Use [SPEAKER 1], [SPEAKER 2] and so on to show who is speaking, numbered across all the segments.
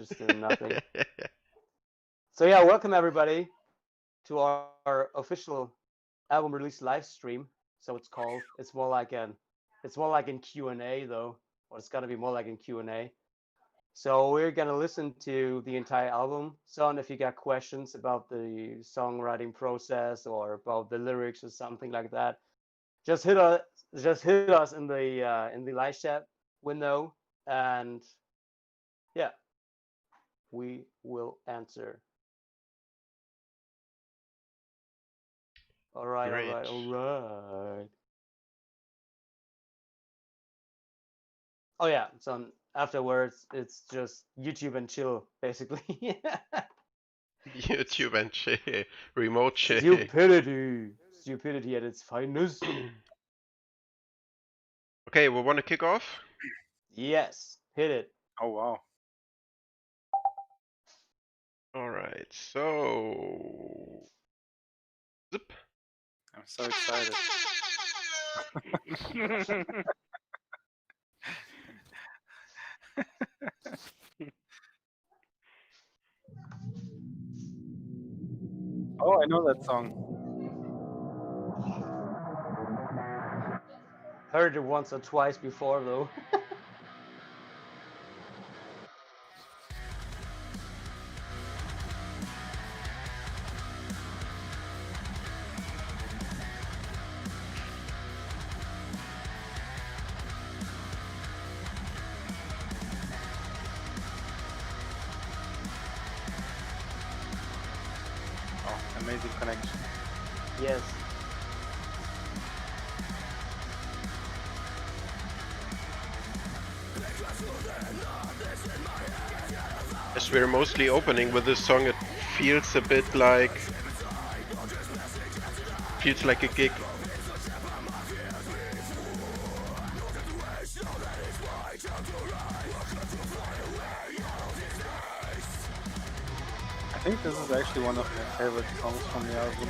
[SPEAKER 1] just doing nothing. So yeah, welcome everybody to our official album release live stream. So it's called. It's more like in Q&A though, or it's gonna be more like in Q&A. So we're gonna listen to the entire album. Son, if you got questions about the songwriting process or about the lyrics or something like that, just hit us. Just hit us in the live chat window, and yeah, we will answer. All right, all right,
[SPEAKER 2] Great.
[SPEAKER 1] all right. Oh yeah, so afterwards it's just YouTube and chill, basically.
[SPEAKER 2] YouTube and chill. Remote chill.
[SPEAKER 1] Stupidity at its finest.
[SPEAKER 2] Okay, we want to kick off?
[SPEAKER 1] Yes, hit it.
[SPEAKER 3] Oh wow.
[SPEAKER 2] Alright, so. Zip.
[SPEAKER 3] I'm so excited. Oh, I know that song.
[SPEAKER 1] Heard it once or twice before though.
[SPEAKER 3] Oh, amazing connection.
[SPEAKER 1] Yes.
[SPEAKER 2] As we're mostly opening with this song, it feels a bit like. Feels like a gig.
[SPEAKER 3] I think this is actually one of my favorite songs from the album.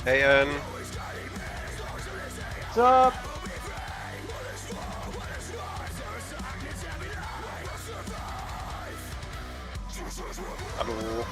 [SPEAKER 2] Hey, Ann.
[SPEAKER 1] What's up?
[SPEAKER 3] Hallo.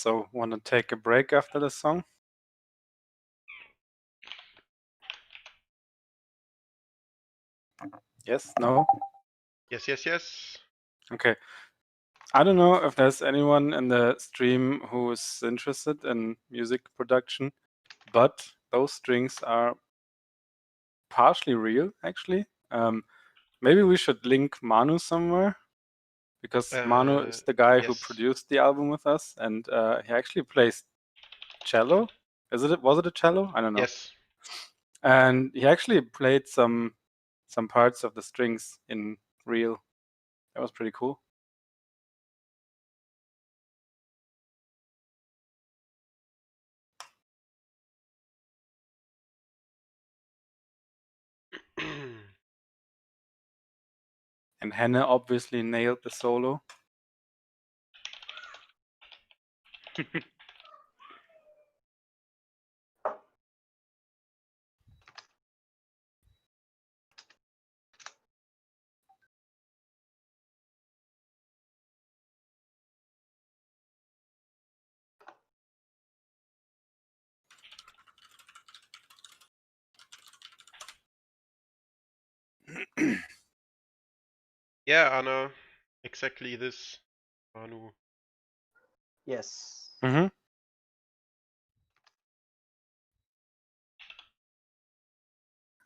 [SPEAKER 3] So, want to take a break after the song? Yes? No?
[SPEAKER 2] Yes, yes, yes.
[SPEAKER 3] Okay. I don't know if there's anyone in the stream who is interested in music production, but those strings are partially real, actually. Maybe we should link Manu somewhere, because Manu is the guy who
[SPEAKER 2] Yes.
[SPEAKER 3] produced the album with us, and he actually plays cello. Was it a cello? I don't know.
[SPEAKER 2] Yes.
[SPEAKER 3] And he actually played some parts of the strings in real. That was pretty cool. And Hannah obviously nailed the solo.
[SPEAKER 2] Yeah, Anna. Exactly this. Manu.
[SPEAKER 1] Yes.
[SPEAKER 3] Mm-hmm.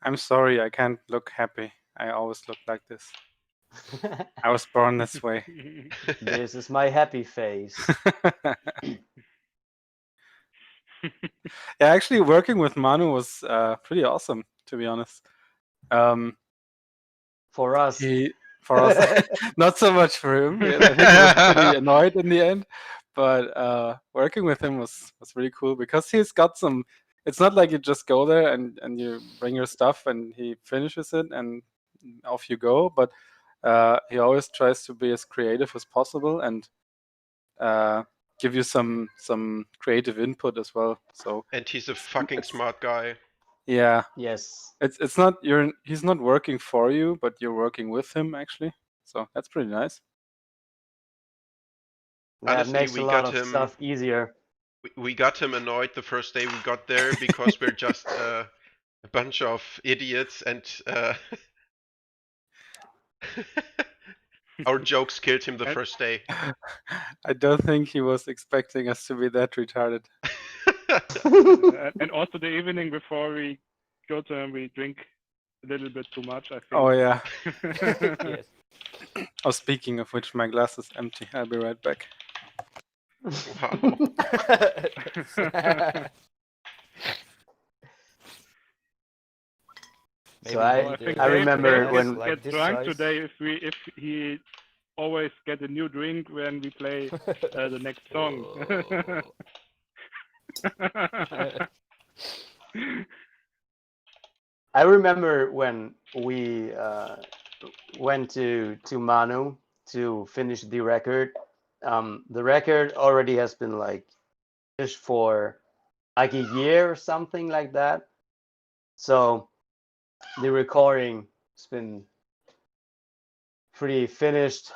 [SPEAKER 3] I'm sorry, I can't look happy. I always look like this. I was born this way.
[SPEAKER 1] This is my happy face.
[SPEAKER 3] Yeah, actually, working with Manu was pretty awesome, to be honest.
[SPEAKER 1] For us.
[SPEAKER 3] For us, not so much for him. Yeah, I think he was pretty annoyed in the end. But working with him was really cool, because he's got some. It's not like you just go there and you bring your stuff and he finishes it and off you go. But he always tries to be as creative as possible and give you some creative input as well. So
[SPEAKER 2] And he's a fucking smart guy.
[SPEAKER 3] yeah,
[SPEAKER 1] Yes.
[SPEAKER 3] it's not he's not working for you, but you're working with him actually. So that's pretty nice.
[SPEAKER 1] That
[SPEAKER 2] Honestly,
[SPEAKER 1] makes
[SPEAKER 2] we
[SPEAKER 1] a lot
[SPEAKER 2] got
[SPEAKER 1] of
[SPEAKER 2] him-
[SPEAKER 1] stuff easier.
[SPEAKER 2] We got him annoyed the first day we got there because we're just a bunch of idiots and our jokes killed him the first day.
[SPEAKER 3] I don't think he was expecting us to be that retarded.
[SPEAKER 4] And also the evening before we go to him, we drink a little bit too much, I think.
[SPEAKER 3] Oh yeah.
[SPEAKER 1] Yes.
[SPEAKER 3] Oh, speaking of which, my glass is empty. I'll be right back.
[SPEAKER 2] Wow.
[SPEAKER 1] So I remember
[SPEAKER 4] Dave
[SPEAKER 1] when
[SPEAKER 4] gets drunk today if he always get a new drink when we play the next song.
[SPEAKER 1] I remember when we went to Manu to finish the record. The record already has been like finished for like a year or something like that. So the recording has been pretty finished,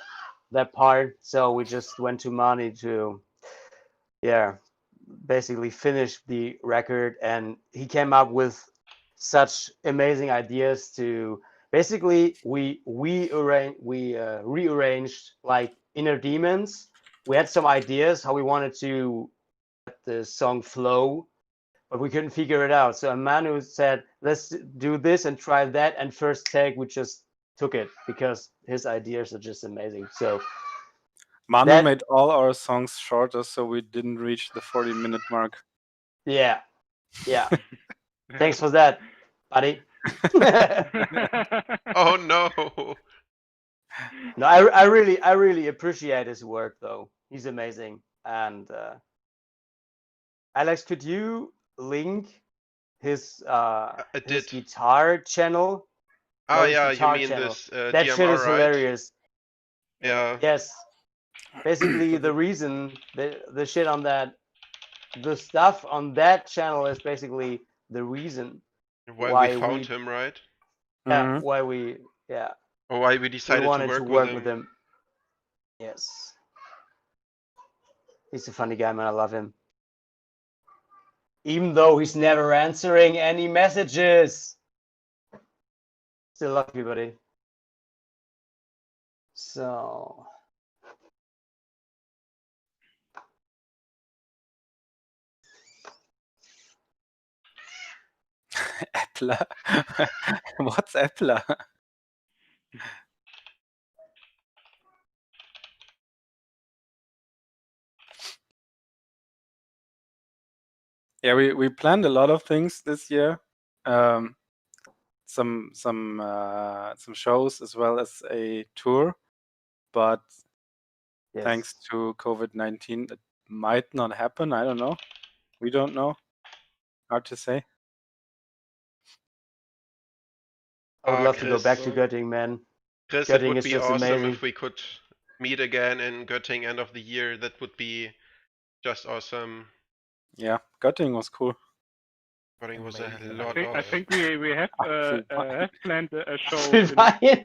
[SPEAKER 1] that part. So we just went to Manu to, yeah, basically finish the record, and he came up with such amazing ideas to basically we rearranged like Inner Demons. We had some ideas how we wanted to let the song flow, but we couldn't figure it out. So Manu said, let's do this and try that, and first take we just took it because his ideas are just amazing. So
[SPEAKER 3] Manu made all our songs shorter, so we didn't reach the 40-minute mark.
[SPEAKER 1] Yeah. Thanks for that, buddy.
[SPEAKER 2] Oh no.
[SPEAKER 1] No, I really appreciate his work though. He's amazing. And Alex, could you link his guitar channel?
[SPEAKER 2] Oh yeah, you mean channel. This
[SPEAKER 1] that
[SPEAKER 2] DMR,
[SPEAKER 1] shit is
[SPEAKER 2] right?
[SPEAKER 1] hilarious.
[SPEAKER 2] Yeah.
[SPEAKER 1] Yes. Basically, the reason the shit on that, the stuff on that channel is basically the reason
[SPEAKER 2] why we found him, right?
[SPEAKER 1] Yeah.
[SPEAKER 3] Mm-hmm.
[SPEAKER 1] Why we
[SPEAKER 2] Or why we decided
[SPEAKER 1] to work
[SPEAKER 2] with him.
[SPEAKER 1] Yes. He's a funny guy, man. I love him. Even though he's never answering any messages. Still love you, buddy. So.
[SPEAKER 3] Appler. What's Appler? Yeah, we planned a lot of things this year. Some shows as well as a tour, but
[SPEAKER 1] Yes.
[SPEAKER 3] thanks to COVID-19, it might not happen. I don't know. We don't know. Hard to say.
[SPEAKER 1] I would love to go
[SPEAKER 2] Chris.
[SPEAKER 1] back to Göttingen, man.
[SPEAKER 2] Chris, it
[SPEAKER 1] Göttingen
[SPEAKER 2] would
[SPEAKER 1] is
[SPEAKER 2] be
[SPEAKER 1] just
[SPEAKER 2] awesome
[SPEAKER 1] amazing.
[SPEAKER 2] if we could meet again in Göttingen end of the year. That would be just awesome.
[SPEAKER 3] Yeah, Göttingen was cool.
[SPEAKER 2] Göttingen was a
[SPEAKER 5] Amazing.
[SPEAKER 2] lot
[SPEAKER 4] I
[SPEAKER 2] of.
[SPEAKER 4] think we have planned a show
[SPEAKER 1] Ryan.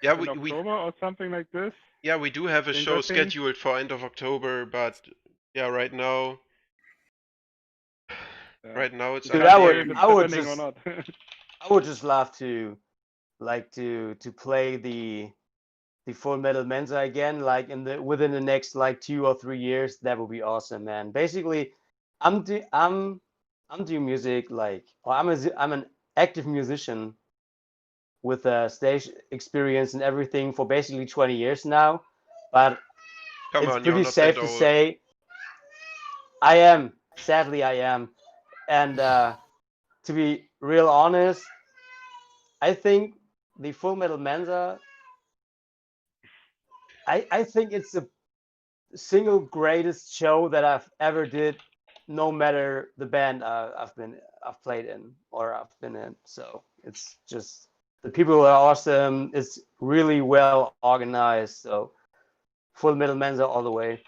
[SPEAKER 2] Yeah,
[SPEAKER 4] in
[SPEAKER 2] we
[SPEAKER 4] October or something like this.
[SPEAKER 2] yeah we do have a
[SPEAKER 4] in
[SPEAKER 2] show
[SPEAKER 4] Göttingen.
[SPEAKER 2] scheduled for end of October, but yeah, right now it's
[SPEAKER 1] Dude,
[SPEAKER 2] unclear.
[SPEAKER 1] I would-
[SPEAKER 4] If it's
[SPEAKER 1] I would
[SPEAKER 4] happening or
[SPEAKER 1] just-
[SPEAKER 4] not.
[SPEAKER 1] I would just love to, like, to play the Full Metal Mensa again, like within the next like 2 or 3 years. That would be awesome, man. Basically, I'm doing music like, or I'm an active musician with a stage experience and everything for basically 20 years now. But
[SPEAKER 2] Come
[SPEAKER 1] it's
[SPEAKER 2] on, you're
[SPEAKER 1] pretty
[SPEAKER 2] not
[SPEAKER 1] safe
[SPEAKER 2] that
[SPEAKER 1] to
[SPEAKER 2] old.
[SPEAKER 1] say I am. Sadly, I am. And to be real honest, I think the Full Metal Mensa, I think it's the single greatest show that I've ever did, no matter the band I've played in or I've been in. So it's just, the people are awesome. It's really well organized. So Full Metal Mensa all the way.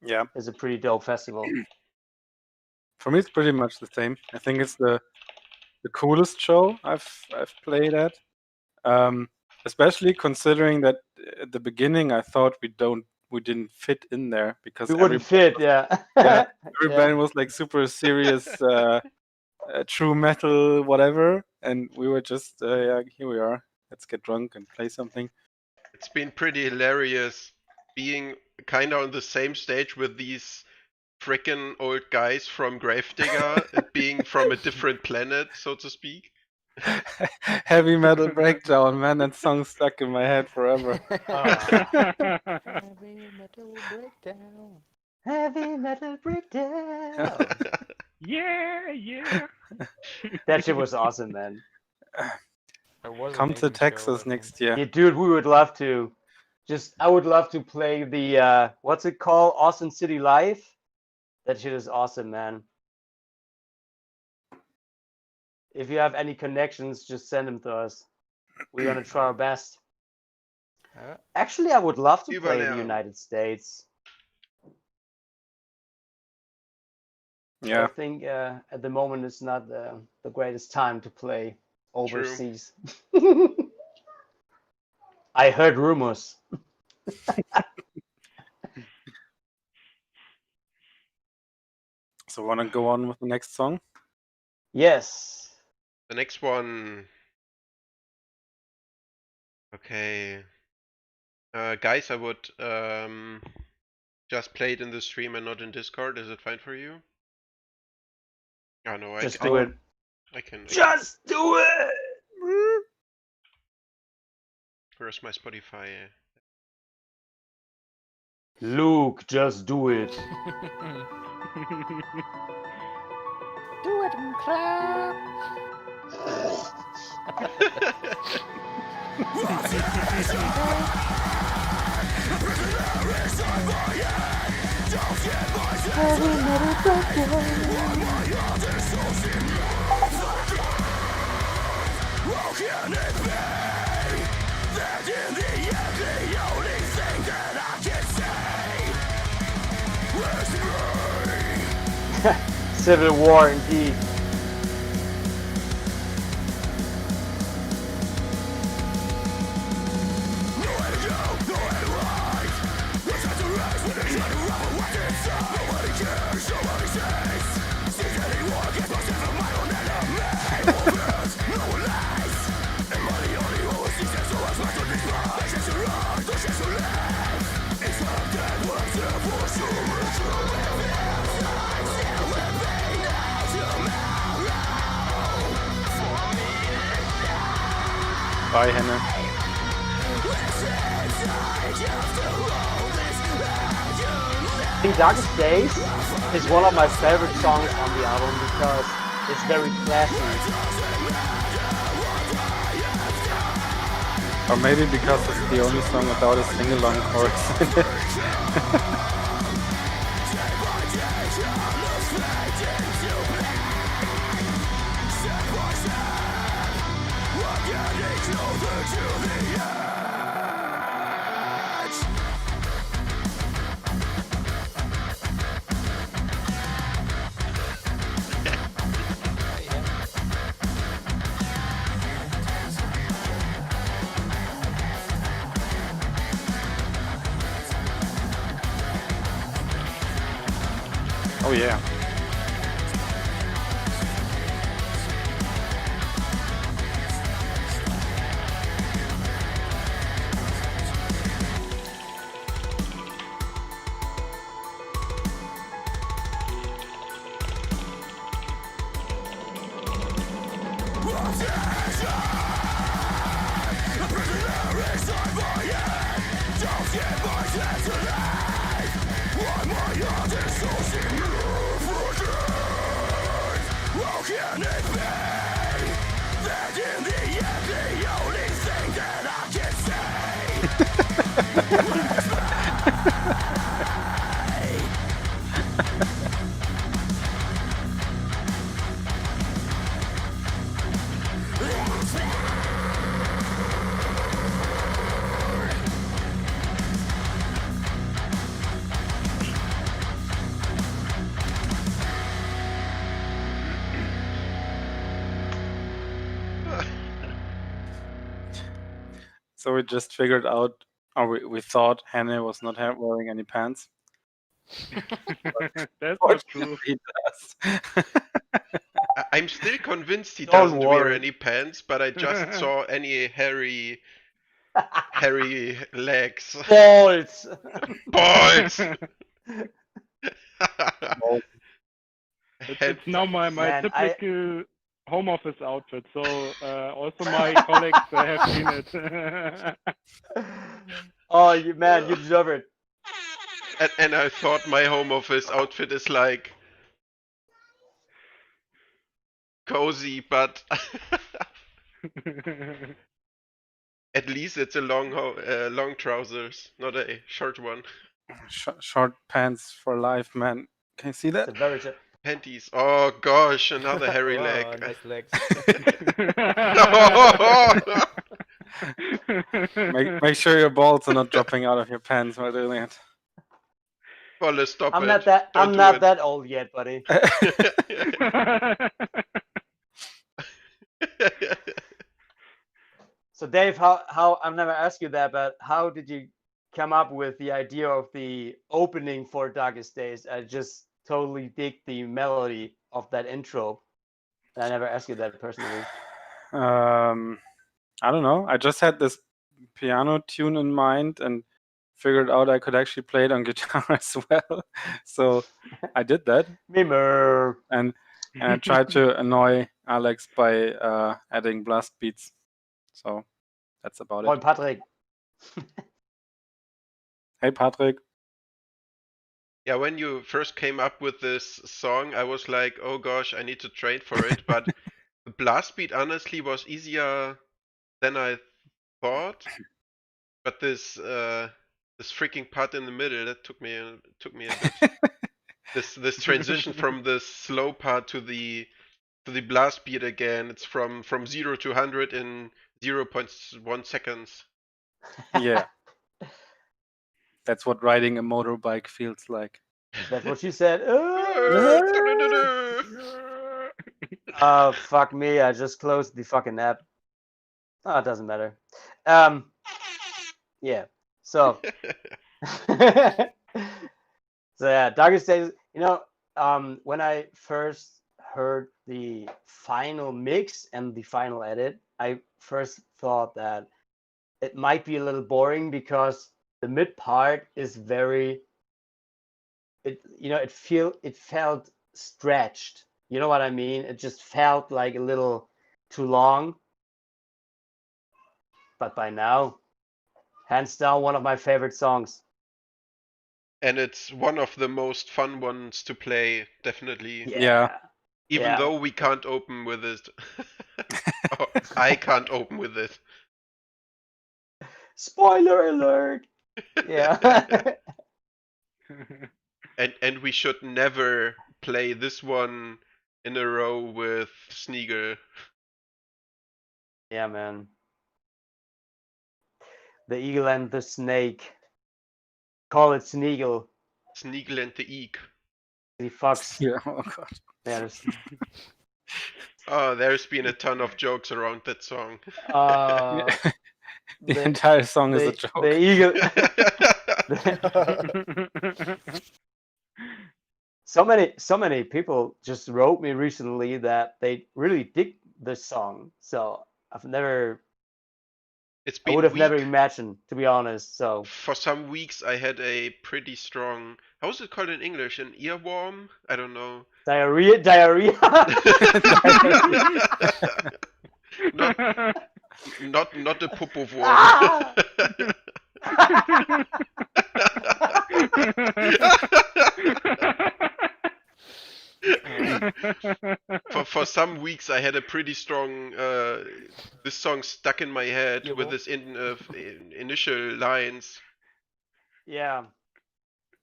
[SPEAKER 3] Yeah,
[SPEAKER 1] It's a pretty dope festival.
[SPEAKER 3] for me it's pretty much the same. I think it's the coolest show I've played at. Especially considering that at the beginning I thought we didn't fit in there because
[SPEAKER 1] We wouldn't fit, yeah.
[SPEAKER 3] Yeah, every
[SPEAKER 1] Yeah.
[SPEAKER 3] band was like super serious, true metal, whatever, and we were just yeah, here we are. Let's get drunk and play something.
[SPEAKER 2] It's been pretty hilarious being kind of on the same stage with these frickin' old guys from Gravedigger, being from a different planet, so to speak.
[SPEAKER 3] Heavy Metal Breakdown, man, that song stuck in my head forever.
[SPEAKER 5] Heavy metal breakdown.
[SPEAKER 1] Heavy Metal Breakdown.
[SPEAKER 4] yeah.
[SPEAKER 1] That shit was awesome, man.
[SPEAKER 5] There was an
[SPEAKER 3] Come to
[SPEAKER 5] amazing show,
[SPEAKER 3] Texas
[SPEAKER 5] I think.
[SPEAKER 3] next year.
[SPEAKER 1] Yeah, dude, we would love to. I would love to play the what's it called? Austin City Live. That shit is awesome, man. If you have any connections, just send them to us. We're gonna try our best. Actually, I would love to play in the
[SPEAKER 2] Überleben.
[SPEAKER 1] United States.
[SPEAKER 3] Yeah,
[SPEAKER 1] I think at the moment it's not the greatest time to play overseas. I heard rumors.
[SPEAKER 3] so wanna go on with the next song?
[SPEAKER 1] Yes.
[SPEAKER 2] The next one. Okay. Guys, I would just play it in the stream and not in Discord. Is it fine for you? Oh no,
[SPEAKER 1] Just do it.
[SPEAKER 2] I can.
[SPEAKER 1] Just do it.
[SPEAKER 2] Where's my Spotify?
[SPEAKER 1] Luke, just do it.
[SPEAKER 5] Do it and clap.
[SPEAKER 1] Civil War indeed.
[SPEAKER 3] Bye, Hannah.
[SPEAKER 1] I think Darkest Days is one of my favorite songs on the album because it's very classy.
[SPEAKER 3] Or maybe because it's the only song without a sing-along chorus in it. Oh yeah. So we just figured out, or we thought Hannah was not wearing any pants.
[SPEAKER 4] That's not true.
[SPEAKER 3] He does.
[SPEAKER 2] I'm still convinced he
[SPEAKER 1] Don't
[SPEAKER 2] doesn't wear
[SPEAKER 1] worry.
[SPEAKER 2] any pants, but I just saw any hairy legs.
[SPEAKER 1] Balls!
[SPEAKER 2] Balls!
[SPEAKER 4] It's now my
[SPEAKER 1] Man,
[SPEAKER 4] typical home office outfit. So also my colleagues have seen it.
[SPEAKER 1] Oh, man, you deserve it.
[SPEAKER 2] And I thought my home office outfit is like cozy, but at least it's a long trousers, not a short one.
[SPEAKER 3] Short pants for life, man. Can you see that?
[SPEAKER 1] It's a very
[SPEAKER 2] Panties. Oh gosh, another hairy
[SPEAKER 5] Wow,
[SPEAKER 2] leg.
[SPEAKER 5] nice legs.
[SPEAKER 3] Make sure your balls are not dropping out of your pants while doing it.
[SPEAKER 2] Wallace, stop
[SPEAKER 1] I'm
[SPEAKER 2] it.
[SPEAKER 1] not that
[SPEAKER 2] Don't
[SPEAKER 1] I'm
[SPEAKER 2] do
[SPEAKER 1] not
[SPEAKER 2] it.
[SPEAKER 1] that old yet, buddy. So Dave, how I've never asked you that, but how did you come up with the idea of the opening for Darkest Days? I just totally dig the melody of that intro. I never asked you that personally.
[SPEAKER 3] I don't know. I just had this piano tune in mind and figured out I could actually play it on guitar as well. So I did that,
[SPEAKER 1] Mimmer.
[SPEAKER 3] and I tried to annoy Alex by adding blast beats. So that's about
[SPEAKER 1] Moin
[SPEAKER 3] it.
[SPEAKER 1] Patrick.
[SPEAKER 3] Hey, Patrick.
[SPEAKER 2] Yeah, when you first came up with this song, I was like, oh gosh, I need to train for it. But the blast beat honestly was easier than I thought. But this freaking part in the middle, that took me a bit. This transition from the slow part to the blast beat again. It's from 0 to 100 in 0.1 seconds.
[SPEAKER 3] Yeah. That's what riding a motorbike feels like.
[SPEAKER 1] That's what she said.
[SPEAKER 2] Yeah,
[SPEAKER 1] Oh, fuck me. I just closed the fucking app. Oh, it doesn't matter. Yeah. So, so yeah, Darkest Days, when I first heard the final mix and the final edit, I first thought that it might be a little boring because the mid part is very it felt stretched. You know what I mean? It just felt like a little too long. but by now, hands down, one of my favorite songs.
[SPEAKER 2] And it's one of the most fun ones to play, definitely.
[SPEAKER 3] Yeah.
[SPEAKER 2] Even
[SPEAKER 1] Yeah.
[SPEAKER 2] though we can't open with it. Oh, I can't open with it.
[SPEAKER 1] Spoiler alert. Yeah.
[SPEAKER 2] And we should never play this one in a row with Sneagle.
[SPEAKER 1] Yeah, man. The eagle and the snake. Call it Sneagle.
[SPEAKER 2] Sneagle and the Eek.
[SPEAKER 1] He fucks.
[SPEAKER 3] Yeah. Oh god.
[SPEAKER 1] Yeah, there's-
[SPEAKER 2] Oh, there's been a ton of jokes around that song.
[SPEAKER 3] The entire song is a
[SPEAKER 1] the
[SPEAKER 3] joke.
[SPEAKER 1] eagle. So many people just wrote me recently that they really dig this song. So I've never,
[SPEAKER 2] It's
[SPEAKER 1] I
[SPEAKER 2] been
[SPEAKER 1] would have never
[SPEAKER 2] weak.
[SPEAKER 1] imagined, to be honest. So
[SPEAKER 2] For some weeks, I had a pretty strong. How is it called in English? An earworm? I don't know.
[SPEAKER 1] diarrhea.
[SPEAKER 2] Not the popo worm.
[SPEAKER 1] Ah!
[SPEAKER 2] For some weeks, I had a pretty strong. This song stuck in my head with
[SPEAKER 5] Earworm?
[SPEAKER 2] its initial lines.
[SPEAKER 1] Yeah.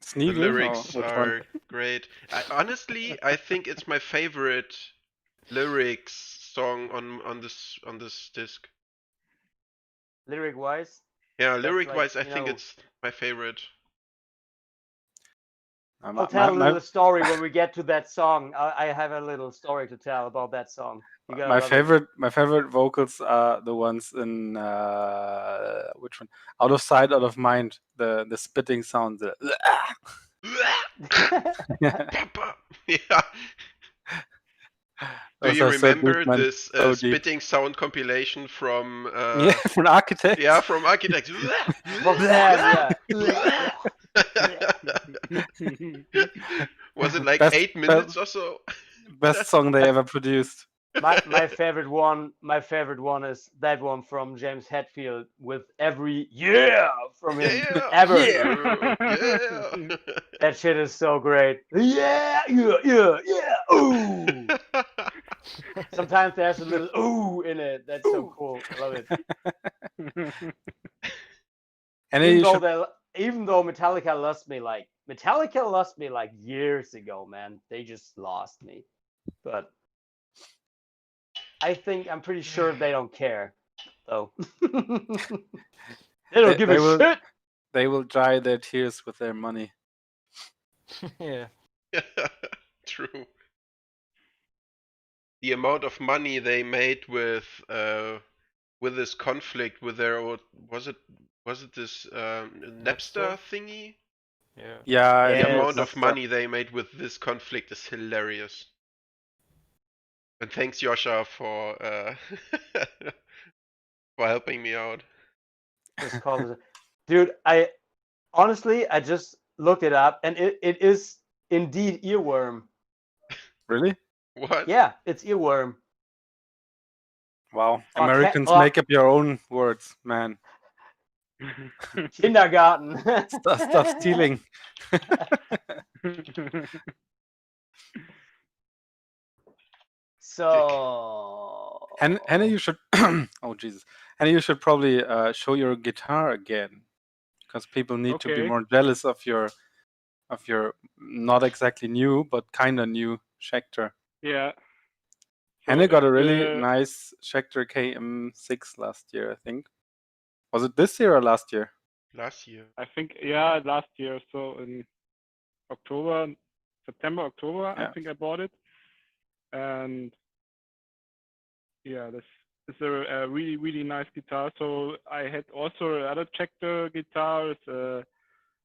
[SPEAKER 2] The
[SPEAKER 3] Sneagle?
[SPEAKER 2] lyrics
[SPEAKER 3] Or which one?
[SPEAKER 2] are great. Honestly, I think it's my favorite lyrics song on this disc.
[SPEAKER 1] Lyric wise.
[SPEAKER 2] Yeah,
[SPEAKER 1] That's
[SPEAKER 2] lyric
[SPEAKER 1] like,
[SPEAKER 2] wise, I
[SPEAKER 1] you
[SPEAKER 2] think
[SPEAKER 1] know-
[SPEAKER 2] it's my favorite.
[SPEAKER 1] I'll tell a little story when we get to that song. I have a little story to tell about that song. You gotta
[SPEAKER 3] my
[SPEAKER 1] love it.
[SPEAKER 3] favorite vocals are the ones in which one? Out of Sight, Out of Mind. The spitting sound. The
[SPEAKER 2] Papa. Yeah. Do
[SPEAKER 3] Those
[SPEAKER 2] you
[SPEAKER 3] are so
[SPEAKER 2] remember
[SPEAKER 3] deep, man.
[SPEAKER 2] this
[SPEAKER 3] So deep.
[SPEAKER 2] spitting sound compilation from
[SPEAKER 3] Yeah, from Architect.
[SPEAKER 2] yeah, from Architects?
[SPEAKER 1] From that, yeah.
[SPEAKER 2] Was it like
[SPEAKER 3] Best-
[SPEAKER 2] 8 minutes or so?
[SPEAKER 3] Best song they ever produced.
[SPEAKER 1] my favorite one is that one from James Hetfield with every yeah from him
[SPEAKER 2] Yeah.
[SPEAKER 1] ever.
[SPEAKER 2] Yeah.
[SPEAKER 1] That shit is so great. Yeah. Ooh. Sometimes there's a little ooh in it. That's so cool. I love it.
[SPEAKER 3] And then you should,
[SPEAKER 1] Even though Metallica lost me like years ago, man. They just lost me. But I'm pretty sure they don't care. So they don't give
[SPEAKER 3] they
[SPEAKER 1] a
[SPEAKER 3] will-
[SPEAKER 1] shit.
[SPEAKER 3] they will dry their tears with their money.
[SPEAKER 5] Yeah.
[SPEAKER 2] True. The amount of money they made with this conflict with their old was it this Napster thingy?
[SPEAKER 5] Yeah.
[SPEAKER 3] Yeah,
[SPEAKER 2] The
[SPEAKER 1] Yes.
[SPEAKER 2] amount of
[SPEAKER 3] Napster.
[SPEAKER 2] money they made with this conflict is hilarious. And thanks Yosha for for helping me out.
[SPEAKER 1] Just call it. Dude, I honestly just looked it up and it is indeed earworm.
[SPEAKER 3] Really?
[SPEAKER 2] What?
[SPEAKER 1] Yeah, it's earworm.
[SPEAKER 3] Wow.
[SPEAKER 1] Okay,
[SPEAKER 3] Americans
[SPEAKER 1] well-
[SPEAKER 3] make up your own words, man.
[SPEAKER 1] Kindergarten.
[SPEAKER 3] Stop stealing.
[SPEAKER 1] So
[SPEAKER 3] Hannah, you should. Oh Jesus, Hannah, you should probably show your guitar again, because people need to be
[SPEAKER 4] Okay.
[SPEAKER 3] more jealous of your not exactly new but kind of new Schecter.
[SPEAKER 4] Yeah.
[SPEAKER 3] Hannah got a really
[SPEAKER 4] the-
[SPEAKER 3] nice Schecter KM6 last year, I think. Was it this year or last year?
[SPEAKER 2] Last year.
[SPEAKER 4] I think last year, so in September, October,
[SPEAKER 3] Yeah.
[SPEAKER 4] I think I bought it, and yeah, this is a really really nice guitar. So I had also other Schecter guitars.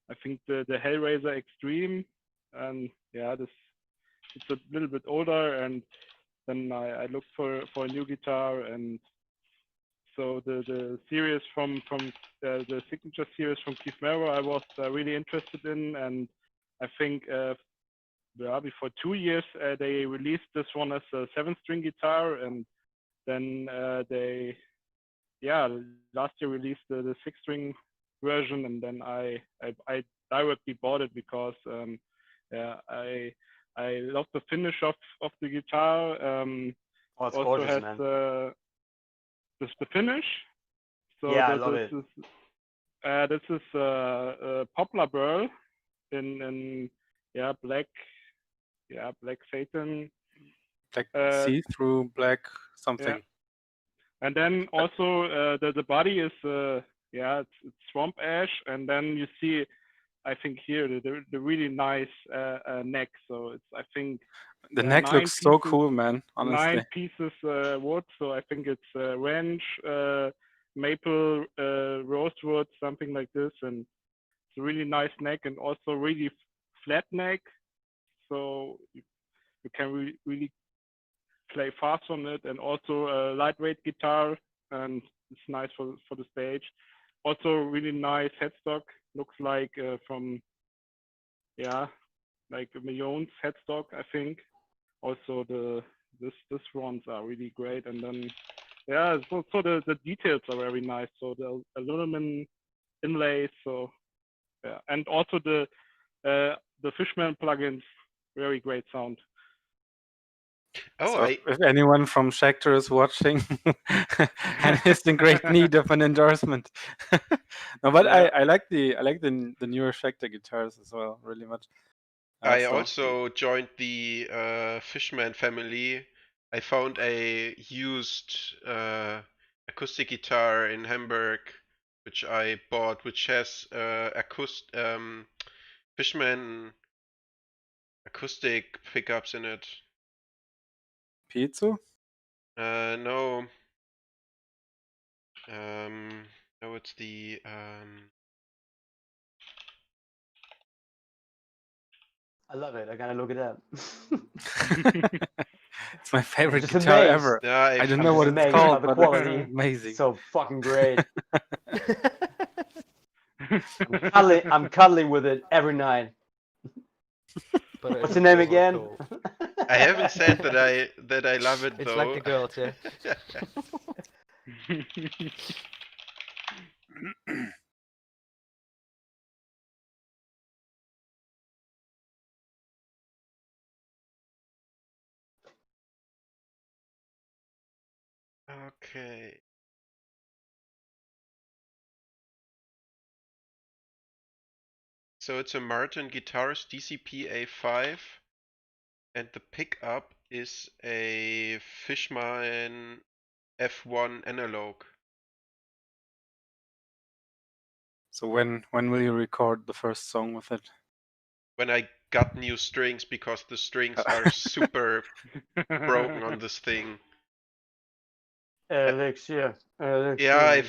[SPEAKER 4] I think the Hellraiser Extreme, and yeah, it's a little bit older, and then I looked for a new guitar, and so the series from the signature series from Keith Merrow I was really interested in, and I think before 2 years they released this one as a 7-string guitar, and then last year released the 6-string version, and then I directly bought it because I love the finish of the guitar.
[SPEAKER 1] Oh, it's
[SPEAKER 4] also
[SPEAKER 1] gorgeous,
[SPEAKER 4] has
[SPEAKER 1] man.
[SPEAKER 4] the finish. So
[SPEAKER 1] Yeah, I love it.
[SPEAKER 4] This is Poplar Burl in black satin.
[SPEAKER 3] Like see-through black something.
[SPEAKER 4] And then also the body is it's swamp ash, and then you see, I think here the really nice neck. So it's, I think
[SPEAKER 3] The neck looks so cool, man.
[SPEAKER 4] 9
[SPEAKER 3] Honestly.
[SPEAKER 4] pieces wood. So I think it's wrench, maple, rosewood, something like this, and it's a really nice neck, and also really flat neck. So you can really play fast on it, and also a lightweight guitar, and it's nice for the stage. Also really nice headstock, looks like from like a Million's headstock, I think. Also this ones are really great, and then so the details are very nice. So the aluminum inlays, so and also the Fishman plugins, very great sound.
[SPEAKER 2] Oh,
[SPEAKER 3] So if anyone from Schecter is watching and is in great need of an endorsement. No, but I like the newer Schecter guitars as well, really much.
[SPEAKER 2] I also joined the Fishman family. I found a used acoustic guitar in Hamburg, which I bought, which has Fishman acoustic pickups in it.
[SPEAKER 3] Piezo?
[SPEAKER 2] No. No, it's the
[SPEAKER 1] I love it. I gotta look it up.
[SPEAKER 3] It's my favorite
[SPEAKER 1] Just
[SPEAKER 3] guitar
[SPEAKER 1] amazed.
[SPEAKER 3] ever.
[SPEAKER 2] Yeah,
[SPEAKER 3] I don't
[SPEAKER 1] I'm
[SPEAKER 3] know
[SPEAKER 1] just
[SPEAKER 3] what it's
[SPEAKER 1] amazed
[SPEAKER 3] called,
[SPEAKER 1] by the
[SPEAKER 3] but
[SPEAKER 1] quality.
[SPEAKER 3] it's amazing.
[SPEAKER 1] So fucking great. I'm cuddling with it every night.
[SPEAKER 5] But
[SPEAKER 1] What's the name
[SPEAKER 5] it's
[SPEAKER 1] again?
[SPEAKER 5] cool.
[SPEAKER 2] I haven't said that I love it
[SPEAKER 5] It's
[SPEAKER 2] though.
[SPEAKER 5] like the girls, yeah.
[SPEAKER 2] Okay. So it's a Martin Guitarist DCP A5, and the pickup is a Fishman F1 analog.
[SPEAKER 3] So when will you record the first song with it?
[SPEAKER 2] When I got new strings, because the strings are super broken on this thing.
[SPEAKER 1] Elixir.
[SPEAKER 2] Yeah, yeah,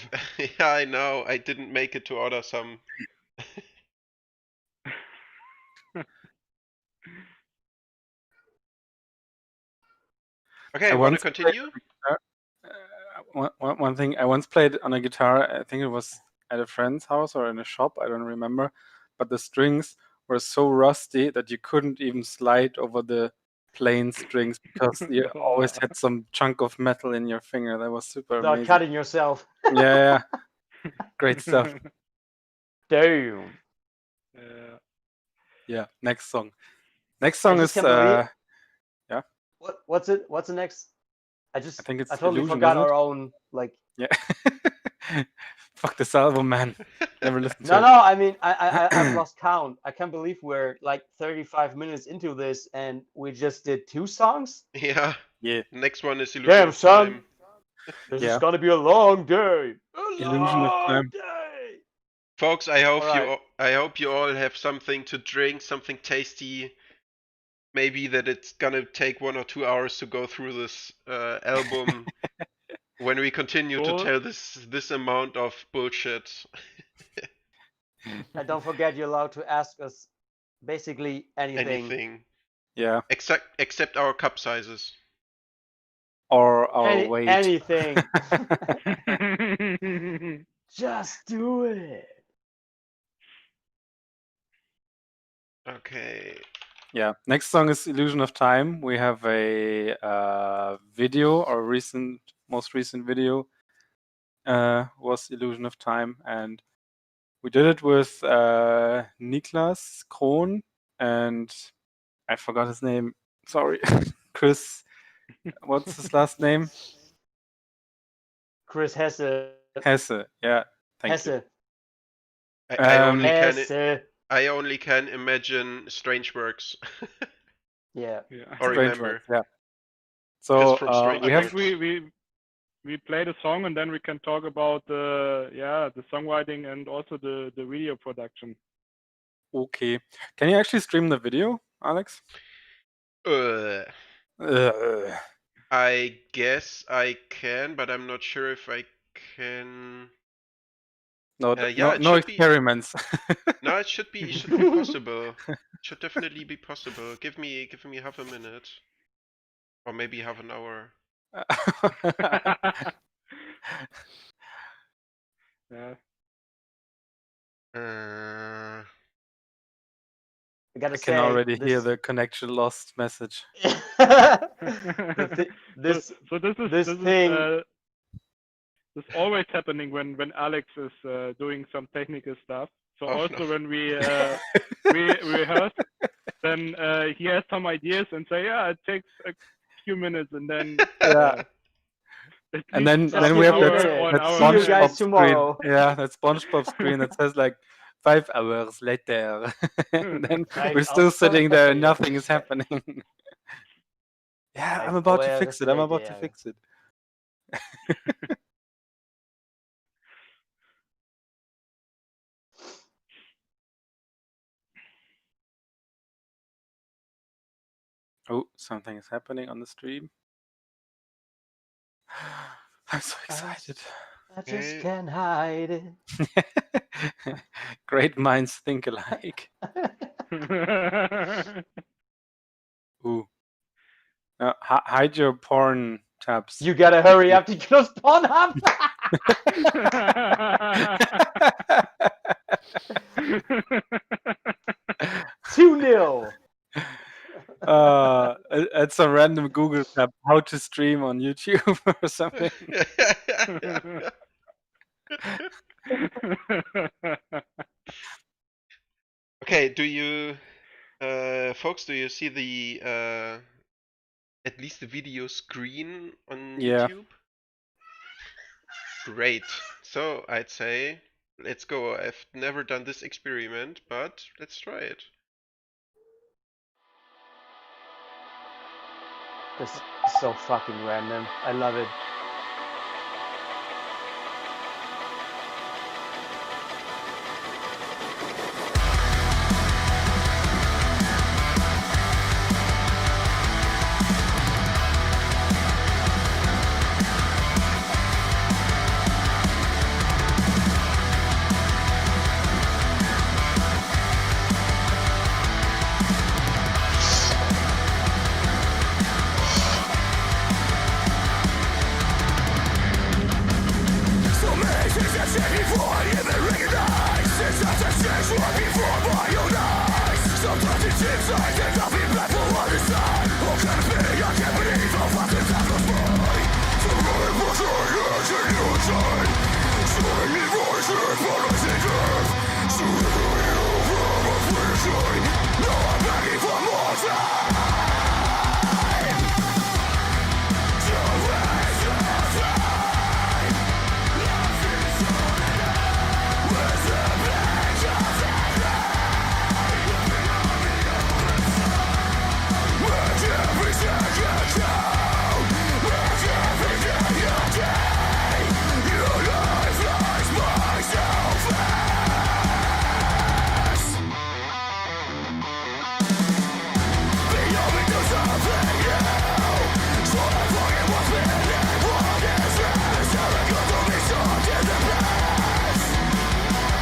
[SPEAKER 2] I know. I didn't make it to order some. Okay, want to continue?
[SPEAKER 3] One thing, I once played on a guitar, I think it was at a friend's house or in a shop, I don't remember, but the strings were so rusty that you couldn't even slide over the plain strings because you always had some chunk of metal in your finger. That was super
[SPEAKER 1] Without
[SPEAKER 3] amazing.
[SPEAKER 1] cutting yourself.
[SPEAKER 3] Yeah. Great stuff.
[SPEAKER 1] Damn.
[SPEAKER 3] Yeah, next song. Next song is yeah.
[SPEAKER 1] What's it? What's the next? I
[SPEAKER 3] think it's
[SPEAKER 1] totally
[SPEAKER 3] Illusion,
[SPEAKER 1] forgot
[SPEAKER 3] isn't it?
[SPEAKER 1] our own like.
[SPEAKER 3] Yeah. Fuck this album, man. Never listened to
[SPEAKER 1] No,
[SPEAKER 3] it.
[SPEAKER 1] I mean I've lost count. I can't believe we're like 35 minutes into this and we just did 2 songs.
[SPEAKER 2] Yeah.
[SPEAKER 3] Yeah.
[SPEAKER 2] Next one is Illusion
[SPEAKER 1] Damn,
[SPEAKER 2] of
[SPEAKER 1] son.
[SPEAKER 2] Time.
[SPEAKER 1] This is gonna be a long day.
[SPEAKER 3] Illusion of Time.
[SPEAKER 1] Day.
[SPEAKER 2] Folks, I hope
[SPEAKER 1] Alright.
[SPEAKER 2] I hope you all have something to drink, something tasty. Maybe that it's gonna take 1 or 2 hours to go through this album when we continue to tell this amount of bullshit.
[SPEAKER 1] And don't forget, you're allowed to ask us basically anything.
[SPEAKER 2] Anything.
[SPEAKER 3] Yeah.
[SPEAKER 2] Except our cup sizes.
[SPEAKER 3] Or our weight.
[SPEAKER 1] Anything. Just do it.
[SPEAKER 2] Okay.
[SPEAKER 3] Yeah. Next song is Illusion of Time. We have a video or most recent video, was Illusion of Time, and we did it with Niklas Krohn and I forgot his name. Sorry, Chris. What's his last name?
[SPEAKER 1] Chris Hesse.
[SPEAKER 3] Hesse. Yeah, thank you.
[SPEAKER 1] Hesse.
[SPEAKER 2] I
[SPEAKER 1] Hesse.
[SPEAKER 2] only can imagine Strange Works.
[SPEAKER 1] Yeah.
[SPEAKER 4] Yeah.
[SPEAKER 2] Or
[SPEAKER 3] Strange
[SPEAKER 2] remember.
[SPEAKER 3] Works, yeah. So
[SPEAKER 2] from Strange
[SPEAKER 3] we
[SPEAKER 4] I
[SPEAKER 3] have
[SPEAKER 2] Works.
[SPEAKER 4] think we play the song and then we can talk about the songwriting and also the video production.
[SPEAKER 3] okay. Can you actually stream the video, Alex?
[SPEAKER 2] I guess I can, but I'm not sure if I can.
[SPEAKER 3] No,
[SPEAKER 2] yeah, it
[SPEAKER 3] no
[SPEAKER 2] should be-
[SPEAKER 3] experiments.
[SPEAKER 2] No, it should be possible. Should definitely be possible. Give me half a minute, or maybe half an hour.
[SPEAKER 4] Yeah.
[SPEAKER 1] I gotta
[SPEAKER 3] I
[SPEAKER 1] say,
[SPEAKER 3] can already hear
[SPEAKER 1] this-
[SPEAKER 3] the connection lost message.
[SPEAKER 1] this
[SPEAKER 4] So this is
[SPEAKER 1] this thing.
[SPEAKER 4] this always happening when Alex is doing some technical stuff. So
[SPEAKER 2] Oh,
[SPEAKER 4] also
[SPEAKER 2] no.
[SPEAKER 4] when we rehearse, then he has some ideas and say, yeah, it takes a few minutes, and then
[SPEAKER 3] Yeah.
[SPEAKER 4] it
[SPEAKER 3] And
[SPEAKER 4] leaves
[SPEAKER 3] then
[SPEAKER 4] just
[SPEAKER 3] we
[SPEAKER 4] an
[SPEAKER 3] have
[SPEAKER 4] hour
[SPEAKER 1] that-
[SPEAKER 4] or an
[SPEAKER 3] that
[SPEAKER 4] hour
[SPEAKER 1] See you
[SPEAKER 4] and a half.
[SPEAKER 1] guys
[SPEAKER 3] SpongeBob
[SPEAKER 1] tomorrow.
[SPEAKER 3] screen. Yeah, that SpongeBob screen that says like 5 hours later. And then
[SPEAKER 1] 5
[SPEAKER 3] we're still
[SPEAKER 1] hours
[SPEAKER 3] sitting there and
[SPEAKER 1] later.
[SPEAKER 3] nothing is happening. Yeah,
[SPEAKER 1] 5
[SPEAKER 3] I'm about to
[SPEAKER 1] hours
[SPEAKER 3] fix it. I'm about to
[SPEAKER 1] later.
[SPEAKER 3] fix it. Oh, something is happening on the stream. I'm so excited.
[SPEAKER 1] I just
[SPEAKER 2] Okay.
[SPEAKER 1] can't hide it.
[SPEAKER 3] Great minds think alike. Ooh. Hide your porn tabs.
[SPEAKER 1] You gotta hurry up to close Pornhub. 2-0.
[SPEAKER 3] It's a random Google tab. How to stream on YouTube or something.
[SPEAKER 2] Okay, do you, folks, do you see the, at least the video screen on
[SPEAKER 3] Yeah.
[SPEAKER 2] YouTube? Great. So I'd say, let's go. I've never done this experiment, but let's try it.
[SPEAKER 1] This is so fucking random. I love it.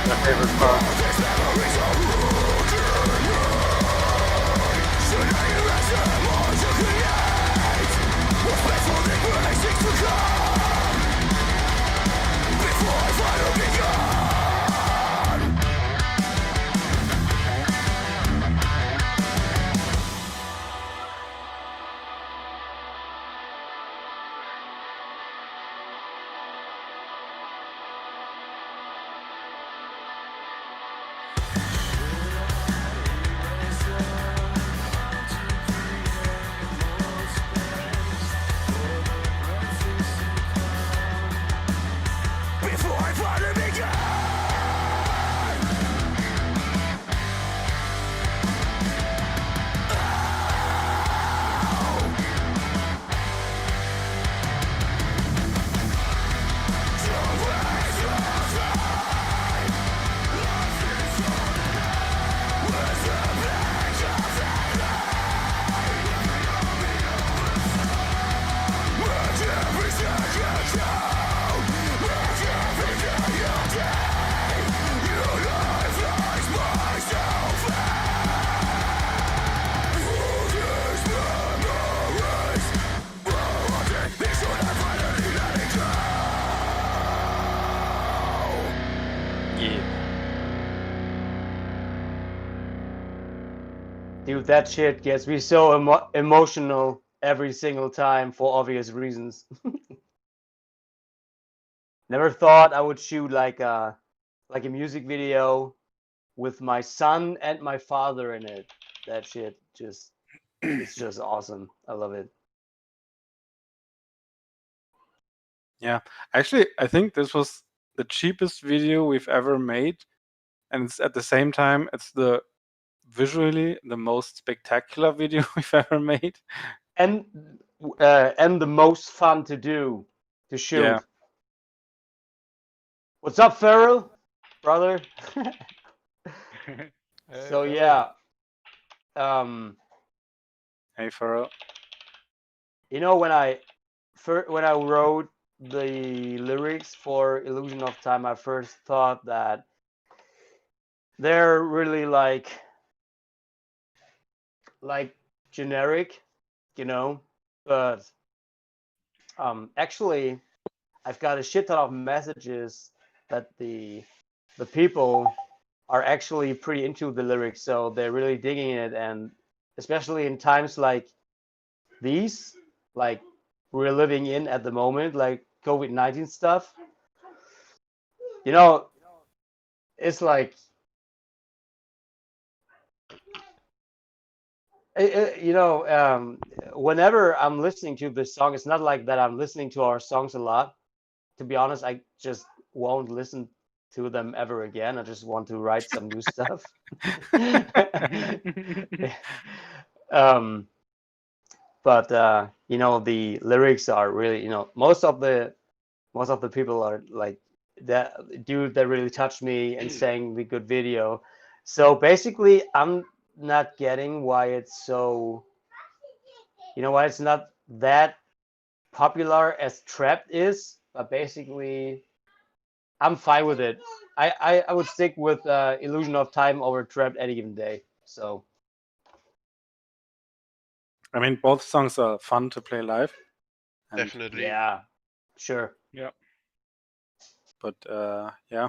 [SPEAKER 3] My favorite part.
[SPEAKER 1] Dude, that shit gets me so emotional every single time for obvious reasons. Never thought I would shoot like a music video with my son and my father in it. That shit just it's just awesome. I love it.
[SPEAKER 3] Yeah, actually, I think this was the cheapest video we've ever made, and it's at the same time it's the visually the most spectacular video we've ever made.
[SPEAKER 1] And the most fun to do to shoot.
[SPEAKER 3] Yeah.
[SPEAKER 1] What's up, Farrell, brother? So
[SPEAKER 5] Hey,
[SPEAKER 1] yeah,
[SPEAKER 3] Hey, Farrell.
[SPEAKER 1] you know when I wrote the lyrics for Illusion of Time, I first thought that they're really like generic, you know, but actually I've got a shit ton of messages that the people are actually pretty into the lyrics, so they're really digging it, and especially in times like these, like we're living in at the moment, like COVID-19 stuff. You know, it's like whenever I'm listening to this song, it's not like that I'm listening to our songs a lot. To be honest, I just won't listen to them ever again. I just want to write some new stuff. But the lyrics are really, most of the people are like that dude that really touched me and sang the good video. So basically, I'm not getting why it's so, why it's not that popular as Trapped is, but basically I'm fine with it. I would stick with Illusion of Time over Trapped any given day. So
[SPEAKER 3] I mean, both songs are fun to play live. And,
[SPEAKER 2] Definitely.
[SPEAKER 1] yeah, sure.
[SPEAKER 4] Yeah.
[SPEAKER 3] But yeah,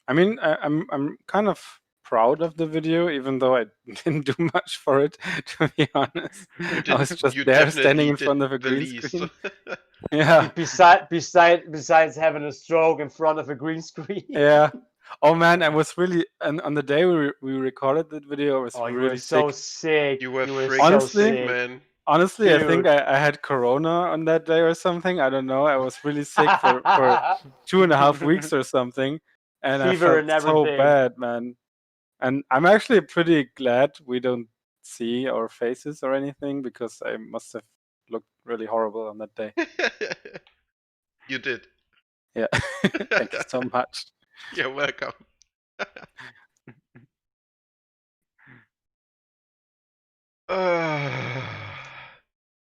[SPEAKER 3] I mean, I'm kind of proud of the video, even though I didn't do much for it, to be honest. I was just
[SPEAKER 2] You
[SPEAKER 3] there standing
[SPEAKER 2] definitely
[SPEAKER 3] in front
[SPEAKER 2] did
[SPEAKER 3] of a
[SPEAKER 2] the
[SPEAKER 3] green
[SPEAKER 2] least.
[SPEAKER 3] screen. Yeah,
[SPEAKER 1] Besides having a stroke in front of a green screen.
[SPEAKER 3] yeah. Oh man, I was really, and on the day we recorded that video, I was
[SPEAKER 1] Oh, you
[SPEAKER 3] really
[SPEAKER 1] were so
[SPEAKER 3] sick.
[SPEAKER 1] sick.
[SPEAKER 2] You were
[SPEAKER 1] so
[SPEAKER 2] freaking
[SPEAKER 3] Honestly,
[SPEAKER 2] sick, man.
[SPEAKER 3] Honestly, I think
[SPEAKER 1] Dude.
[SPEAKER 3] I had corona on that day or something. I don't know. I was really sick for 2.5 weeks or something, and I
[SPEAKER 1] Fever
[SPEAKER 3] felt
[SPEAKER 1] and
[SPEAKER 3] so
[SPEAKER 1] everything.
[SPEAKER 3] bad, man. And I'm actually pretty glad we don't see our faces or anything, because I must have looked really horrible on that day.
[SPEAKER 2] You did.
[SPEAKER 3] Yeah, thank you so much.
[SPEAKER 2] You're welcome.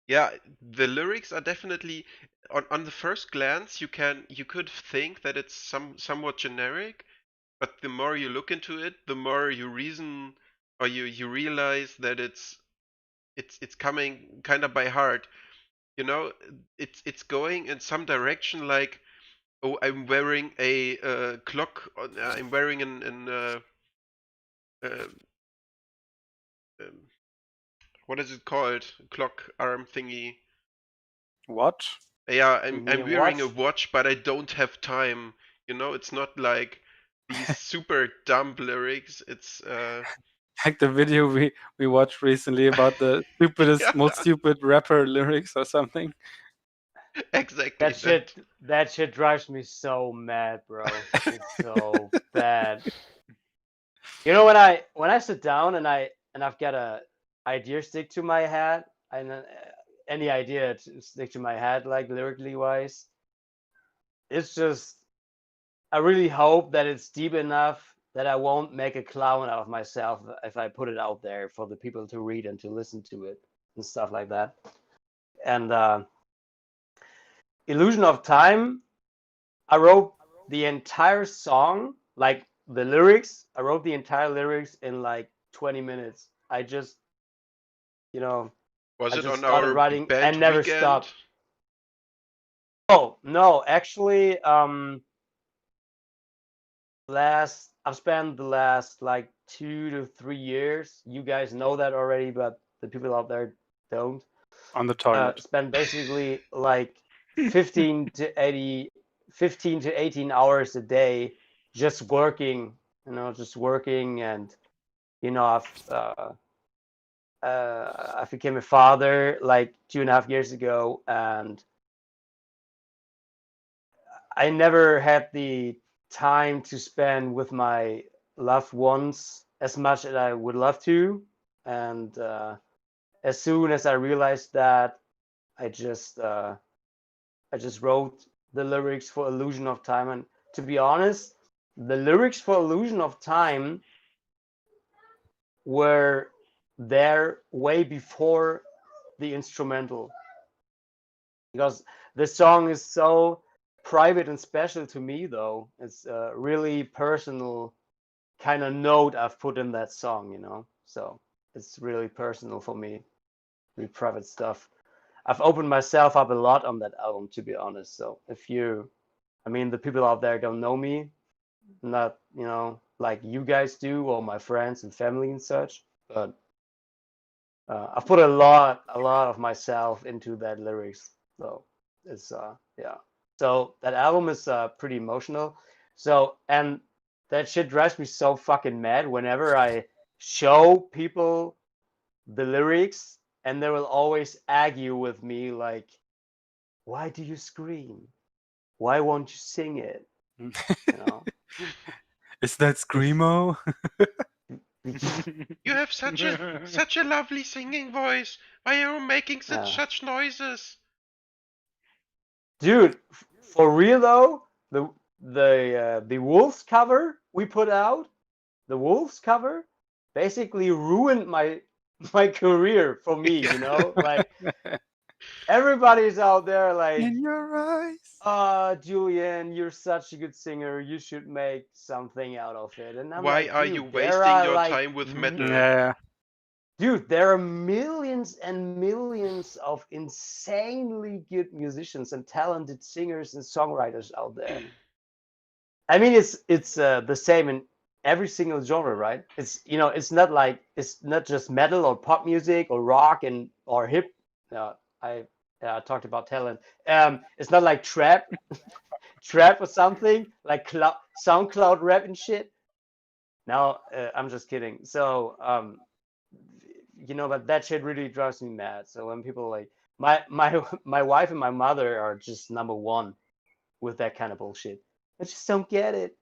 [SPEAKER 2] Yeah, the lyrics are definitely on the first glance you could think that it's somewhat generic, but the more you look into it, the more you reason or you realize that it's coming kind of by heart. You know, it's going in some direction like, oh, I'm wearing a clock. I'm wearing an um, what is it called? Clock arm thingy.
[SPEAKER 3] Watch?
[SPEAKER 2] Yeah,
[SPEAKER 1] You
[SPEAKER 2] I'm
[SPEAKER 1] mean a
[SPEAKER 2] wearing a
[SPEAKER 1] watch?
[SPEAKER 2] watch, but I don't have time. You know, it's not like these super dumb lyrics. It's
[SPEAKER 3] Like the video we watched recently about the stupidest,
[SPEAKER 2] yeah,
[SPEAKER 3] most stupid rapper lyrics or something.
[SPEAKER 2] exactly
[SPEAKER 1] That shit drives me so mad, bro. It's so bad. You know, when I sit down and I've got a idea stick to my head, and any idea to stick to my head, like lyrically wise, it's just I really hope that it's deep enough that I won't make a clown out of myself if I put it out there for the people to read and to listen to it and stuff like that. And Illusion of Time, I wrote the entire song, like the lyrics. I wrote the entire lyrics in like 20 minutes. I just,
[SPEAKER 2] Was
[SPEAKER 1] I
[SPEAKER 2] it
[SPEAKER 1] just
[SPEAKER 2] on
[SPEAKER 1] started
[SPEAKER 2] our
[SPEAKER 1] writing
[SPEAKER 2] band
[SPEAKER 1] and never
[SPEAKER 2] weekend?
[SPEAKER 1] stopped. Oh, no, actually, I've spent the last like 2 to 3 years. You guys know that already, but the people out there don't.
[SPEAKER 3] On the toilet.
[SPEAKER 1] Spend basically like 15 to 18 hours a day just working, just working. And I became a father like 2.5 years ago, and I never had the time to spend with my loved ones as much as I would love to. And as soon as I realized that, I just wrote the lyrics for Illusion of Time. And to be honest, the lyrics for Illusion of Time were there way before the instrumental, because the song is so private and special to me. Though it's a really personal kind of note I've put in that song, so it's really personal for me, really private stuff. I've opened myself up a lot on that album, to be honest. So the people out there don't know me, not like you guys do, or my friends and family and such, but I've put a lot of myself into that lyrics. So it's yeah. So that album is pretty emotional. So, and that shit drives me so fucking mad whenever I show people the lyrics, and they will always argue with me like, why do you scream? Why won't you sing it?
[SPEAKER 3] Is that Screamo?
[SPEAKER 2] You have such a lovely singing voice. Why are you making
[SPEAKER 1] Yeah.
[SPEAKER 2] such noises?
[SPEAKER 1] Dude, for real though, the Wolves cover we put out, the Wolves cover basically ruined my career for me, like everybody's out there like,
[SPEAKER 3] In your eyes.
[SPEAKER 1] Julian, you're such a good singer, you should make something out of it. And I'm
[SPEAKER 2] Why
[SPEAKER 1] like,
[SPEAKER 2] are
[SPEAKER 1] dude,
[SPEAKER 2] you
[SPEAKER 1] there
[SPEAKER 2] wasting
[SPEAKER 1] are
[SPEAKER 2] your
[SPEAKER 1] like
[SPEAKER 2] time with metal?
[SPEAKER 3] Yeah.
[SPEAKER 1] Dude, there are millions and millions of insanely good musicians and talented singers and songwriters out there. I mean, it's the same in every single genre, right? It's not like, it's not just metal or pop music or rock or hip. I talked about talent. It's not like trap, trap or something like SoundCloud rap and shit. No, I'm just kidding. So but that shit really drives me mad. So when people like my wife and my mother are just number one with that kind of bullshit. I just don't get it.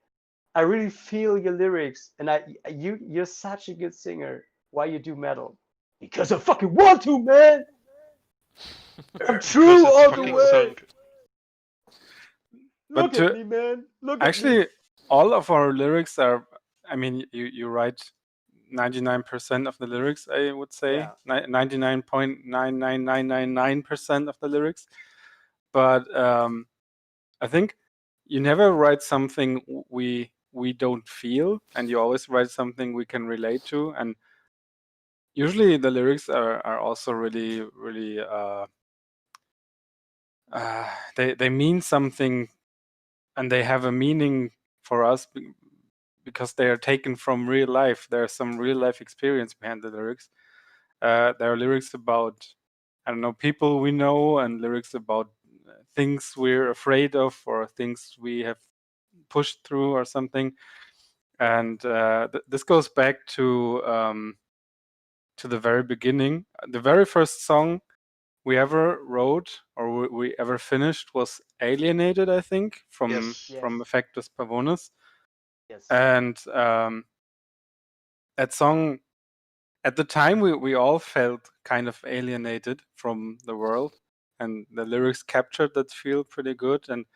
[SPEAKER 1] I really feel your lyrics, and you're such a good singer. Why you do metal? Because I fucking want to, man. I'm true
[SPEAKER 2] Because it's
[SPEAKER 1] all the
[SPEAKER 2] fucking
[SPEAKER 1] way.
[SPEAKER 2] sunk.
[SPEAKER 1] Look
[SPEAKER 3] But
[SPEAKER 1] at me, man. Look at me.
[SPEAKER 3] Actually, all of our lyrics are. I mean, you write 99% of the lyrics. I would say
[SPEAKER 1] Yeah.
[SPEAKER 3] 99.99999% of the lyrics. But I think you never write something we don't feel, and you always write something we can relate to. And usually the lyrics are also really they mean something, and they have a meaning for us because they are taken from real life. There's some real life experience behind the lyrics. There are lyrics about, I don't know, people we know, and lyrics about things we're afraid of or things we have pushed through or something. And this goes back to the very beginning. The very first song we ever wrote or we ever finished was Alienated, I think, from
[SPEAKER 2] Yes.
[SPEAKER 3] from Effectus Pavonis.
[SPEAKER 1] Yes.
[SPEAKER 3] And that song, at the time, we all felt kind of alienated from the world, and the lyrics captured that feel pretty good. And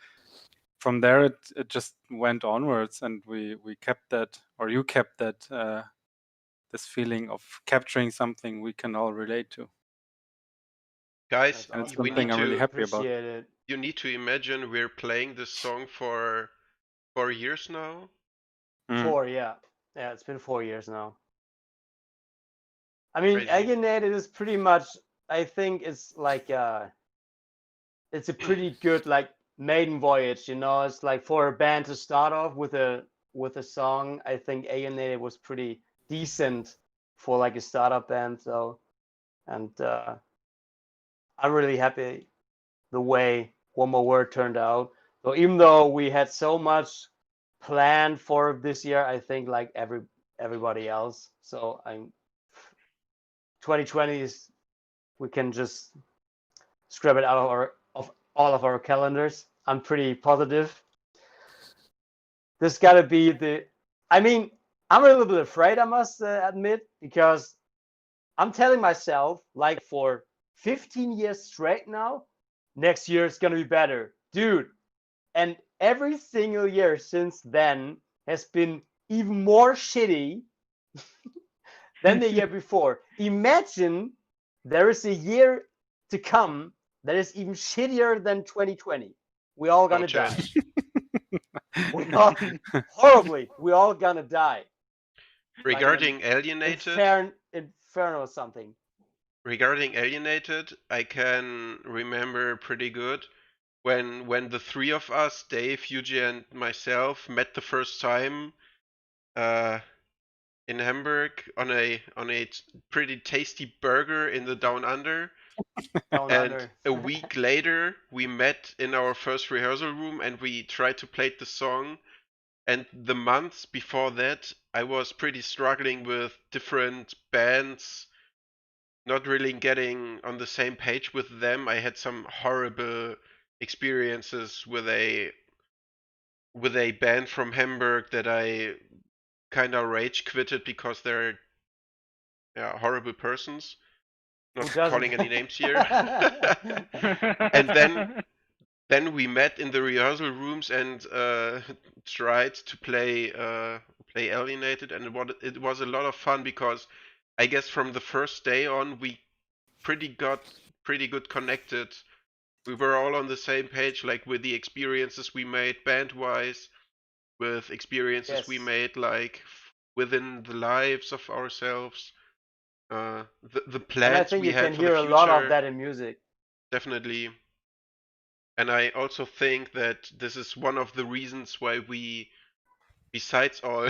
[SPEAKER 3] from there, it just went onwards, and we kept that, or you kept that, this feeling of capturing something we can all relate to.
[SPEAKER 2] Guys,
[SPEAKER 3] And it's
[SPEAKER 2] we
[SPEAKER 3] something
[SPEAKER 2] need
[SPEAKER 3] I'm really
[SPEAKER 2] to
[SPEAKER 3] happy about.
[SPEAKER 1] Appreciate it.
[SPEAKER 2] you need to imagine we're playing this song for 4 years now.
[SPEAKER 3] Mm.
[SPEAKER 1] 4, yeah. Yeah, it's been 4 years now. I mean,
[SPEAKER 2] Crazy.
[SPEAKER 1] Alienated is pretty much, I think it's like it's a pretty good like maiden voyage, It's like for a band to start off with a song. I think Alienated was pretty decent for like a startup band. So, and I'm really happy the way One More Word turned out. So even though we had so much planned for this year, I think like everybody else. So 2020 is, we can just scrap it out of all of our calendars. I'm pretty positive. This gotta be the. I mean, I'm a little bit afraid, I must admit, because I'm telling myself, like for 15 years straight now, next year is gonna be better, dude. And every single year since then has been even more shitty than the year before. Imagine there is a year to come that is even shittier than 2020. We all gonna die. We all, horribly, we all gonna die.
[SPEAKER 2] Regarding
[SPEAKER 1] Like
[SPEAKER 2] Alienated,
[SPEAKER 1] Inferno or something.
[SPEAKER 2] regarding Alienated, I can remember pretty good when the three of us, Dave, Yuji, and myself, met the first time in Hamburg on a pretty tasty burger in the Down Under.
[SPEAKER 1] Down
[SPEAKER 2] And
[SPEAKER 1] Under.
[SPEAKER 2] a week later, we met in our first rehearsal room and we tried to play the song. And the months before that, I was pretty struggling with different bands, not really getting on the same page with them. I had some horrible experiences with a band from Hamburg that I kind of rage quitted because they're horrible persons. Not
[SPEAKER 1] Who doesn't?
[SPEAKER 2] calling any names here. And then we met in the rehearsal rooms and tried to play Alienated, and it was a lot of fun because I guess from the first day on we got pretty good connected. We were all on the same page, like with the experiences we made band-wise, with experiences we
[SPEAKER 1] Yes.
[SPEAKER 2] made like within the lives of ourselves. The
[SPEAKER 1] And I
[SPEAKER 2] plans
[SPEAKER 1] think
[SPEAKER 2] we
[SPEAKER 1] you
[SPEAKER 2] had
[SPEAKER 1] can
[SPEAKER 2] for the
[SPEAKER 1] hear a lot of
[SPEAKER 2] future,
[SPEAKER 1] that in music.
[SPEAKER 2] definitely. And I also think that this is one of the reasons why we, besides all,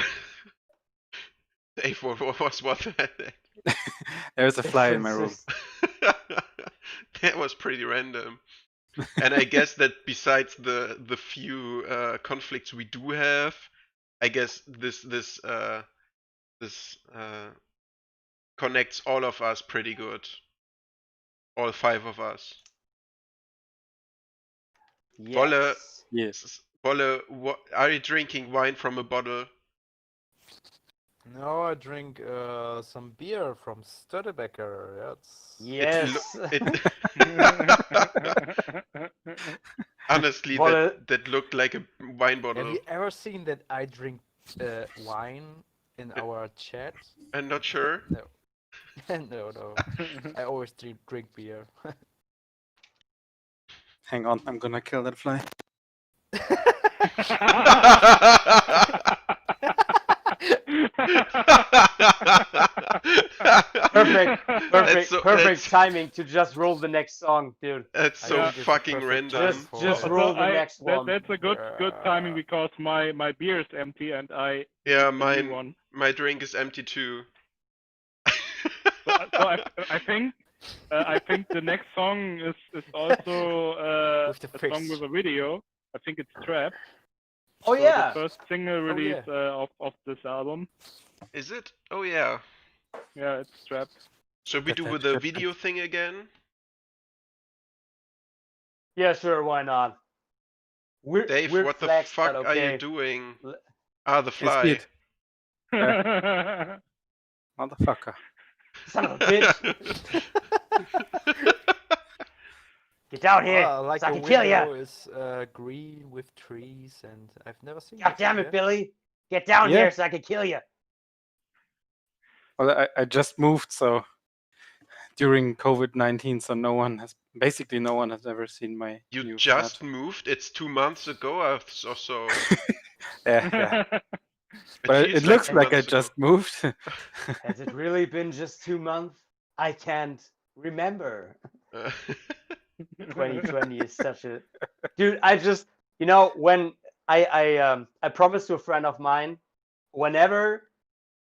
[SPEAKER 2] Dave, what was that?
[SPEAKER 3] There's a fly in my room.
[SPEAKER 2] That was pretty random. And I guess that besides the few conflicts we do have, I guess this connects all of us pretty good. All five of us. Wolle,
[SPEAKER 1] Yes.
[SPEAKER 3] Yes.
[SPEAKER 2] Wolle, are you drinking wine from a bottle?
[SPEAKER 5] No, I drink some beer from Studebaker.
[SPEAKER 1] Yes.
[SPEAKER 2] Honestly,
[SPEAKER 1] Wolle,
[SPEAKER 2] that looked like a wine
[SPEAKER 5] Have
[SPEAKER 2] bottle.
[SPEAKER 5] you ever seen that I drink wine in our chat?
[SPEAKER 2] I'm not sure.
[SPEAKER 5] No. No. I always drink beer.
[SPEAKER 3] Hang on, I'm gonna kill that fly.
[SPEAKER 1] perfect timing to just roll the next song, dude.
[SPEAKER 2] That's
[SPEAKER 5] I
[SPEAKER 2] so
[SPEAKER 5] think it's a
[SPEAKER 2] fucking
[SPEAKER 5] perfect
[SPEAKER 2] random.
[SPEAKER 5] time
[SPEAKER 1] Just
[SPEAKER 5] for-
[SPEAKER 1] roll the next one.
[SPEAKER 4] That's a good timing because my beer is empty and I
[SPEAKER 2] Yeah,
[SPEAKER 4] need a new one.
[SPEAKER 2] my drink is empty too.
[SPEAKER 4] So I think the next song is also
[SPEAKER 5] With the
[SPEAKER 4] a song
[SPEAKER 5] fish.
[SPEAKER 4] with a video. I think it's Trap.
[SPEAKER 1] Oh
[SPEAKER 4] So
[SPEAKER 1] yeah.
[SPEAKER 4] the first single release of this album.
[SPEAKER 2] Is it? Oh yeah.
[SPEAKER 4] Yeah, it's Trap.
[SPEAKER 2] Should we
[SPEAKER 3] Get
[SPEAKER 2] do
[SPEAKER 3] that
[SPEAKER 2] with the
[SPEAKER 3] shit
[SPEAKER 2] video thing again?
[SPEAKER 1] Yeah, sure, why not?
[SPEAKER 2] Dave,
[SPEAKER 1] weird
[SPEAKER 2] what the
[SPEAKER 1] flex,
[SPEAKER 2] fuck
[SPEAKER 1] but
[SPEAKER 2] are you
[SPEAKER 1] okay.
[SPEAKER 2] doing?
[SPEAKER 1] L-
[SPEAKER 2] The
[SPEAKER 3] It's
[SPEAKER 2] fly.
[SPEAKER 3] it. Motherfucker.
[SPEAKER 1] Son of a bitch. Get down here,
[SPEAKER 5] Like
[SPEAKER 1] so I
[SPEAKER 5] a
[SPEAKER 1] can kill
[SPEAKER 5] window
[SPEAKER 1] you.
[SPEAKER 5] is green with trees, and I've never seen.
[SPEAKER 1] God
[SPEAKER 5] this,
[SPEAKER 1] damn it,
[SPEAKER 5] yeah?
[SPEAKER 1] Billy. Get down
[SPEAKER 3] Yeah.
[SPEAKER 1] here so I can kill you.
[SPEAKER 3] Well, I just moved, so during COVID-19, so no one has ever seen my
[SPEAKER 2] You
[SPEAKER 3] new
[SPEAKER 2] just
[SPEAKER 3] flat.
[SPEAKER 2] moved? It's 2 months ago or so.
[SPEAKER 3] Yeah.
[SPEAKER 2] It
[SPEAKER 3] But
[SPEAKER 2] feels
[SPEAKER 3] it looks
[SPEAKER 2] 2
[SPEAKER 3] like I
[SPEAKER 2] months ago.
[SPEAKER 3] just moved.
[SPEAKER 1] Has it really been just 2 months? I can't remember. 2020 is such a dude. I just, when I promised to a friend of mine, whenever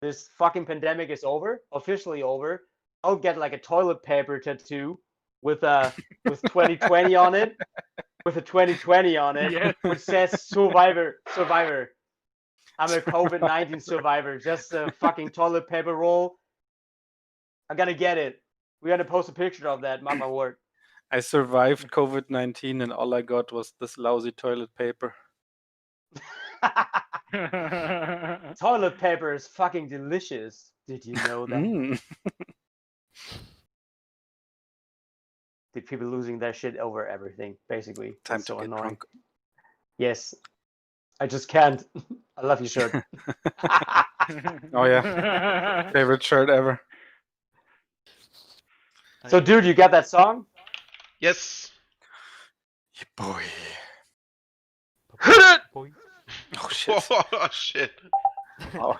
[SPEAKER 1] this fucking pandemic is over, officially over, I'll get like a toilet paper tattoo with 2020 on it, with a 2020 on it,
[SPEAKER 4] Yes.
[SPEAKER 1] which says survivor. I'm a COVID-19 survivor. Just a fucking toilet paper roll. I'm gonna get it. We're gonna post a picture of that. Mark my word.
[SPEAKER 3] I survived COVID-19 and all I got was this lousy toilet paper.
[SPEAKER 1] Toilet paper is fucking delicious. Did you know that?
[SPEAKER 3] Mm.
[SPEAKER 1] Did people losing their shit over everything, basically.
[SPEAKER 3] Time
[SPEAKER 1] It's
[SPEAKER 3] to
[SPEAKER 1] so
[SPEAKER 3] get
[SPEAKER 1] annoying.
[SPEAKER 3] drunk.
[SPEAKER 1] Yes. I just can't. I love your shirt.
[SPEAKER 3] Oh yeah, favorite shirt ever.
[SPEAKER 1] So, dude, you got that song?
[SPEAKER 2] Yes.
[SPEAKER 3] Yeah, boy.
[SPEAKER 5] Boy.
[SPEAKER 3] Oh shit.
[SPEAKER 2] Oh shit.
[SPEAKER 3] Oh.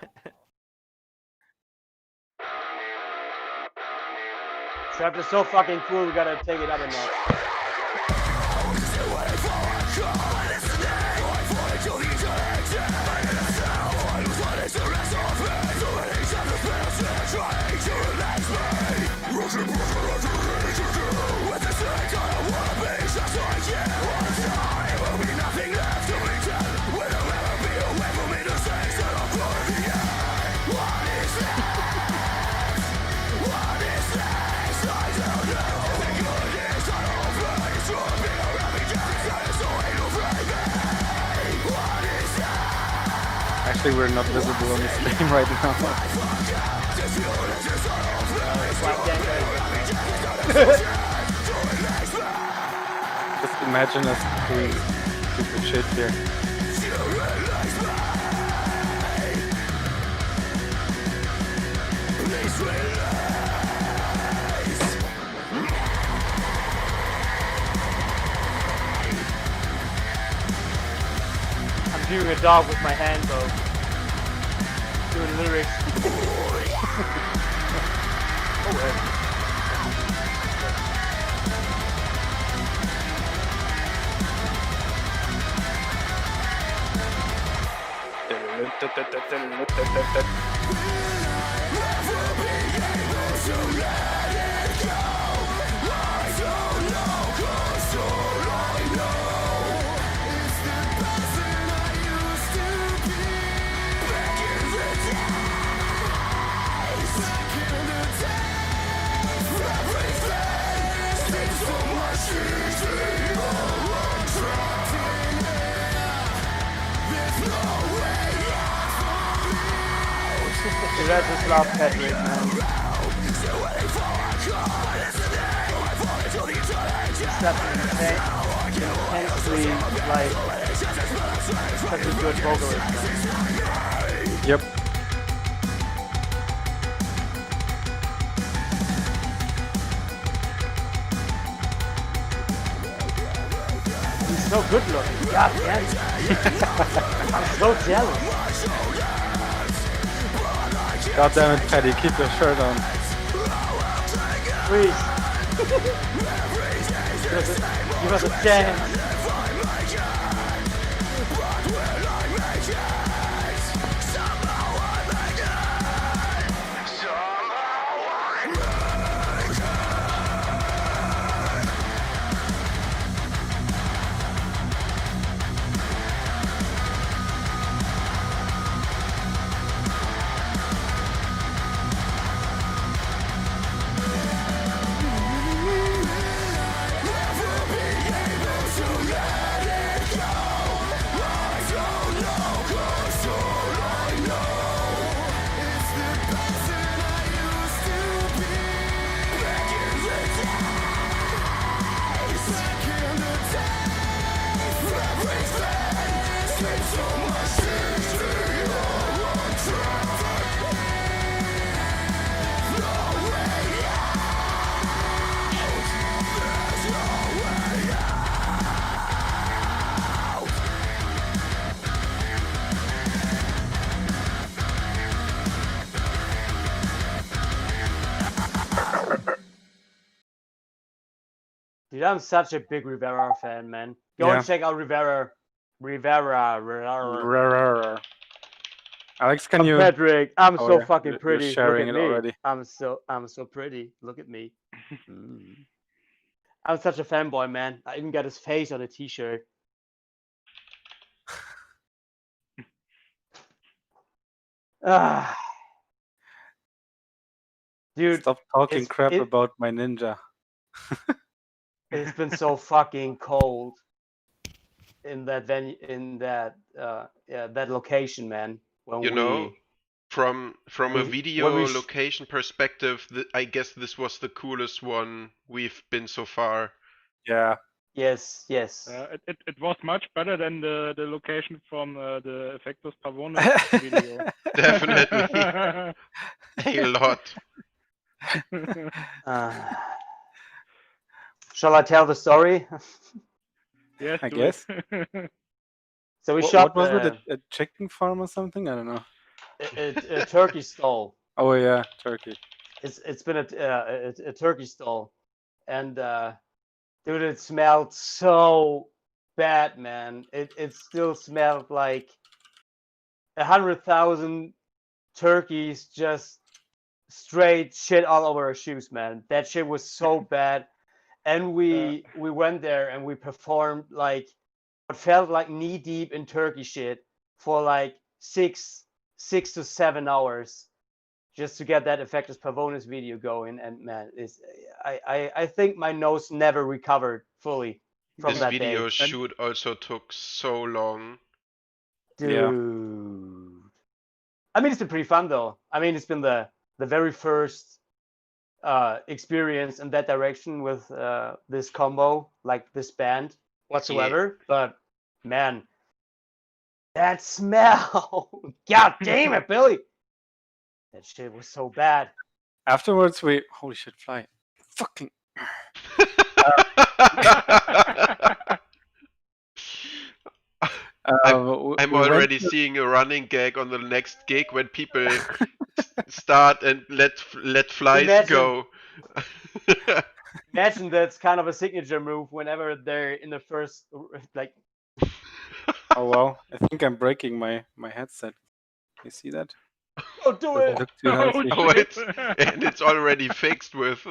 [SPEAKER 1] Trap is so fucking cool, we gotta take it up a notch.
[SPEAKER 3] Actually, we're not visible on the stream right now. Just imagine us doing stupid shit here.
[SPEAKER 1] I'm doing a dog with my hand, though. Doing lyrics. Dude, I just love Patrick, man. He's such an intensely, like, such a good vocalist, man.
[SPEAKER 3] Yep.
[SPEAKER 1] He's so good looking. God damn it. I'm so jealous.
[SPEAKER 3] God damn it, Paddy, keep your shirt on.
[SPEAKER 1] Please. Give us a chance. Dude, I'm such a big Rivera fan, man. Go
[SPEAKER 3] Yeah.
[SPEAKER 1] and check out Rivera.
[SPEAKER 3] Alex, can you?
[SPEAKER 1] Patrick, I'm
[SPEAKER 3] Oh,
[SPEAKER 1] so
[SPEAKER 3] yeah,
[SPEAKER 1] fucking
[SPEAKER 3] you're
[SPEAKER 1] pretty. Look
[SPEAKER 3] sharing
[SPEAKER 1] at
[SPEAKER 3] it
[SPEAKER 1] me.
[SPEAKER 3] already.
[SPEAKER 1] I'm so pretty. Look at me. Mm. I'm such a fanboy, man. I even got his face on a t-shirt. Ah, dude,
[SPEAKER 3] Stop talking
[SPEAKER 1] it's
[SPEAKER 3] crap
[SPEAKER 1] it,
[SPEAKER 3] about my ninja.
[SPEAKER 1] it's been so fucking cold in that venue, in that that location, man. When
[SPEAKER 2] You know, from a
[SPEAKER 1] when
[SPEAKER 2] video
[SPEAKER 1] we
[SPEAKER 2] location perspective, I guess this was the coolest one we've been so far.
[SPEAKER 3] Yeah.
[SPEAKER 1] yes.
[SPEAKER 4] It was much better than the location from the Effectus Pavonis video.
[SPEAKER 2] Definitely a lot.
[SPEAKER 1] Uh, shall I tell the story?
[SPEAKER 4] Yes,
[SPEAKER 3] I
[SPEAKER 4] do
[SPEAKER 3] guess.
[SPEAKER 4] it.
[SPEAKER 1] So we
[SPEAKER 3] What
[SPEAKER 1] shot
[SPEAKER 3] was it? A chicken farm or something? I don't know.
[SPEAKER 1] a turkey stall.
[SPEAKER 3] Oh yeah, turkey.
[SPEAKER 1] It's been a turkey stall, and dude, it smelled so bad, man. It still smelled like 100,000 turkeys just straight shit all over our shoes, man. That shit was so bad. And we went there and we performed like what felt like knee deep in turkey shit for like 6 to 7 hours just to get that Effectus Pavonis video going. And man, I think my nose never recovered fully from
[SPEAKER 2] This
[SPEAKER 1] that
[SPEAKER 2] video
[SPEAKER 1] day.
[SPEAKER 2] shoot also took so long.
[SPEAKER 1] Dude.
[SPEAKER 3] Yeah.
[SPEAKER 1] I mean, it's been pretty fun though. I mean, it's been the very first experience in that direction with this combo, like this band whatsoever. But man, that smell! God damn it, Billy! That shit was so bad.
[SPEAKER 3] Afterwards, we holy shit, fly, fucking.
[SPEAKER 2] I'm
[SPEAKER 3] we went
[SPEAKER 2] already
[SPEAKER 3] to-
[SPEAKER 2] seeing a running gag on the next gig when people start and let flies
[SPEAKER 1] Imagine-
[SPEAKER 2] go.
[SPEAKER 1] Imagine that's kind of a signature move whenever they're in the first like.
[SPEAKER 3] Oh wow, I think I'm breaking my headset. You see that?
[SPEAKER 1] Don't do
[SPEAKER 3] Does it
[SPEAKER 1] it.
[SPEAKER 3] look too healthy?
[SPEAKER 2] Oh, it's already fixed with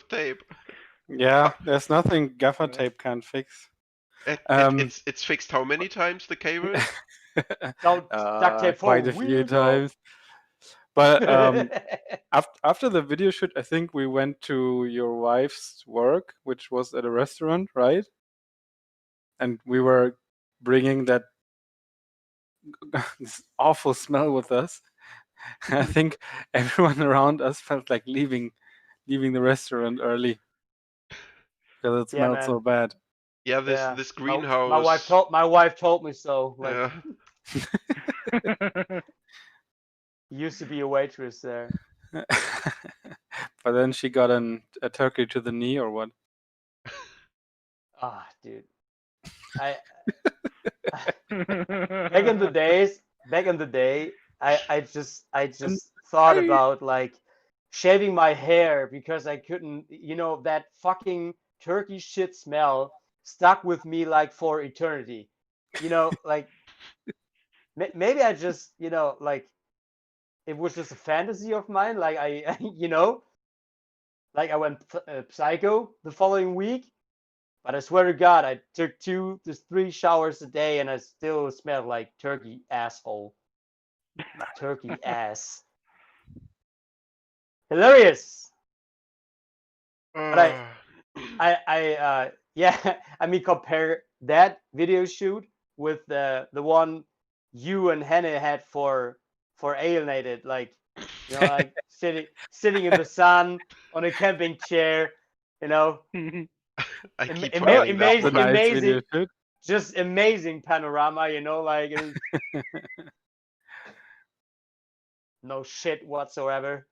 [SPEAKER 2] tape.
[SPEAKER 3] Yeah, there's nothing gaffer tape can't fix.
[SPEAKER 2] It's fixed how many times the cable?
[SPEAKER 1] Don't duct tape for
[SPEAKER 3] quite a few
[SPEAKER 1] weirdo.
[SPEAKER 3] times. But after the video shoot, I think we went to your wife's work, which was at a restaurant, right? And we were bringing that this awful smell with us. I think everyone around us felt like leaving the restaurant early because it
[SPEAKER 1] Yeah,
[SPEAKER 3] smelled
[SPEAKER 1] man.
[SPEAKER 3] so bad.
[SPEAKER 2] Yeah, this
[SPEAKER 1] Yeah.
[SPEAKER 2] this
[SPEAKER 1] My-
[SPEAKER 2] greenhouse.
[SPEAKER 1] My wife told me so. Like,
[SPEAKER 2] Yeah.
[SPEAKER 1] used to be a waitress there.
[SPEAKER 3] But then she got a turkey to the knee or what?
[SPEAKER 1] Ah, dude. Back in the day, I just thought about like shaving my hair because I couldn't, that fucking turkey shit smell stuck with me like for eternity. Like maybe I just, like it was just a fantasy of mine. Like I like I went psycho the following week. But I swear to God, I took 2 to 3 showers a day and I still smell like turkey asshole. Turkey ass. Hilarious. But yeah, I mean, compare that video shoot with the one you and Henne had for Alienated, like, like sitting in the sun on a camping chair,
[SPEAKER 2] I keep
[SPEAKER 1] Ama-
[SPEAKER 2] falling
[SPEAKER 1] amazing-
[SPEAKER 3] The
[SPEAKER 2] down.
[SPEAKER 3] nice video
[SPEAKER 1] amazing.
[SPEAKER 3] shoot.
[SPEAKER 1] just amazing panorama, like it was no shit whatsoever.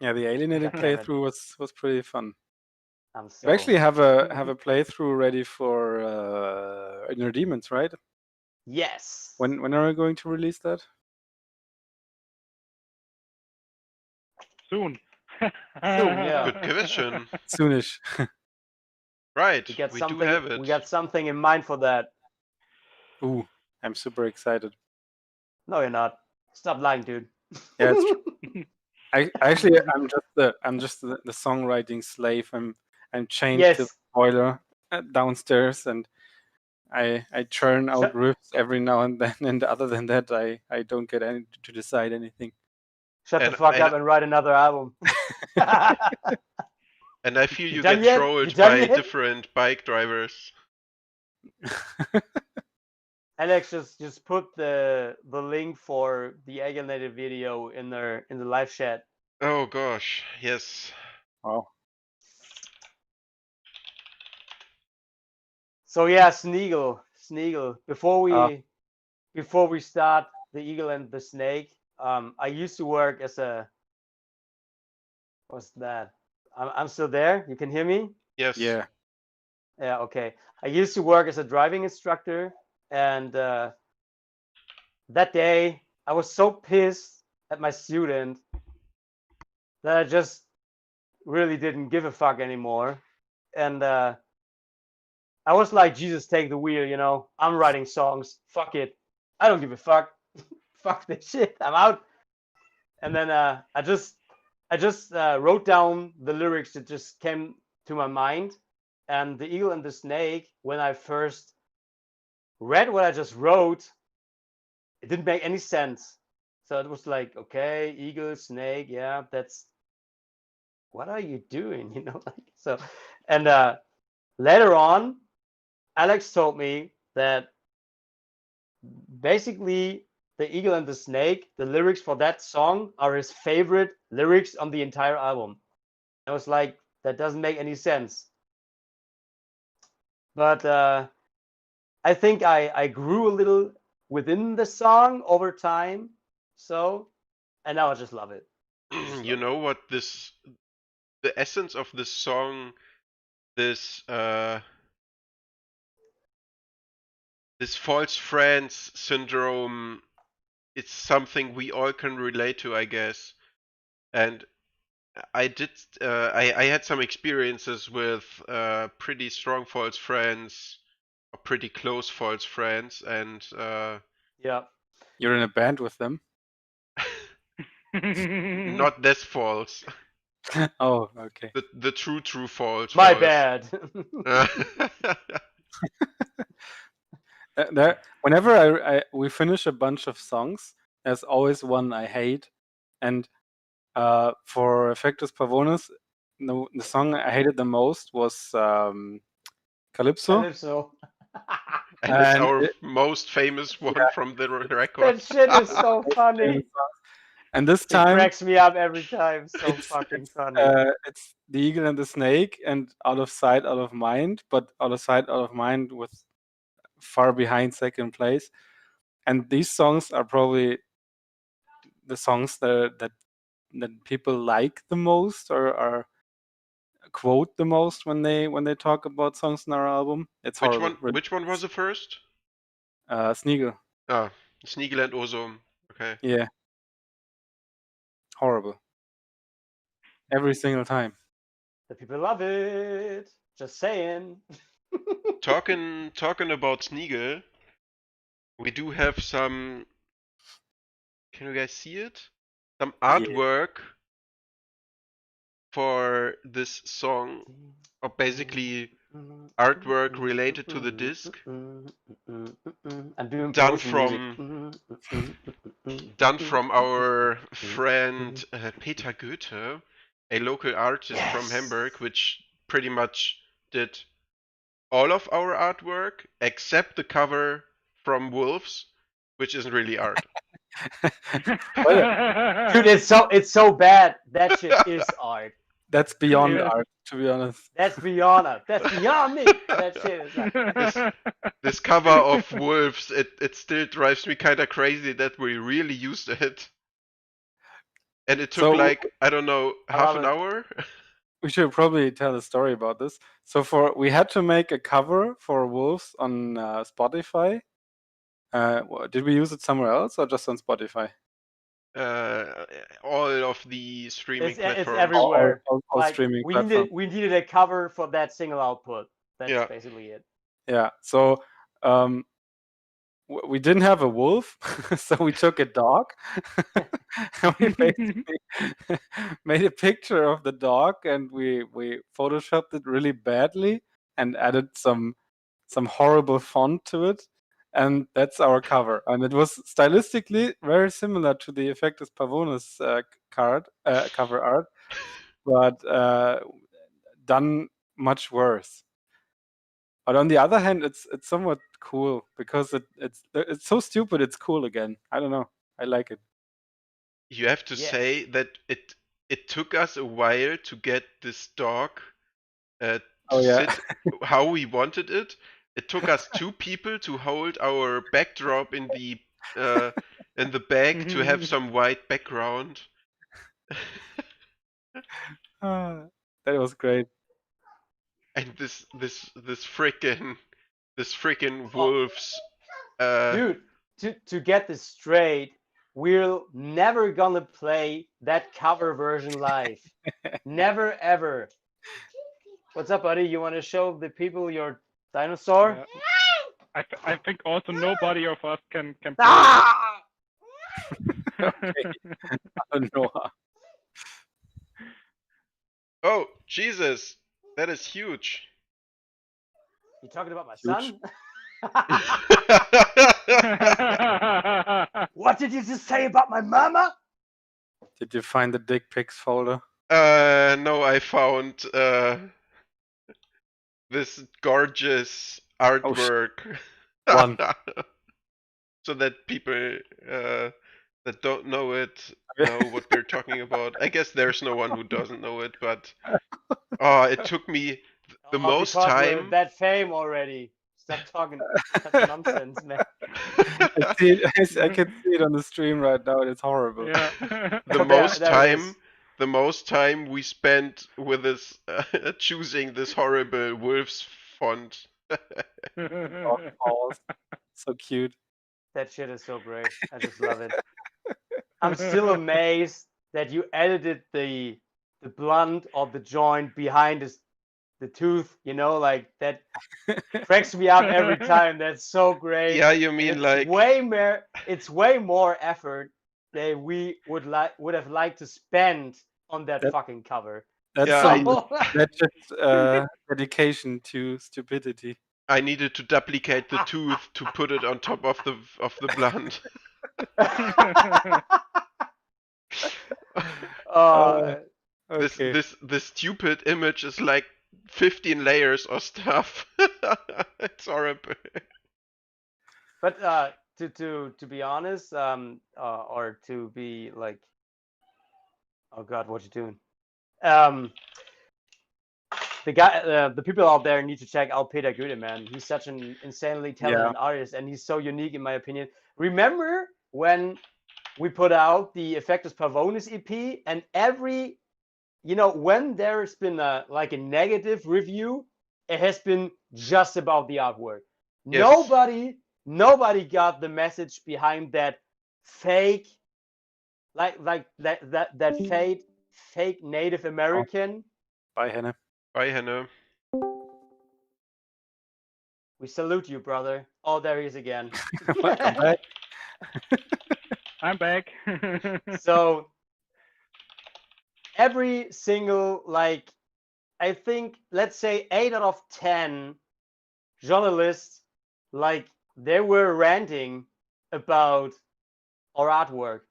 [SPEAKER 3] Yeah, the Alienated
[SPEAKER 1] God damn it.
[SPEAKER 3] playthrough was pretty fun.
[SPEAKER 1] I'm so
[SPEAKER 3] You actually have a playthrough ready for Inner Demons, right?
[SPEAKER 1] yes.
[SPEAKER 3] When are we going to release that?
[SPEAKER 4] Soon.
[SPEAKER 1] yeah.
[SPEAKER 2] Good question.
[SPEAKER 3] Soonish.
[SPEAKER 2] Right,
[SPEAKER 1] We got
[SPEAKER 2] we
[SPEAKER 1] something.
[SPEAKER 2] do have it.
[SPEAKER 1] We got something in mind for that.
[SPEAKER 3] Ooh, I'm super excited.
[SPEAKER 1] No, you're not. Stop lying, dude.
[SPEAKER 3] Yeah, it's true. Actually, I'm just the songwriting slave. I'm chained to the
[SPEAKER 1] Yes.
[SPEAKER 3] boiler downstairs, and I churn out
[SPEAKER 1] Shut-
[SPEAKER 3] riffs every now and then. And other than that, I don't get any to decide anything.
[SPEAKER 1] Shut the
[SPEAKER 2] And-
[SPEAKER 1] fuck
[SPEAKER 2] and-
[SPEAKER 1] up and write another album.
[SPEAKER 2] And I feel
[SPEAKER 1] You
[SPEAKER 2] you
[SPEAKER 1] done
[SPEAKER 2] get
[SPEAKER 1] yet?
[SPEAKER 2] trolled
[SPEAKER 1] You done
[SPEAKER 2] by
[SPEAKER 1] yet?
[SPEAKER 2] different bike drivers.
[SPEAKER 1] Alex, just put the link for the alienated video in the live chat.
[SPEAKER 2] Oh gosh, yes.
[SPEAKER 3] Wow.
[SPEAKER 1] So yeah, Sneagle. Before
[SPEAKER 3] Ah.
[SPEAKER 1] we start the Eagle and the Snake, I used to work as a what's that? I'm still there. You can hear me?
[SPEAKER 2] Yes.
[SPEAKER 3] Yeah.
[SPEAKER 1] Yeah. Okay. I used to work as a driving instructor, and that day I was so pissed at my student that I just really didn't give a fuck anymore, and I was like, Jesus, take the wheel, you know. I'm writing songs. Fuck it. I don't give a fuck. Fuck this shit. I'm out. And then I just wrote down the lyrics that just came to my mind. And the Eagle and the Snake, when I first read what I just wrote, it didn't make any sense. So it was like, okay, Eagle, Snake, yeah, that's what are you doing? You know, like so. And later on, Alex told me that basically the Eagle and the Snake, the lyrics for that song are his favorite lyrics on the entire album. I was like, that doesn't make any sense. But I think I grew a little within the song over time. So, and now I just love it.
[SPEAKER 2] You know what the essence of this song, this false friends syndrome, it's something we all can relate to, I guess. And I had some experiences with pretty strong false friends, or pretty close false friends, and
[SPEAKER 1] Yeah.
[SPEAKER 3] You're in a band with them?
[SPEAKER 2] not this false.
[SPEAKER 3] Oh, okay.
[SPEAKER 2] The true false.
[SPEAKER 1] My
[SPEAKER 2] false.
[SPEAKER 1] bad.
[SPEAKER 3] Whenever we finish a bunch of songs, there's always one I hate, and for Effectus Pavonis, the song I hated the most was Calypso.
[SPEAKER 1] Calypso.
[SPEAKER 2] And it's
[SPEAKER 3] And
[SPEAKER 2] our
[SPEAKER 3] it-
[SPEAKER 2] most famous one from the record.
[SPEAKER 1] That shit is so funny.
[SPEAKER 3] And this
[SPEAKER 1] It
[SPEAKER 3] time
[SPEAKER 1] cracks me up every time. So
[SPEAKER 3] It's-
[SPEAKER 1] fucking funny.
[SPEAKER 3] it's the Eagle and the Snake, and Out of Sight, Out of Mind, but Out of Sight, Out of Mind with far behind second place. And these songs are probably the songs that people like the most, or are quote the most when they talk about songs in our album. It's
[SPEAKER 2] Which
[SPEAKER 3] horrible.
[SPEAKER 2] one? Which one was the first?
[SPEAKER 3] Sneagle.
[SPEAKER 2] Ah, Sneagle and Ozum. Okay.
[SPEAKER 3] Yeah. Horrible. Every single time.
[SPEAKER 1] The people love it. Just saying.
[SPEAKER 2] Talking about Sneagle, we do have some. Can you guys see it? Some artwork for this song, or basically artwork related to the disc,
[SPEAKER 1] I'm doing
[SPEAKER 2] done
[SPEAKER 1] promotion
[SPEAKER 2] done from our friend Peter Goethe, a local artist from
[SPEAKER 1] Yes.
[SPEAKER 2] Hamburg, which pretty much did all of our artwork except the cover from Wolves, which isn't really art.
[SPEAKER 1] Dude, it's so bad. That shit is art.
[SPEAKER 3] That's beyond
[SPEAKER 4] Yeah.
[SPEAKER 3] art, to be honest.
[SPEAKER 1] That's beyond art. That's beyond me. That shit is like,
[SPEAKER 2] This cover of Wolves, it still drives me kind of crazy that we really used it. And it took
[SPEAKER 3] So-
[SPEAKER 2] like, I don't know,
[SPEAKER 1] I
[SPEAKER 2] half
[SPEAKER 1] love
[SPEAKER 2] an
[SPEAKER 1] it.
[SPEAKER 2] hour?
[SPEAKER 3] We should probably tell a story about this. So we had to make a cover for Wolves on Spotify. Did we use it somewhere else or just on Spotify?
[SPEAKER 2] All of the streaming
[SPEAKER 1] it's
[SPEAKER 2] platforms.
[SPEAKER 1] everywhere.
[SPEAKER 3] All
[SPEAKER 1] Like,
[SPEAKER 3] streaming
[SPEAKER 1] we
[SPEAKER 3] platforms.
[SPEAKER 1] needed a cover for that single output. That's
[SPEAKER 2] Yeah.
[SPEAKER 1] basically it.
[SPEAKER 3] Yeah. So we didn't have a wolf, so we took a dog. And we basically made a picture of the dog, and we photoshopped it really badly and added some horrible font to it, and that's our cover. And it was stylistically very similar to the Effectus Pavonis cover art, but done much worse. But on the other hand, it's somewhat cool because it's so stupid. It's cool again. I don't know. I like it.
[SPEAKER 2] You have to
[SPEAKER 1] Yes.
[SPEAKER 2] say that it took us a while to get this dog to
[SPEAKER 3] Oh, yeah.
[SPEAKER 2] sit how we wanted it. It took us 2 people to hold our backdrop in the bag to have some white background.
[SPEAKER 3] That was great.
[SPEAKER 2] And this frickin'
[SPEAKER 1] Oh.
[SPEAKER 2] wolves.
[SPEAKER 1] Dude, to get this straight, we're never gonna play that cover version live. Never ever. What's up, buddy? You want to show the people your dinosaur?
[SPEAKER 4] Yeah. I think also nobody of us can play.
[SPEAKER 1] Ah!
[SPEAKER 3] Okay. I don't know.
[SPEAKER 2] Oh, Jesus! That is huge.
[SPEAKER 1] You talking about my
[SPEAKER 3] Huge.
[SPEAKER 1] son? What did you just say about my mama?
[SPEAKER 3] Did you find the dick pics folder?
[SPEAKER 2] No, I found this gorgeous artwork.
[SPEAKER 3] One.
[SPEAKER 2] So that people that don't know it know what we're talking about. I guess there's no one who doesn't know it, but it took me the most
[SPEAKER 1] because we're
[SPEAKER 2] time.
[SPEAKER 1] that fame already. Stop talking such nonsense, man.
[SPEAKER 3] I see it, I can see it on the stream right now. It's horrible.
[SPEAKER 4] Yeah.
[SPEAKER 2] The most
[SPEAKER 1] There it is.
[SPEAKER 2] time. The most time we spent with this choosing this horrible wolves font.
[SPEAKER 3] Oh, balls. So cute.
[SPEAKER 1] That shit is so great. I just love it. I'm still amazed that you edited the blunt of the joint behind the tooth, you know, like that cracks me up every time. That's so great.
[SPEAKER 2] Yeah, you mean like
[SPEAKER 1] it's way more effort than we would have liked to spend on that fucking cover.
[SPEAKER 3] That's
[SPEAKER 2] Yeah,
[SPEAKER 3] that's just dedication to stupidity.
[SPEAKER 2] I needed to duplicate the tooth to put it on top of the blunt.
[SPEAKER 3] Okay.
[SPEAKER 2] This stupid image is like 15 layers of stuff. It's horrible.
[SPEAKER 1] But to be honest, or to be like, oh God, what you doing? The people out there need to check out Peter Gude, man. He's such an insanely talented artist, and he's so unique in my opinion. Remember when we put out the Effectus Pavonis EP, and when there's been a negative review, it has been just about the artwork.
[SPEAKER 2] Yes.
[SPEAKER 1] Nobody got the message behind that fake, that fake Native American.
[SPEAKER 3] Bye, Hannah.
[SPEAKER 2] Bye, Hannah.
[SPEAKER 1] We salute you, brother. Oh, there he is again.
[SPEAKER 3] Welcome back.
[SPEAKER 4] I'm back.
[SPEAKER 1] So every single, I think, let's say 8 out of 10 journalists, they were ranting about our artwork.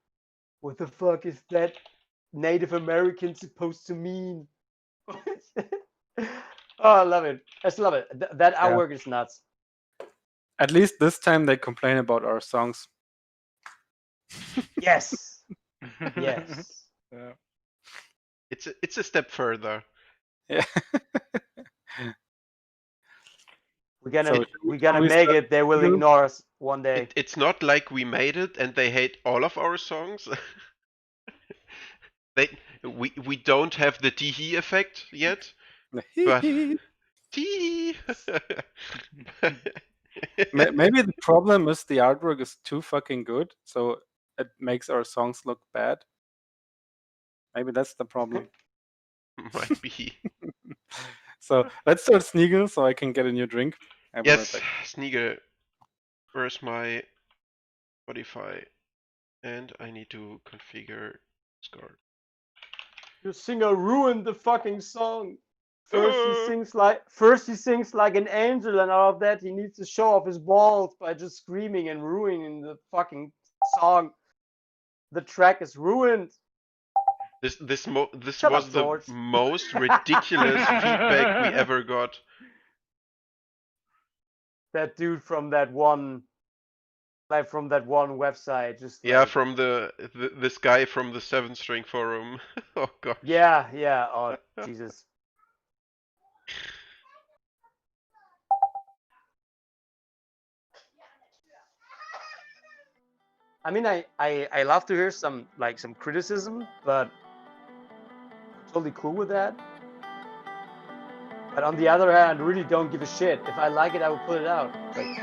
[SPEAKER 1] What the fuck is that Native American supposed to mean? Oh, I love it. I just love it. That artwork is nuts.
[SPEAKER 3] At least this time they complain about our songs.
[SPEAKER 1] Yes. Yes.
[SPEAKER 4] Yeah.
[SPEAKER 2] It's a step further.
[SPEAKER 3] Yeah.
[SPEAKER 1] We're gonna
[SPEAKER 3] we
[SPEAKER 1] make
[SPEAKER 3] start
[SPEAKER 1] it. They will
[SPEAKER 3] new?
[SPEAKER 1] ignore us one day.
[SPEAKER 2] It's not like we made it and they hate all of our songs. We don't have the tee effect yet, but tee.
[SPEAKER 3] Maybe the problem is the artwork is too fucking good, so it makes our songs look bad. Maybe that's the problem.
[SPEAKER 2] Might be.
[SPEAKER 3] So let's start Sneagle so I can get a new drink.
[SPEAKER 2] Yes, Sneagle. Where's my Spotify? And I need to configure Discord.
[SPEAKER 1] Your singer ruined the fucking song. First he sings like an angel, and out of that he needs to show off his balls by just screaming and ruining the fucking song. The track is ruined.
[SPEAKER 2] This
[SPEAKER 1] Shut
[SPEAKER 2] was
[SPEAKER 1] up,
[SPEAKER 2] the
[SPEAKER 1] George.
[SPEAKER 2] most ridiculous feedback we ever got.
[SPEAKER 1] That dude from that one website, just
[SPEAKER 2] Yeah,
[SPEAKER 1] like,
[SPEAKER 2] from this guy from the 7-string forum. Oh god.
[SPEAKER 1] yeah. Oh Jesus. I mean, I love to hear some criticism, but I'm totally cool with that. But on the other hand, really don't give a shit. If I like it, I will put it out. Like,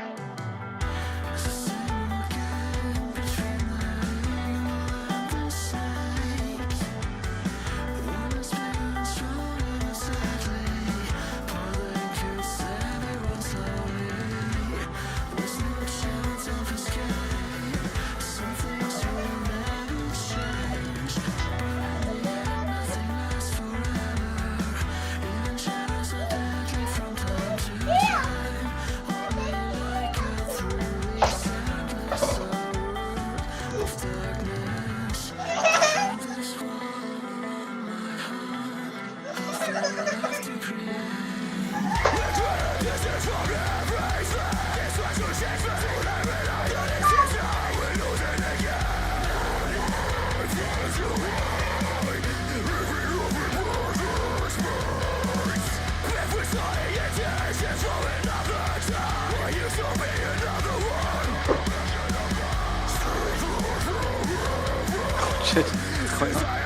[SPEAKER 3] Shit. What's going on?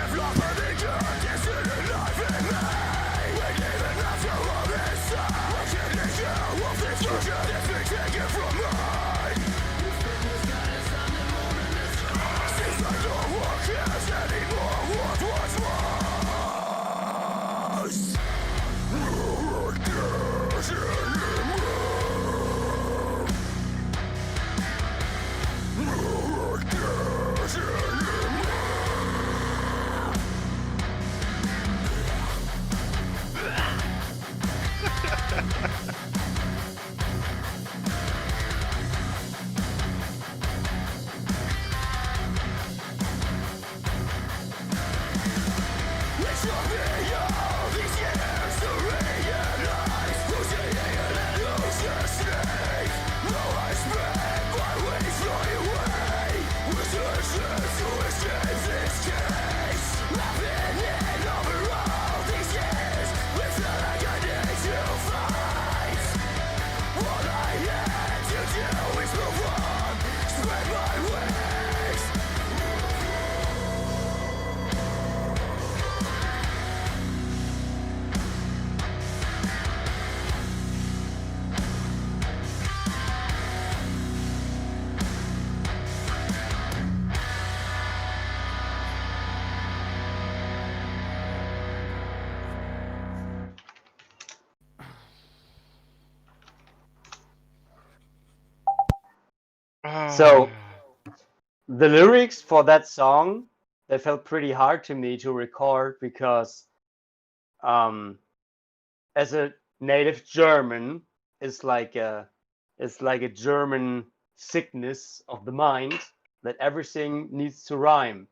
[SPEAKER 1] So the lyrics for that song, they felt pretty hard to me to record because as a native German, it's like a German sickness of the mind that everything needs to rhyme.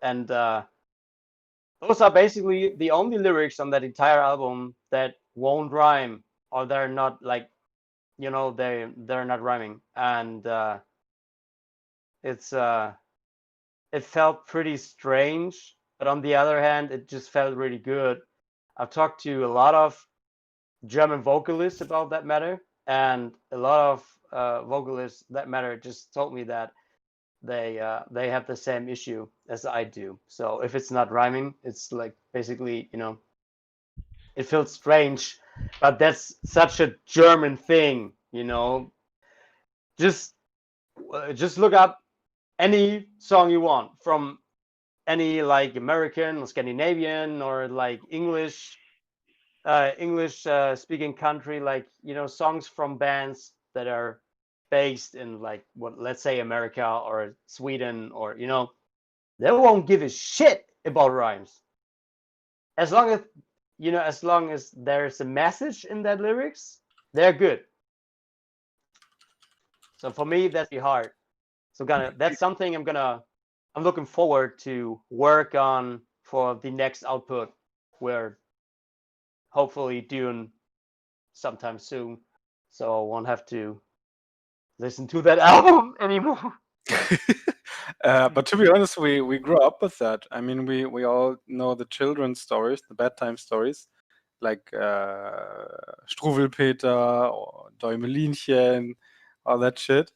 [SPEAKER 1] And those are basically the only lyrics on that entire album that won't rhyme, or they're not like, they're not rhyming. And it's it felt pretty strange, but on the other hand, it just felt really good. I've talked to a lot of German vocalists about that matter, and a lot of vocalists that matter just told me that they have the same issue as I do. So if it's not rhyming, it's like basically, it feels strange, but that's such a German thing, Just look up any song you want from any like American or Scandinavian or like English speaking country, like songs from bands that are based in like what, let's say America or Sweden, or they won't give a shit about rhymes. As long as as long as there's a message in that lyrics, they're good. So for me, that's the hard. So that's something I'm looking forward to work on for the next output, where hopefully doing sometime soon, so I won't have to listen to that album anymore.
[SPEAKER 3] But to be honest, we grew up with that. I mean, we all know the children's stories, the bedtime stories, like Struwwelpeter or Däumelinchen, all that shit,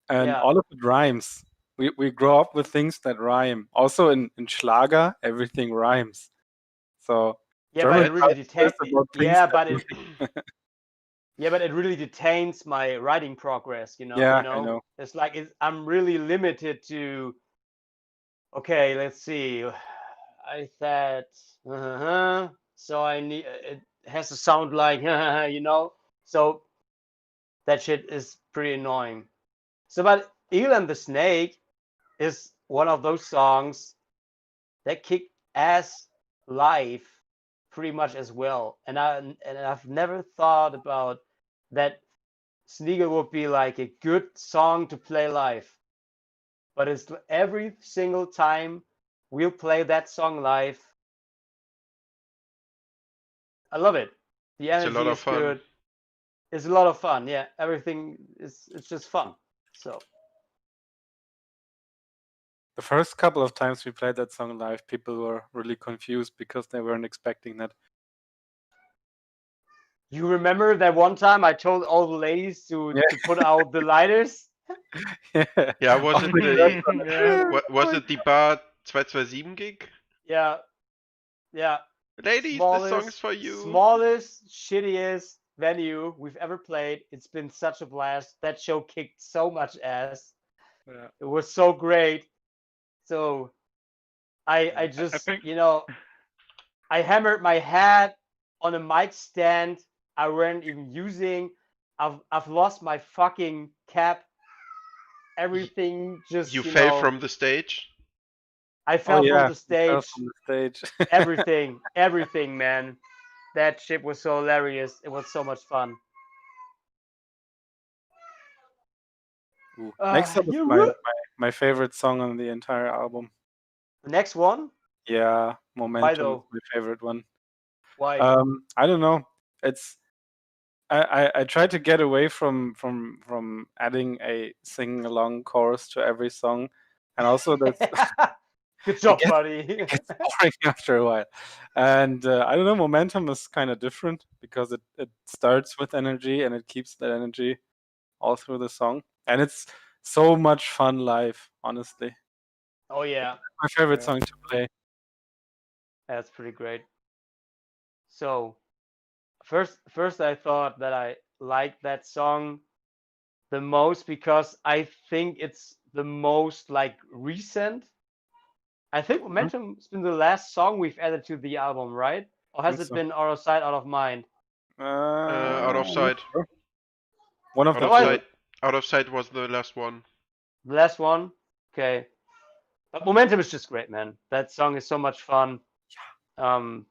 [SPEAKER 3] and
[SPEAKER 1] Yeah.
[SPEAKER 3] all of it rhymes. We grow up with things that rhyme. Also in Schlager, everything rhymes. So
[SPEAKER 1] Yeah,
[SPEAKER 3] German
[SPEAKER 1] but it really
[SPEAKER 3] culture is about things
[SPEAKER 1] yeah,
[SPEAKER 3] that
[SPEAKER 1] but it really detains my writing progress,
[SPEAKER 3] Yeah, I know.
[SPEAKER 1] It's like I'm really limited to, okay, let's see. I said, so I need it has to sound like, so that shit is pretty annoying. So, but Elan the Snake is one of those songs that kick ass live pretty much as well. And I've never thought about that Sneaker would be like a good song to play live. But it's every single time we'll play that song live, I love it. The
[SPEAKER 2] It's a
[SPEAKER 1] energy
[SPEAKER 2] lot of
[SPEAKER 1] is
[SPEAKER 2] fun.
[SPEAKER 1] good. It's a lot of fun. Yeah, everything it's just fun. So
[SPEAKER 3] The first couple of times we played that song live, people were really confused because they weren't expecting that.
[SPEAKER 1] you remember that one time I told all the ladies to put out the lighters?
[SPEAKER 2] Yeah, was
[SPEAKER 3] Oh,
[SPEAKER 2] it
[SPEAKER 4] Yeah.
[SPEAKER 2] was it the Bar 227 gig?
[SPEAKER 1] Yeah.
[SPEAKER 2] Ladies, this song is for you.
[SPEAKER 1] Smallest, shittiest venue we've ever played. It's been such a blast. That show kicked so much ass.
[SPEAKER 4] Yeah.
[SPEAKER 1] It was so great. So I just,
[SPEAKER 4] think
[SPEAKER 1] I hammered my head on a mic stand I weren't even using. I've lost my fucking cap. Everything just,
[SPEAKER 2] You fell from the stage?
[SPEAKER 1] I
[SPEAKER 3] Oh
[SPEAKER 1] fell from
[SPEAKER 3] yeah,
[SPEAKER 1] the
[SPEAKER 3] he fell
[SPEAKER 1] stage.
[SPEAKER 3] from the stage.
[SPEAKER 1] Everything, man. That shit was so hilarious. It was so much fun.
[SPEAKER 3] Ooh. Next up is my favorite song on the entire album.
[SPEAKER 1] The next one?
[SPEAKER 3] Yeah, Momentum
[SPEAKER 1] though?
[SPEAKER 3] is my favorite one.
[SPEAKER 1] Why?
[SPEAKER 3] I don't know. It's I try to get away from adding a sing along chorus to every song, and also that's
[SPEAKER 1] Good job,
[SPEAKER 3] gets-
[SPEAKER 1] buddy.
[SPEAKER 3] it gets boring after a while. And I don't know, Momentum is kind of different because it starts with energy and it keeps that energy all through the song, and it's so much fun live. Honestly,
[SPEAKER 1] Oh yeah,
[SPEAKER 3] my favorite
[SPEAKER 4] Yeah.
[SPEAKER 3] song to play.
[SPEAKER 1] that's pretty great. So first I thought that I liked that song the most because I think it's the most like recent. I think Momentum's been the last song we've added to the album, right? Or has
[SPEAKER 3] Think
[SPEAKER 1] it
[SPEAKER 3] so.
[SPEAKER 1] been Out of Sight, Out of Mind?
[SPEAKER 2] Out of
[SPEAKER 3] I'm not
[SPEAKER 2] Sight.
[SPEAKER 3] sure. One of
[SPEAKER 2] Out
[SPEAKER 3] the
[SPEAKER 2] of
[SPEAKER 1] I-
[SPEAKER 3] two.
[SPEAKER 2] sight. Out of sight was the last one.
[SPEAKER 1] The last one? Okay. But Momentum is just great, man. That song is so much fun.
[SPEAKER 4] And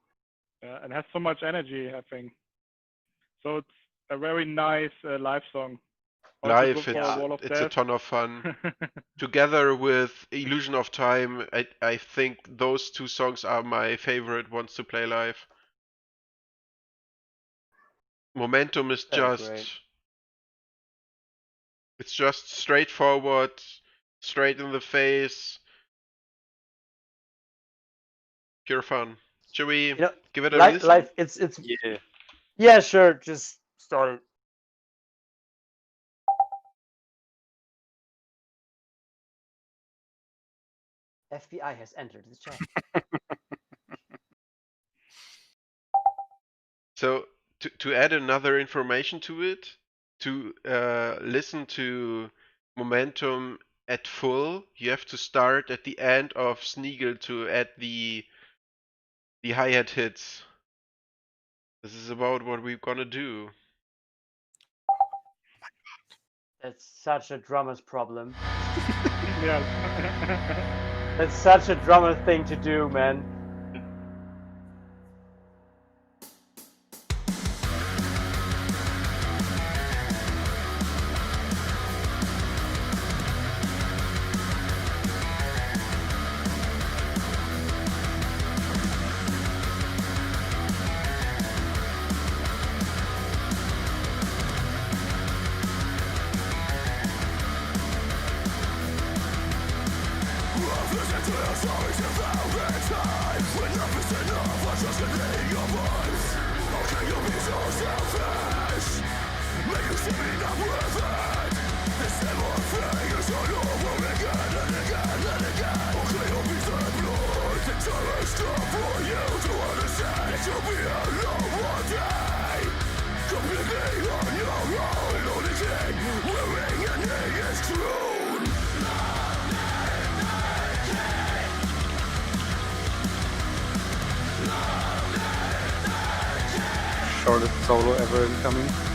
[SPEAKER 4] has so much energy, I think. So it's a very nice live song. Also
[SPEAKER 2] Live,
[SPEAKER 4] good for
[SPEAKER 1] Yeah.
[SPEAKER 4] Wall of
[SPEAKER 2] it's a
[SPEAKER 4] Death.
[SPEAKER 2] ton of fun. Together with Illusion of Time, I think those two songs are my favorite ones to play live. Momentum is
[SPEAKER 1] They're
[SPEAKER 2] just
[SPEAKER 1] great.
[SPEAKER 2] it's just straightforward, straight in the face, pure fun. Should we give it a listen?
[SPEAKER 1] Life, it's
[SPEAKER 3] Yeah.
[SPEAKER 1] yeah, sure. Just start it. FBI has entered the chat.
[SPEAKER 2] So to add another information to it, to listen to Momentum at full, you have to start at the end of Sneagle to add the hi-hat hits. This is about what we're gonna do.
[SPEAKER 1] It's such a drummer's problem.
[SPEAKER 4] Yeah.
[SPEAKER 1] It's such a drummer thing to do, man.
[SPEAKER 3] Shortest solo ever incoming.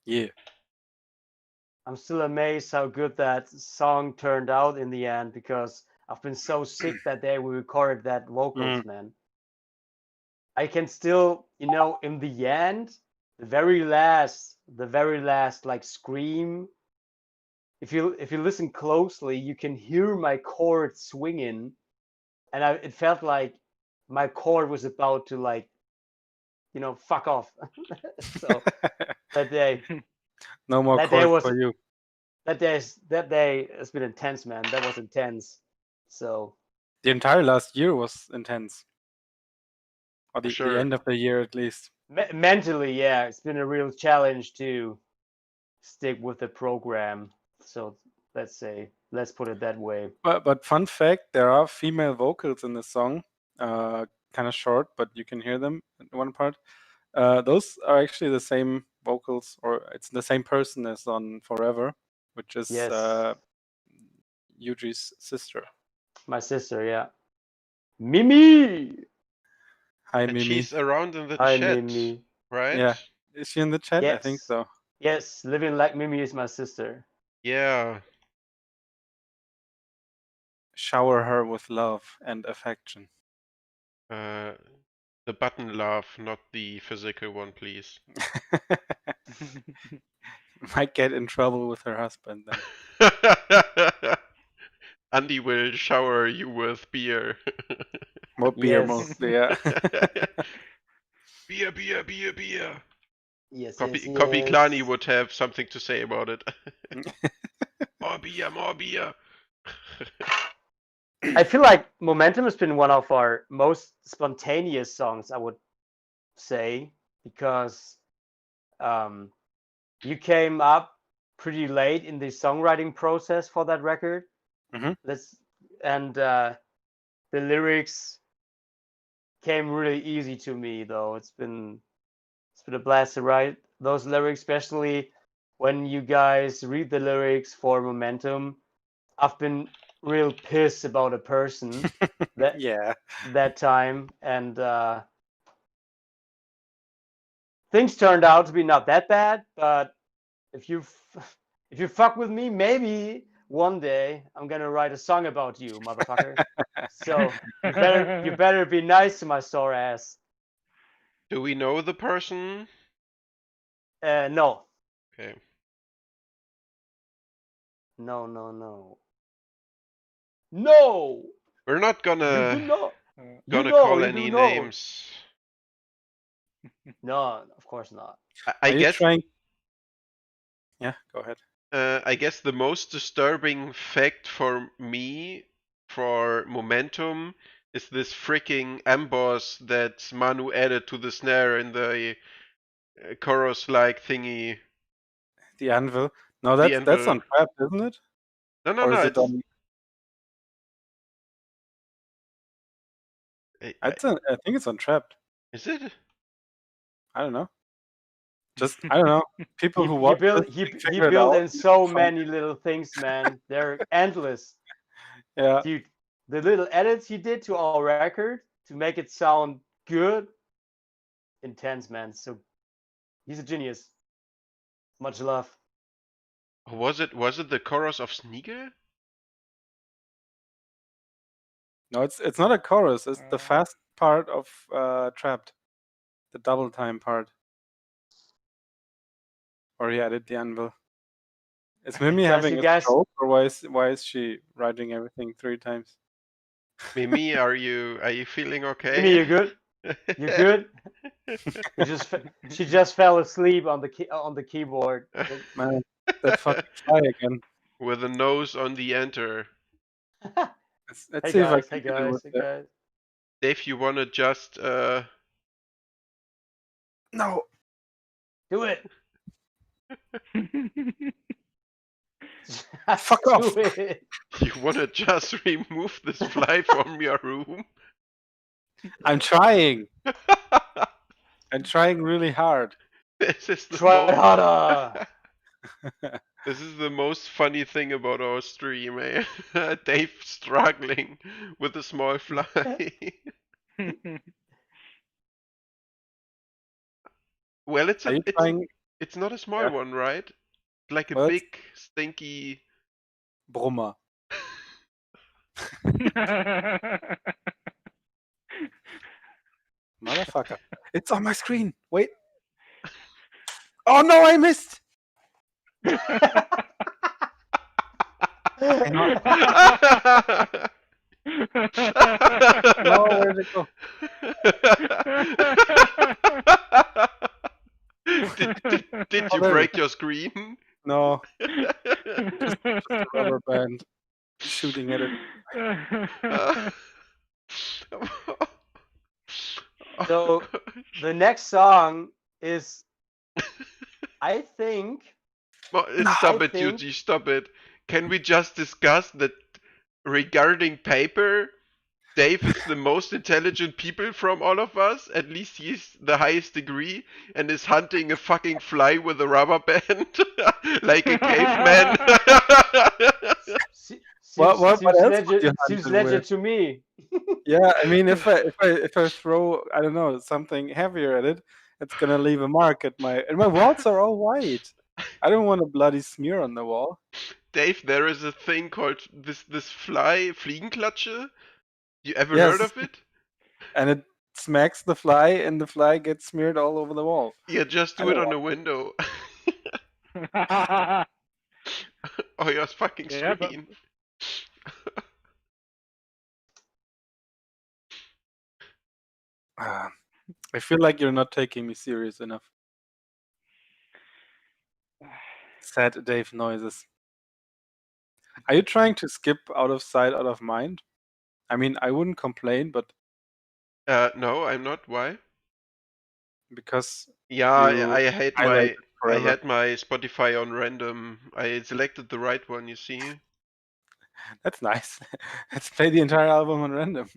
[SPEAKER 3] Yeah.
[SPEAKER 1] I'm still amazed how good that song turned out in the end because I've been so sick that day we recorded that vocals, man. I can still, in the end, the very last like scream. If you listen closely, you can hear my chord swinging, and it felt like my chord was about to like, fuck off. So that day,
[SPEAKER 3] No more
[SPEAKER 1] that day
[SPEAKER 3] chords
[SPEAKER 1] was
[SPEAKER 3] for you.
[SPEAKER 1] that day has been intense, man. That was intense. So
[SPEAKER 3] The entire last year was intense. Or the
[SPEAKER 2] Sure.
[SPEAKER 3] end of the year at least.
[SPEAKER 1] mentally, yeah, it's been a real challenge to stick with the program. So let's put it that way.
[SPEAKER 3] But fun fact, there are female vocals in the song. Kind of short, but you can hear them in one part. Those are actually the same vocals, or it's the same person as on Forever, which is
[SPEAKER 1] Yes.
[SPEAKER 3] Yuji's sister.
[SPEAKER 1] My sister, yeah. Mimi!
[SPEAKER 3] Hi,
[SPEAKER 2] And
[SPEAKER 3] Mimi.
[SPEAKER 2] she's around in the
[SPEAKER 1] Hi,
[SPEAKER 2] chat,
[SPEAKER 1] Mimi.
[SPEAKER 2] right?
[SPEAKER 3] Yeah. Is she in the chat? I think
[SPEAKER 1] Yes.
[SPEAKER 3] so.
[SPEAKER 1] Yes, living like Mimi is my sister.
[SPEAKER 2] Yeah.
[SPEAKER 3] Shower her with love and affection.
[SPEAKER 2] The button love, not the physical one, please.
[SPEAKER 3] Might get in trouble with her husband then.
[SPEAKER 2] Andy will shower you with beer.
[SPEAKER 3] More beer
[SPEAKER 1] Yes.
[SPEAKER 3] mostly, yeah.
[SPEAKER 2] Beer, beer, beer, beer.
[SPEAKER 1] Yes,
[SPEAKER 2] Copy Klani would have something to say about it. More beer, more beer.
[SPEAKER 1] I feel like Momentum has been one of our most spontaneous songs, I would say, because you came up pretty late in the songwriting process for that record.
[SPEAKER 3] Mhm.
[SPEAKER 1] The lyrics came really easy to me, though. It's been a blast to write those lyrics, especially when you guys read the lyrics for Momentum. I've been real pissed about a person that
[SPEAKER 3] Yeah.
[SPEAKER 1] that time, and things turned out to be not that bad. But if you fuck with me, maybe one day I'm gonna write a song about you, motherfucker. So you better be nice to my sore ass.
[SPEAKER 2] Do we know the person?
[SPEAKER 1] No,
[SPEAKER 2] Okay.
[SPEAKER 1] no.
[SPEAKER 2] We're not
[SPEAKER 1] You do
[SPEAKER 2] gonna
[SPEAKER 1] not.
[SPEAKER 2] call
[SPEAKER 1] You
[SPEAKER 2] any
[SPEAKER 1] do know.
[SPEAKER 2] names.
[SPEAKER 1] No, of course not.
[SPEAKER 2] I
[SPEAKER 3] Are you
[SPEAKER 2] guess
[SPEAKER 3] trying? Yeah, go ahead.
[SPEAKER 2] I guess the most disturbing fact for me for Momentum is this freaking emboss that Manu added to the snare in the chorus-like thingy.
[SPEAKER 3] The anvil. No,
[SPEAKER 2] The
[SPEAKER 3] that's
[SPEAKER 2] anvil.
[SPEAKER 3] on Trapped, isn't it?
[SPEAKER 2] No,
[SPEAKER 3] Or is it
[SPEAKER 2] it's,
[SPEAKER 3] on?
[SPEAKER 2] I-
[SPEAKER 3] I think it's on Trapped.
[SPEAKER 2] is it?
[SPEAKER 3] I don't know. Just I don't know. People who watch this
[SPEAKER 1] He
[SPEAKER 3] figure it
[SPEAKER 1] built
[SPEAKER 3] out
[SPEAKER 1] in so
[SPEAKER 3] from-
[SPEAKER 1] many little things, man. They're endless.
[SPEAKER 3] Yeah.
[SPEAKER 1] Dude, the little edits he did to our record to make it sound good, intense, man. So he's a genius. Much love.
[SPEAKER 2] Was it the chorus of Sneaker?
[SPEAKER 3] No, it's not a chorus. It's the fast part of Trapped, the double time part. Or he added the anvil. Is Mimi
[SPEAKER 1] Guys,
[SPEAKER 3] having
[SPEAKER 1] you
[SPEAKER 3] a
[SPEAKER 1] guys-
[SPEAKER 3] stroke, or why is she writing everything 3 times?
[SPEAKER 2] Mimi, are you feeling okay?
[SPEAKER 1] Mimi, you good? You good? She just fell asleep on the keyboard.
[SPEAKER 3] Man, that fucking fly again.
[SPEAKER 2] With a nose on the enter.
[SPEAKER 3] Let's
[SPEAKER 1] Hey
[SPEAKER 3] see if I
[SPEAKER 1] guys,
[SPEAKER 3] can
[SPEAKER 1] hey
[SPEAKER 3] get it
[SPEAKER 1] guys,
[SPEAKER 3] with
[SPEAKER 1] hey
[SPEAKER 3] the...
[SPEAKER 1] guys.
[SPEAKER 2] Dave, you wanna just
[SPEAKER 3] No.
[SPEAKER 1] Do it.
[SPEAKER 3] Fuck
[SPEAKER 1] Do
[SPEAKER 3] off.
[SPEAKER 1] it.
[SPEAKER 2] you wanna just remove this fly from your room?
[SPEAKER 3] I'm trying. I'm trying really hard.
[SPEAKER 2] This is the
[SPEAKER 1] Try
[SPEAKER 2] most
[SPEAKER 1] harder.
[SPEAKER 2] This is the most funny thing about our stream, eh? Dave struggling with a small fly. Well,
[SPEAKER 3] Are you trying
[SPEAKER 2] it's not a small
[SPEAKER 3] Yeah.
[SPEAKER 2] one, right? Like a
[SPEAKER 3] Well, it's-
[SPEAKER 2] big, stinky.
[SPEAKER 3] Brummer? Motherfucker. It's on my screen. Wait. Oh no, I missed. No, where'd it go?
[SPEAKER 2] Did you
[SPEAKER 3] Oh, there
[SPEAKER 2] break your screen?
[SPEAKER 3] No, just a rubber band shooting at it.
[SPEAKER 1] So the next song is, I think,
[SPEAKER 2] Well,
[SPEAKER 3] No,
[SPEAKER 2] stop
[SPEAKER 1] I
[SPEAKER 2] it,
[SPEAKER 1] think-
[SPEAKER 2] Yuji, stop it. Can we just discuss that regarding paper, Dave is the most intelligent people from all of us, at least he's the highest degree, and is hunting a fucking fly with a rubber band like a caveman.
[SPEAKER 3] What else would you hunt
[SPEAKER 1] seems
[SPEAKER 3] it
[SPEAKER 1] legit
[SPEAKER 3] with?
[SPEAKER 1] to me.
[SPEAKER 3] Yeah, I mean, if I throw, I don't know, something heavier at it, it's gonna leave a mark at and my walls are all white. I don't want a bloody smear on the wall.
[SPEAKER 2] Dave, there is a thing called this fly Fliegenklatsche. You ever heard
[SPEAKER 3] Yes,
[SPEAKER 2] of it?
[SPEAKER 3] and it smacks the fly, and the fly gets smeared all over the wall.
[SPEAKER 2] Yeah, just
[SPEAKER 3] I
[SPEAKER 2] do it
[SPEAKER 3] don't
[SPEAKER 2] on
[SPEAKER 3] want.
[SPEAKER 2] a window. Or your fucking
[SPEAKER 4] Yeah, but
[SPEAKER 2] screen.
[SPEAKER 3] Ah, I feel like you're not taking me serious enough. Sad Dave noises. Are you trying to skip out of sight, out of mind? I mean, I wouldn't complain, but
[SPEAKER 2] No, I'm not. Why?
[SPEAKER 3] because
[SPEAKER 2] Yeah,
[SPEAKER 3] you
[SPEAKER 2] I had
[SPEAKER 3] highlighted
[SPEAKER 2] I
[SPEAKER 3] forever.
[SPEAKER 2] had my Spotify on random. I selected the right one, you see.
[SPEAKER 3] That's nice. Let's play the entire album on random.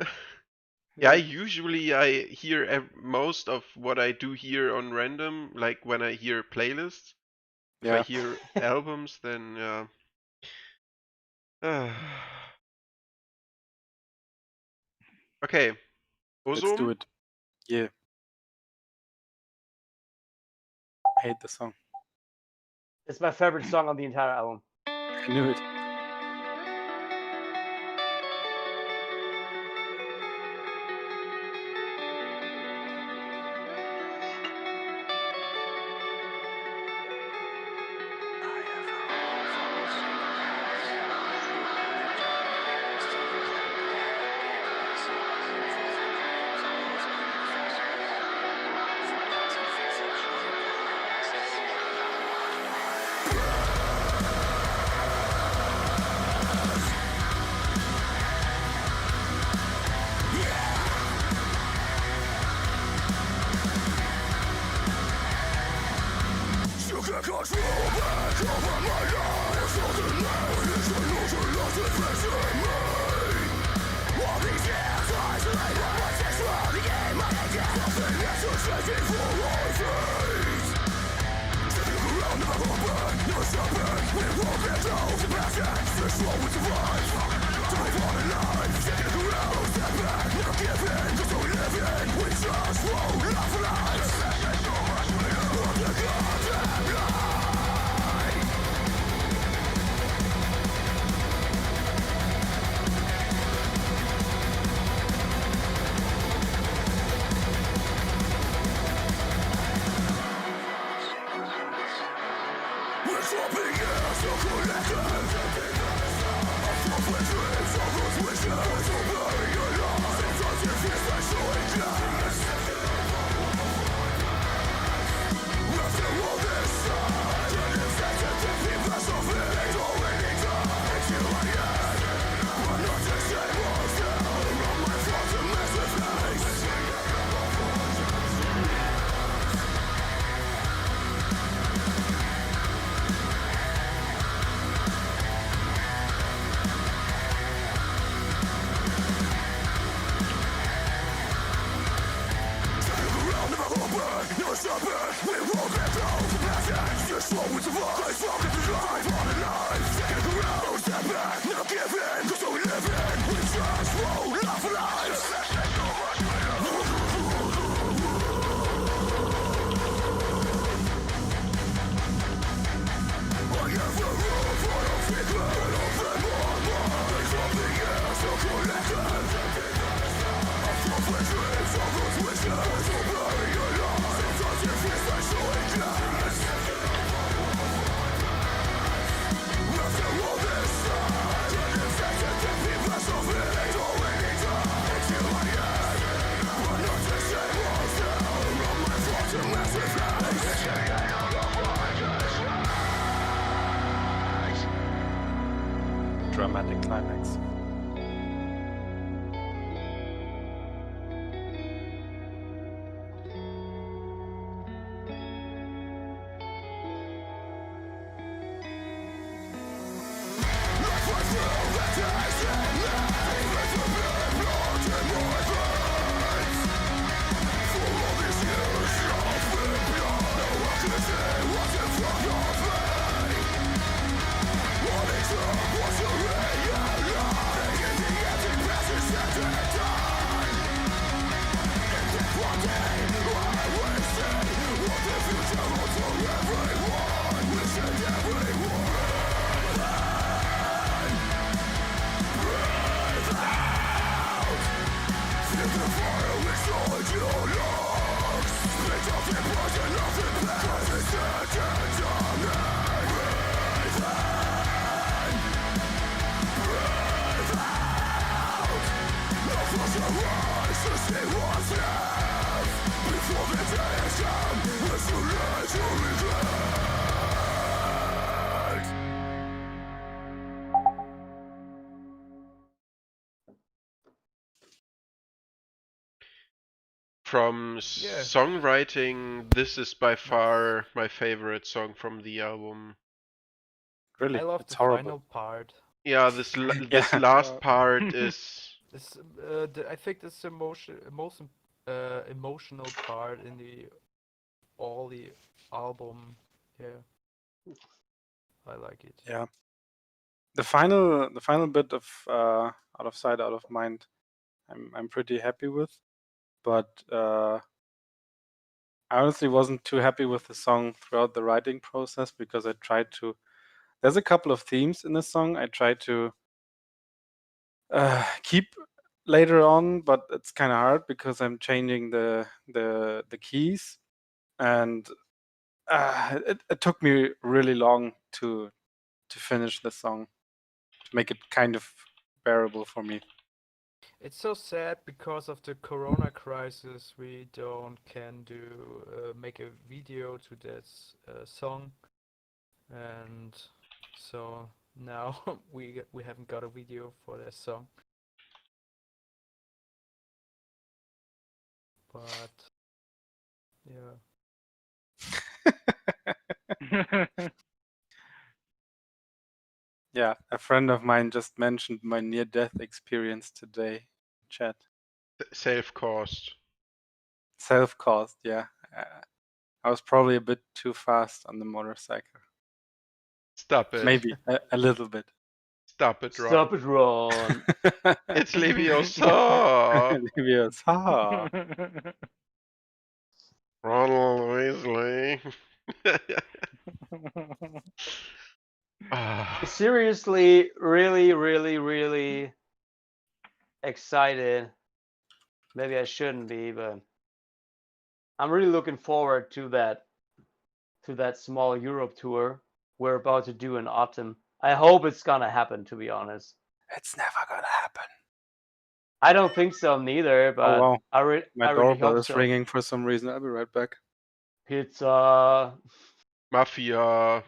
[SPEAKER 2] Yeah, usually I hear most of what I do here on random, like when I hear playlists. If I
[SPEAKER 3] Yeah,
[SPEAKER 2] hear albums, then yeah. Okay,
[SPEAKER 3] let's do
[SPEAKER 2] Osum.
[SPEAKER 3] it. Yeah, hate the song.
[SPEAKER 1] It's my favorite song on the entire album.
[SPEAKER 3] I knew it. Dramatic climax.
[SPEAKER 2] From
[SPEAKER 5] Yeah.
[SPEAKER 2] songwriting, this is by far my favorite song from the album.
[SPEAKER 3] Really,
[SPEAKER 5] I love
[SPEAKER 3] it's
[SPEAKER 5] the
[SPEAKER 3] horrible.
[SPEAKER 5] final part.
[SPEAKER 2] Yeah, this
[SPEAKER 3] Yeah.
[SPEAKER 2] last part is
[SPEAKER 5] This, I think this most emotional part in all the album. Yeah, I like it.
[SPEAKER 3] Yeah. The final bit of Out of Sight, Out of Mind, I'm pretty happy with, but I honestly wasn't too happy with the song throughout the writing process because I tried to. There's a couple of themes in the song I tried to keep later on, but it's kind of hard because I'm changing the keys, and it took me really long to finish the song, to make it kind of bearable for me.
[SPEAKER 5] It's so sad because of the Corona crisis. We can make a video to this song, and so now we haven't got a video for that song. But yeah.
[SPEAKER 3] Yeah, a friend of mine just mentioned my near-death experience today in chat.
[SPEAKER 2] self-caused.
[SPEAKER 3] Self-caused, yeah. I was probably a bit too fast on the motorcycle.
[SPEAKER 2] Stop it.
[SPEAKER 3] Maybe a little bit.
[SPEAKER 2] Stop it, Ron.
[SPEAKER 1] Stop it, Ron.
[SPEAKER 2] It's Leviosa.
[SPEAKER 3] Leviosa.
[SPEAKER 2] Ronald Weasley. Ah,
[SPEAKER 1] Seriously, really, really, really excited. Maybe I shouldn't be, but I'm really looking forward to that small Europe tour we're about to do in autumn. I hope it's gonna happen, to be honest.
[SPEAKER 3] It's never gonna happen.
[SPEAKER 1] I don't think so neither, but
[SPEAKER 3] Oh wow,
[SPEAKER 1] I
[SPEAKER 3] my
[SPEAKER 1] really
[SPEAKER 3] doorbell
[SPEAKER 1] hope
[SPEAKER 3] is
[SPEAKER 1] so.
[SPEAKER 3] ringing for some reason. I'll be right back.
[SPEAKER 1] Pizza.
[SPEAKER 2] Mafia.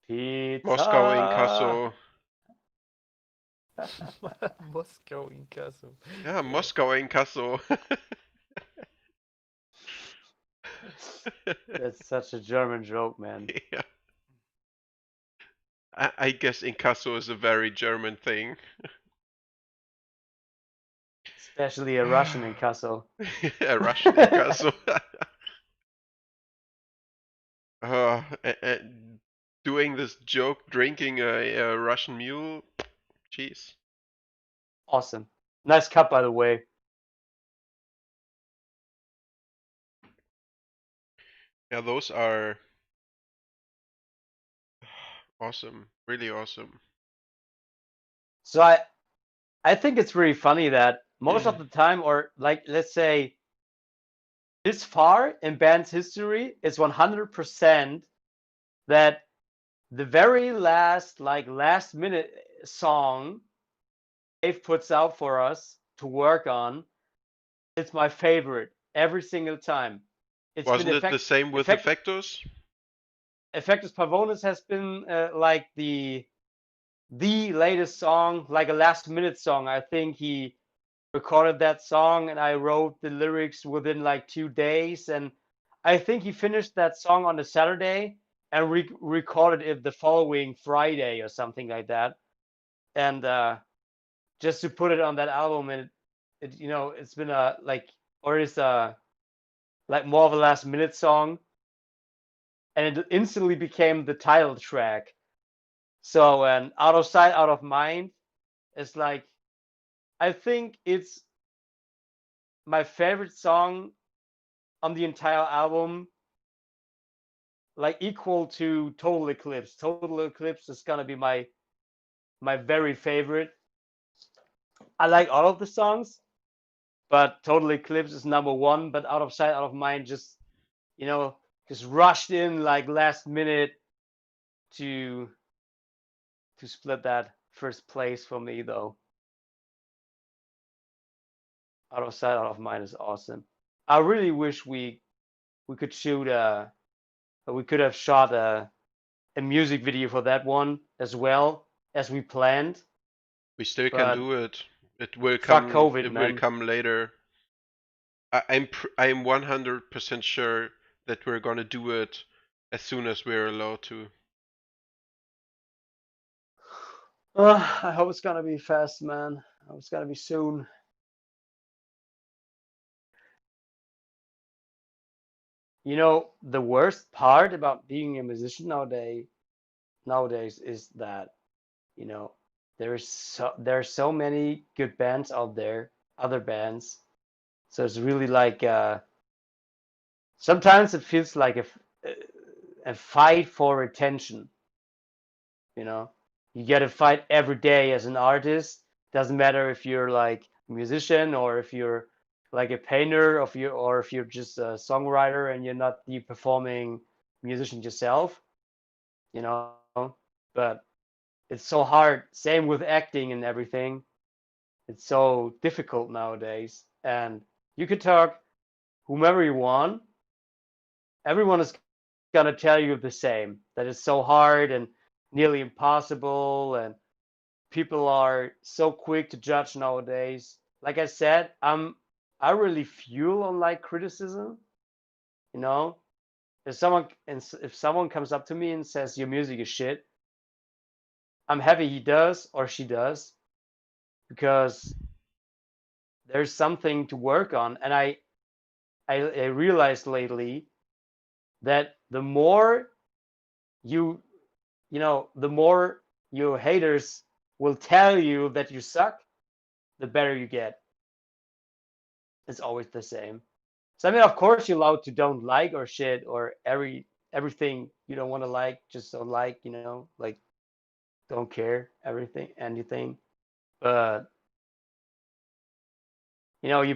[SPEAKER 1] Pizza.
[SPEAKER 2] Moscow Inkasso.
[SPEAKER 5] Moscow Inkasso.
[SPEAKER 2] Yeah, Moscow Inkasso.
[SPEAKER 1] That's such a German joke, man.
[SPEAKER 2] Yeah. I guess Inkasso is a very German thing.
[SPEAKER 1] Especially a Russian Inkasso.
[SPEAKER 2] A Russian Inkasso. Doing this joke, drinking a Russian mule. Jeez.
[SPEAKER 1] Awesome. Nice cup, by the way.
[SPEAKER 2] Yeah, those are awesome. Really awesome.
[SPEAKER 1] So I think it's really funny that most of the time, or like let's say this far in band's history, it's 100% that the very last minute song Dave puts out for us to work on, it's my favorite every single time. It's
[SPEAKER 2] Wasn't
[SPEAKER 1] been
[SPEAKER 2] it the same with Effectus?
[SPEAKER 1] Effectus Pavonis has been like the latest song, like a last minute song. I think he recorded that song and I wrote the lyrics within like 2 days, and I think he finished that song on a Saturday and recorded it the following Friday or something like that. And just to put it on that album, and it it's been it's like more of a last minute song, and it instantly became the title track. So, and Out of Sight, Out of Mind is like, I think it's my favorite song on the entire album, like equal to Total Eclipse. Total Eclipse is gonna be my very favorite. I like all of the songs, but Total Eclipse is number one. But Out of Sight, Out of Mind just just rushed in like last minute to split that first place for me, though. Out of Sight, Out of Mind is awesome. I really wish we could we could have shot a music video for that one as well as we planned.
[SPEAKER 2] We still
[SPEAKER 1] But
[SPEAKER 2] can do it. It will
[SPEAKER 1] fuck
[SPEAKER 2] come.
[SPEAKER 1] COVID,
[SPEAKER 2] It
[SPEAKER 1] man.
[SPEAKER 2] will come later. I'm 100% sure that we're gonna do it as soon as we're allowed to.
[SPEAKER 1] I hope it's gonna be fast, man. I hope it's gonna be soon. You know, the worst part about being a musician nowadays is that, you know, there are so many good bands out there, other bands. So it's really like sometimes it feels like a fight for attention. You know, you get to fight every day as an artist. Doesn't matter if you're like a musician or if you're like a painter, or if you're just a songwriter and you're not the performing musician yourself. You know, but it's so hard. Same with acting and everything. It's so difficult nowadays. And you could talk whomever you want. Everyone is gonna tell you the same, that it's so hard and nearly impossible, and people are so quick to judge nowadays. Like I said, I really fuel on like criticism. You know, if someone comes up to me and says your music is shit, I'm happy he does or she does, because there's something to work on. And I realized lately that the more you the more your haters will tell you that you suck, the better you get. It's always the same. So I mean, of course, you're allowed to don't like or shit or everything you don't want to like, just don't like, like don't care anything. But you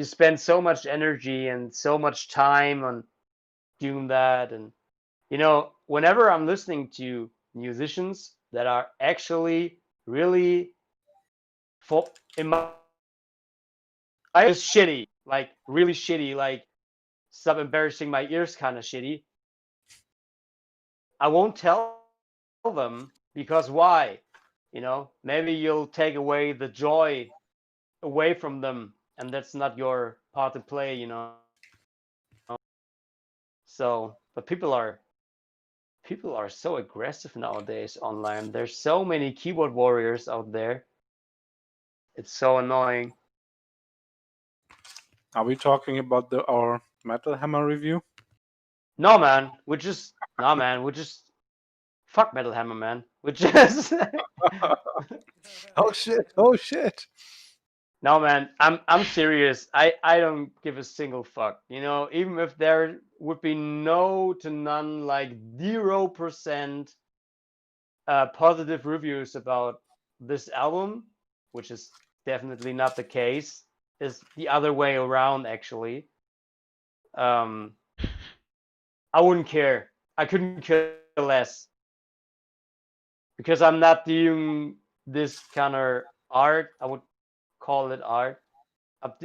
[SPEAKER 1] spend so much energy and so much time on doing that. And whenever I'm listening to musicians that are actually really in my is shitty, like really shitty, like stop embarrassing my ears kind of shitty, I won't tell them, because why? Maybe you'll take away the joy away from them, and that's not your part to play. So, but people are so aggressive nowadays online. There's so many keyboard warriors out there. It's so annoying.
[SPEAKER 3] Are we talking about our Metal Hammer review?
[SPEAKER 1] No, man. We're just fuck Metal Hammer, man. We're just
[SPEAKER 3] Oh shit! Oh shit!
[SPEAKER 1] No, man. I'm serious. I don't give a single fuck. Even if there would be no to none, like 0% positive reviews about this album, which is definitely not the case, is the other way around actually. I wouldn't care. I couldn't care less, because I'm not doing this kind of art. I would call it art.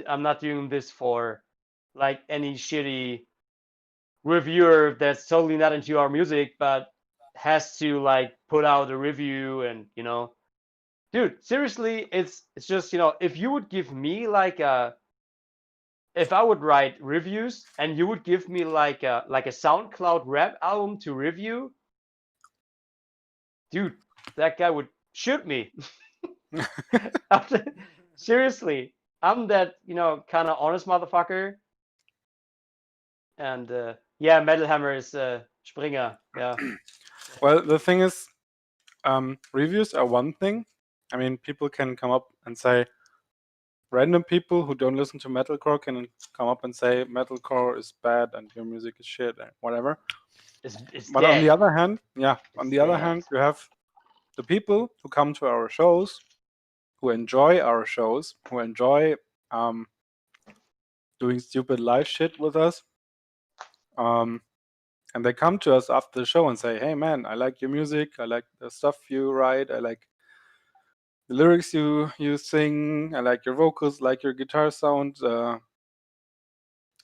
[SPEAKER 1] I'm not doing this for like any shitty reviewer that's totally not into our music, but has to like put out a review. And dude, seriously, it's just, if you would give me like if I would write reviews and you would give me like a SoundCloud rap album to review, dude, that guy would shoot me. Seriously, I'm that kind of honest motherfucker. And yeah, Metal Hammer is Springer. Yeah.
[SPEAKER 3] Well, the thing is, reviews are one thing. I mean, people can come up and say, random people who don't listen to metalcore can come up and say metalcore is bad and your music is shit and whatever.
[SPEAKER 1] It's
[SPEAKER 3] But
[SPEAKER 1] dead.
[SPEAKER 3] on the other hand, you have the people who come to our shows, who enjoy our shows, who enjoy doing stupid live shit with us. And they come to us after the show and say, hey man, I like your music, I like the stuff you write, I like the lyrics you sing, I like your vocals, like your guitar sound.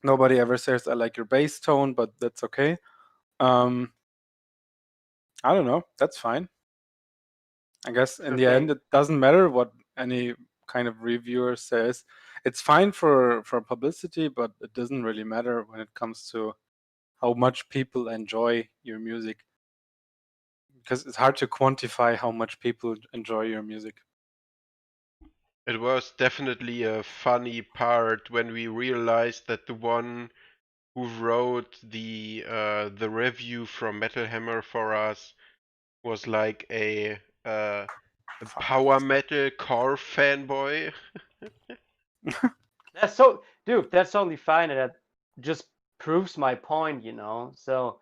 [SPEAKER 3] Nobody ever says I like your bass tone, but that's okay. I don't know, that's fine. I guess in the end it doesn't matter what any kind of reviewer says. it's fine for publicity, but it doesn't really matter when it comes to how much people enjoy your music, because it's hard to quantify how much people enjoy your music.
[SPEAKER 2] It was definitely a funny part when we realized that the one who wrote the review from Metal Hammer for us was like a power metal core fanboy.
[SPEAKER 1] That's so, dude. That's totally fine, and that just proves my point. So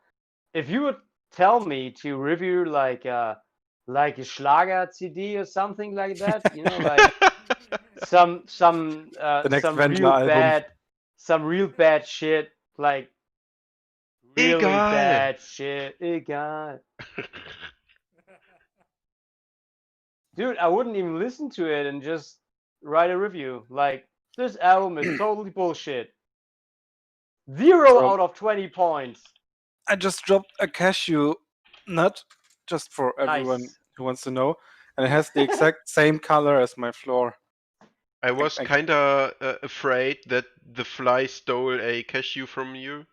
[SPEAKER 1] if you would tell me to review like a Schlager CD or something like that, like some
[SPEAKER 3] The next
[SPEAKER 1] some
[SPEAKER 3] Wendler
[SPEAKER 1] real
[SPEAKER 3] album.
[SPEAKER 1] bad shit, like really
[SPEAKER 2] Egal.
[SPEAKER 1] bad shit. Egal. Dude, I wouldn't even listen to it and just write a review. Like, this album is totally bullshit. 0
[SPEAKER 3] So-
[SPEAKER 1] out of 20 points.
[SPEAKER 3] I just dropped a cashew nut just for everyone
[SPEAKER 1] Nice.
[SPEAKER 3] who wants to know, and it has the exact same color as my floor.
[SPEAKER 2] I was
[SPEAKER 3] I-
[SPEAKER 2] kinda afraid that the fly stole a cashew from you.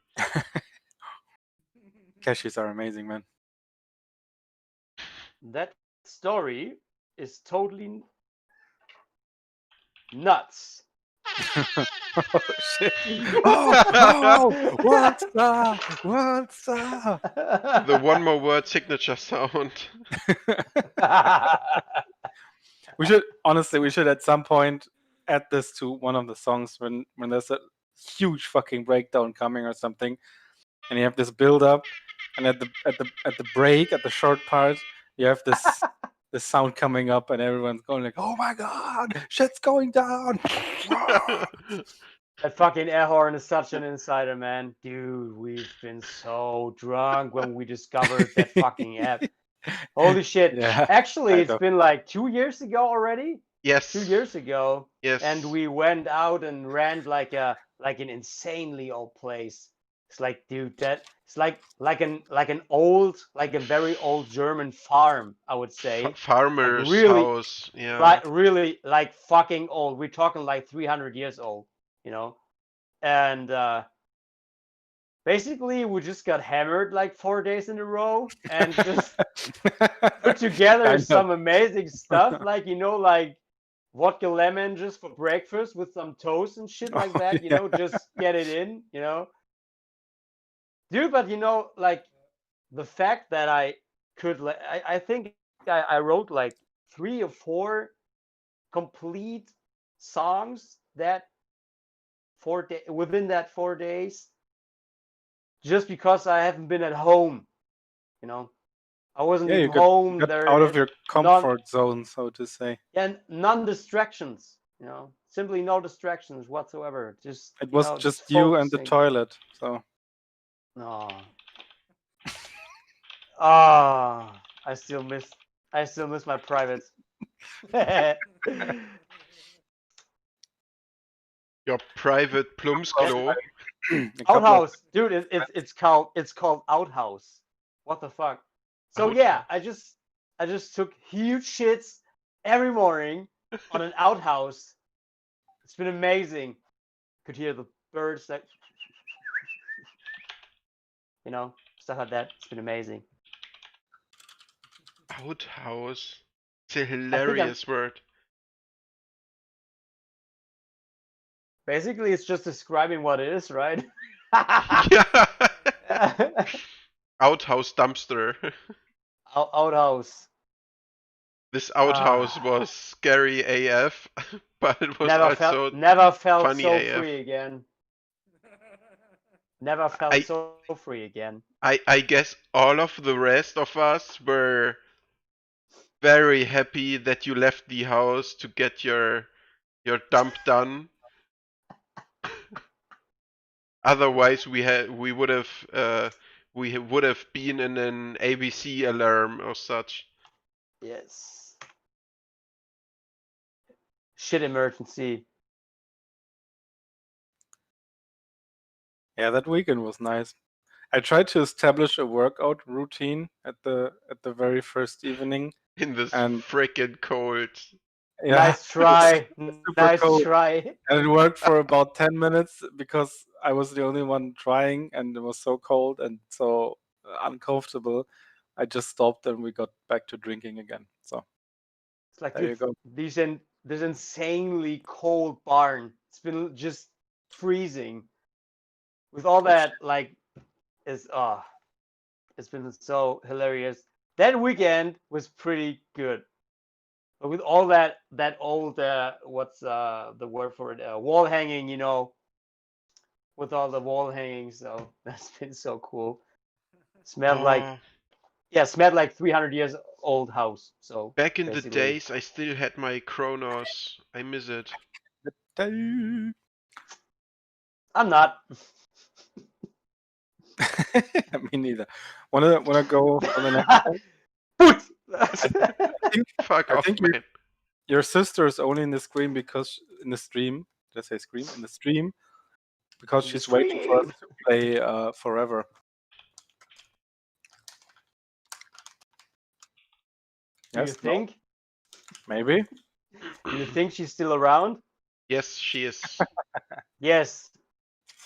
[SPEAKER 3] Cashews are amazing, man.
[SPEAKER 1] That story is totally nuts.
[SPEAKER 3] Oh shit! Oh, world star, world star.
[SPEAKER 2] The one more word signature sound.
[SPEAKER 3] We should at some point add this to one of the songs when there's a huge fucking breakdown coming or something, and you have this build up, and at the break, at the short part, you have this sound coming up, and everyone's going like, "Oh my god, shit's going down!"
[SPEAKER 1] That fucking air horn is such an insider, man. Dude, we've been so drunk when we discovered that fucking app. Holy shit.
[SPEAKER 3] Yeah,
[SPEAKER 1] Actually,
[SPEAKER 3] I
[SPEAKER 1] it's
[SPEAKER 3] know.
[SPEAKER 1] been like 2 years ago already.
[SPEAKER 2] Yes.
[SPEAKER 1] 2 years ago.
[SPEAKER 2] Yes.
[SPEAKER 1] And we went out and ran like an insanely old place. It's like, dude, it's like a very old German farm, I would say.
[SPEAKER 2] Farmer's
[SPEAKER 1] really-
[SPEAKER 2] house. Yeah.
[SPEAKER 1] Like really like fucking old. We're talking like 300 years old, And basically we just got hammered like 4 days in a row and just put together
[SPEAKER 3] I know.
[SPEAKER 1] some amazing stuff, like like vodka lemon just for breakfast with some toast and shit like
[SPEAKER 3] Oh,
[SPEAKER 1] that,
[SPEAKER 3] yeah.
[SPEAKER 1] just get it in, Dude, but like the fact that I could, I think I wrote like 3 or 4 complete songs that within that 4 days, just because I haven't been at home, I wasn't
[SPEAKER 3] Yeah, you
[SPEAKER 1] home
[SPEAKER 3] got
[SPEAKER 1] there.
[SPEAKER 3] out of your comfort zone, so to say.
[SPEAKER 1] And none distractions, simply no distractions whatsoever. Just
[SPEAKER 3] It was just you and the
[SPEAKER 1] focusing.
[SPEAKER 3] toilet. So
[SPEAKER 1] No. Ah, I still miss my privates.
[SPEAKER 2] Your private Plumsklo.
[SPEAKER 3] a couple of-
[SPEAKER 1] Outhouse, dude. It's called Outhouse. What the fuck? So yeah, I just took huge shits every morning on an outhouse. It's been amazing. Could hear the birds that, stuff like that. It's been amazing.
[SPEAKER 2] Outhouse. It's a hilarious word.
[SPEAKER 1] Basically, it's just describing what it is, right?
[SPEAKER 2] Yeah. Outhouse dumpster.
[SPEAKER 1] Outhouse.
[SPEAKER 2] This outhouse was scary AF, but it was
[SPEAKER 1] Never felt
[SPEAKER 2] funny
[SPEAKER 1] so
[SPEAKER 2] AF.
[SPEAKER 1] free again. Never felt so free again.
[SPEAKER 2] I guess all of the rest of us were very happy that you left the house to get your dump done. Otherwise, we would have been in an ABC alarm or such.
[SPEAKER 1] Yes. Shit emergency.
[SPEAKER 3] Yeah, that weekend was nice. I tried to establish a workout routine at the very first evening.
[SPEAKER 2] In this
[SPEAKER 3] And-
[SPEAKER 2] frickin' cold.
[SPEAKER 3] Yeah,
[SPEAKER 1] Nice try.
[SPEAKER 3] super
[SPEAKER 1] Nice
[SPEAKER 3] cold.
[SPEAKER 1] try.
[SPEAKER 3] And it worked for about 10 minutes because I was the only one trying, and it was so cold and so uncomfortable. I just stopped and we got back to drinking again. So
[SPEAKER 1] It's like,
[SPEAKER 3] there you
[SPEAKER 1] dude,
[SPEAKER 3] go.
[SPEAKER 1] this insanely cold barn. It's been just freezing. With all that, like, it's been so hilarious. That weekend was pretty good. But with all that old what's the word for it? Wall hanging, with all the wall hanging, so that's been so cool. Smelled like smelled like 300 years old house. So
[SPEAKER 2] Back in the
[SPEAKER 1] basically,
[SPEAKER 2] days, I still had my Kronos. I miss it.
[SPEAKER 1] I'm not.
[SPEAKER 3] Me neither. Wanna go for the next one?
[SPEAKER 1] Boot!
[SPEAKER 2] Fuck
[SPEAKER 3] I
[SPEAKER 2] off,
[SPEAKER 3] think
[SPEAKER 2] man.
[SPEAKER 3] your sister is only in the stream because in the stream. Did I say scream? In the stream because
[SPEAKER 1] In the
[SPEAKER 3] she's waiting for us
[SPEAKER 1] stream.
[SPEAKER 3] to play forever.
[SPEAKER 1] Do you
[SPEAKER 3] Yes, no?
[SPEAKER 1] think?
[SPEAKER 3] Maybe.
[SPEAKER 1] Do you think she's still around?
[SPEAKER 2] Yes, she is.
[SPEAKER 1] Yes,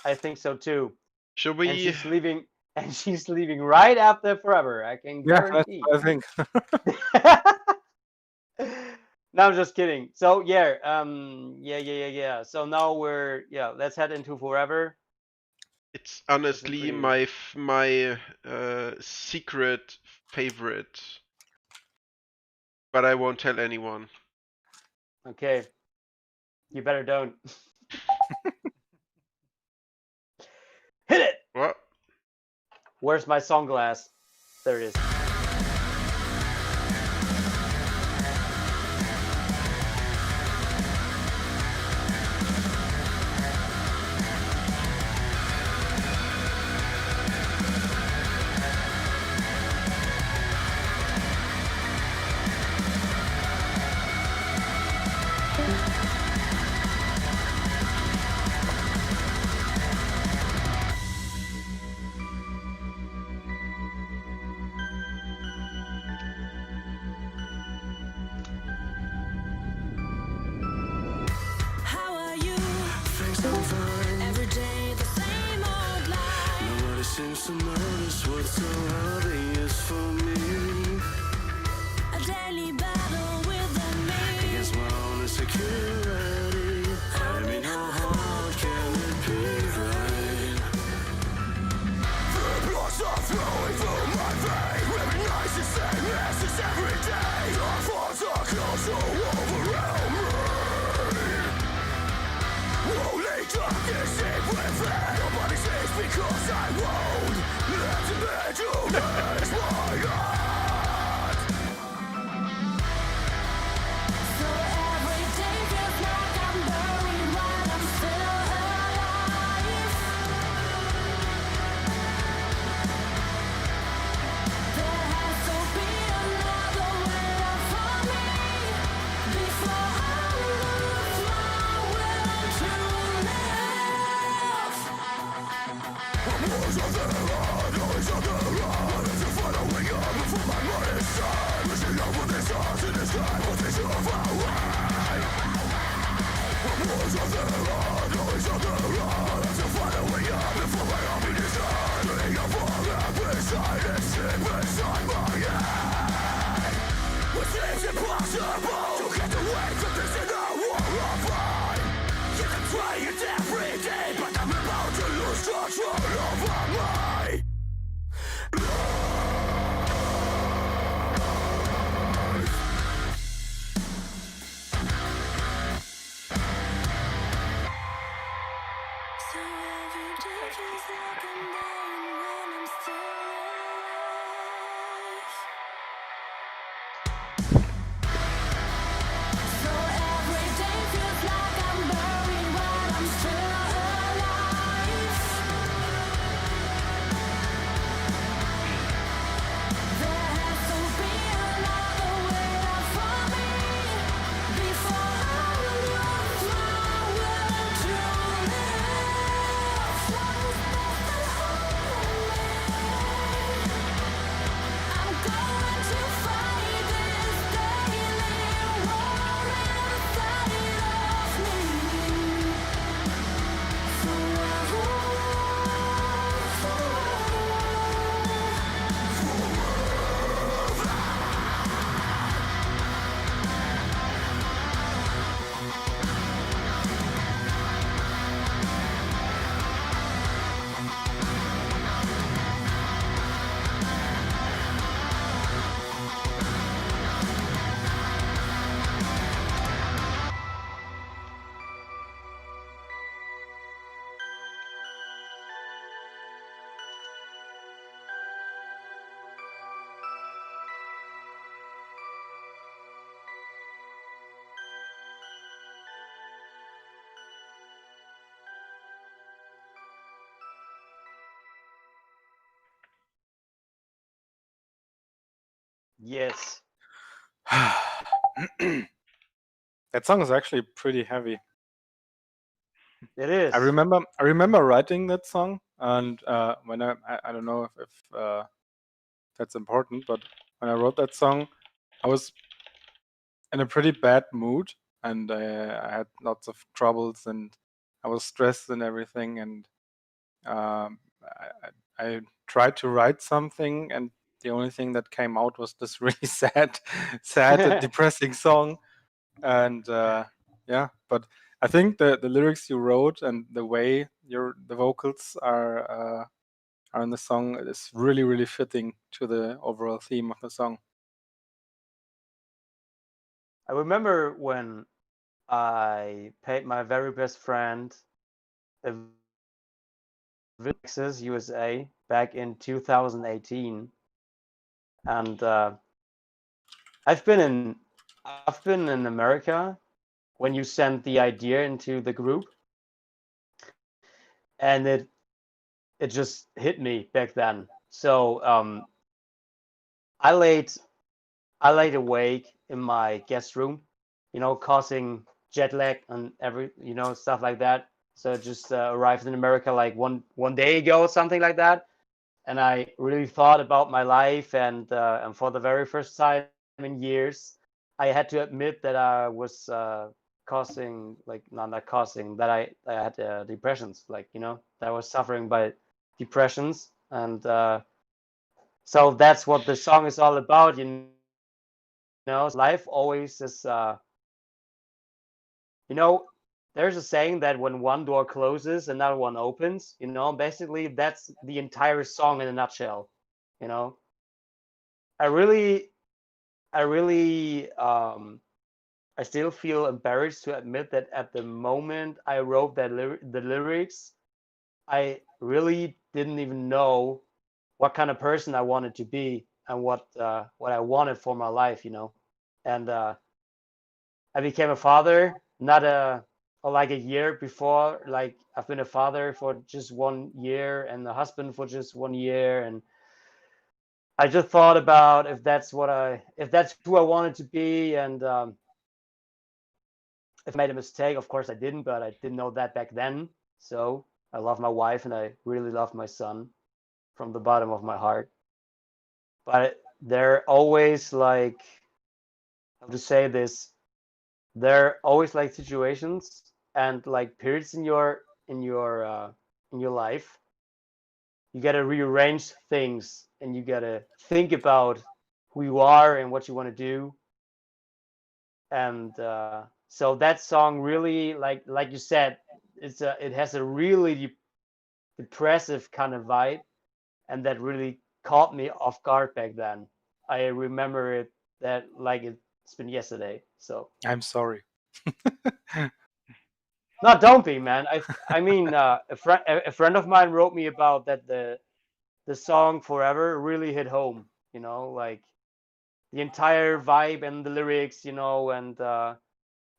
[SPEAKER 1] I think so too.
[SPEAKER 2] Should
[SPEAKER 1] And
[SPEAKER 2] we?
[SPEAKER 1] she's leaving. And she's leaving right after forever. I can
[SPEAKER 3] Yeah, that's
[SPEAKER 1] guarantee.
[SPEAKER 3] what I think.
[SPEAKER 1] No, I'm just kidding. So yeah, yeah. So now let's head into forever.
[SPEAKER 2] It's honestly
[SPEAKER 1] pretty-
[SPEAKER 2] my secret favorite, but I won't tell anyone.
[SPEAKER 1] Okay. You better don't. Hit it.
[SPEAKER 2] What?
[SPEAKER 1] Where's my sunglass? There it is.
[SPEAKER 6] How are you? I'm fine. Every day the same old life. Nobody seems to notice what's so obvious for me. A daily battle within me against my own insecurity. I mean, how hard can it be, right? The blood's all flowing through my veins. Every night's the same as every day. Our thoughts are close to overwhelm me. Holy darkness in within. Nobody says because I won't let the man to raise my heart. So every day feels like I'm buried while I'm still alive. There has to be another way for me before I lose my will to live. Following up before my mind is shut. Wishing up with this heart in the sky. What is your power? Wars of the road, noise of the road. I'm following up before my army is done. Laying up all that beside and sleep inside my head. What seems impossible to get away from this in a war of mine. You can try it every day, but I'm about to lose control over my So every day feels like I'm dying when I'm still alive. So every day feels like I'm buried while I'm still alive. There has to be another way for me before I lose my will to live.
[SPEAKER 1] Yes.
[SPEAKER 3] That song is actually pretty heavy.
[SPEAKER 1] It is.
[SPEAKER 3] I remember writing that song, and when I don't know if that's important, but when I wrote that song, I was in a pretty bad mood, and I had lots of troubles, and I was stressed and everything, and I tried to write something, and the only thing that came out was this really sad and depressing song, and yeah, but I think the lyrics you wrote and the way the vocals are in the song is really, really fitting to the overall theme of the song.
[SPEAKER 1] I remember when I paid my very best friend a visit to Texas, USA, back in 2018, and I've been in America when you sent the idea into the group, and it just hit me back then. So I laid awake in my guest room, causing jet lag and stuff like that. So just arrived in America like one day ago, something like that, and I really thought about my life, and for the very first time in years, I had to admit that I was causing, like, not causing, that I had depressions, like, that I was suffering by depressions, and so that's what the song is all about, life always is, there's a saying that when one door closes, another one opens, basically that's the entire song in a nutshell, I really, I still feel embarrassed to admit that at the moment I wrote the lyrics, I really didn't even know what kind of person I wanted to be and what I wanted for my life, and I became a father, not like a year before. Like, I've been a father for just 1 year and a husband for just 1 year, and I just thought about if that's who I wanted to be, and if I made a mistake. Of course I didn't, but I didn't know that back then. So I love my wife and I really love my son from the bottom of my heart. But they're always like, how to say this? There are always like situations and like periods in your life. You gotta rearrange things and you gotta think about who you are and what you want to do. And so that song really, like you said, it has a really depressive kind of vibe, and that really caught me off guard back then. I remember it that like it's been yesterday. So
[SPEAKER 3] I'm sorry.
[SPEAKER 1] no, don't be, man. I mean, a friend of mine wrote me about that the song Forever really hit home. Like the entire vibe and the lyrics. And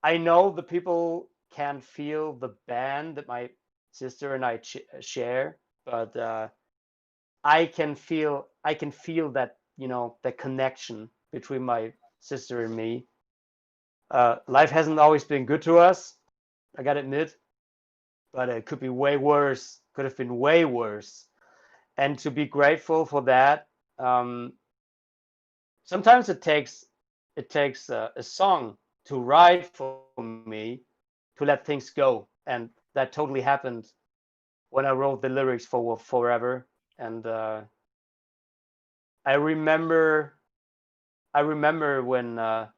[SPEAKER 1] I know the people can feel the band that my sister and I share, but I can feel that that connection between my sister and me. Life hasn't always been good to us, I gotta admit, but it could be way worse. Could have been way worse, and to be grateful for that. Sometimes it takes a song to write for me to let things go, and that totally happened when I wrote the lyrics for Forever. And I remember when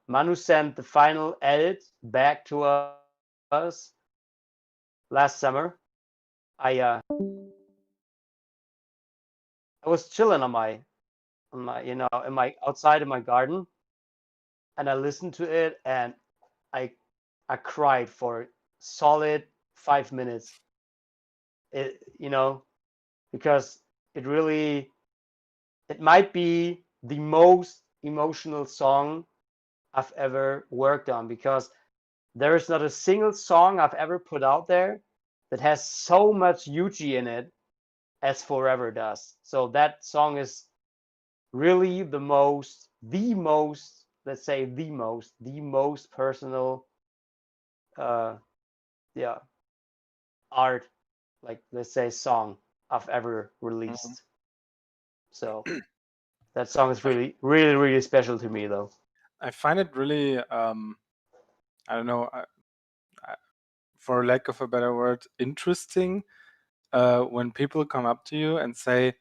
[SPEAKER 1] Manu sent the final edit back to us last summer. I was chilling on my in my outside in my garden, and I listened to it, and I cried for solid 5 minutes. Because it might be the most emotional song I've ever worked on, because there is not a single song I've ever put out there that has so much Yuji in it as Forever does. So that song is really the most the most, let's say the most personal yeah, art, like let's say song I've ever released. So that song is really, really, really special to me, though.
[SPEAKER 3] I find it really, I don't know, for lack of a better word, interesting when people come up to you and say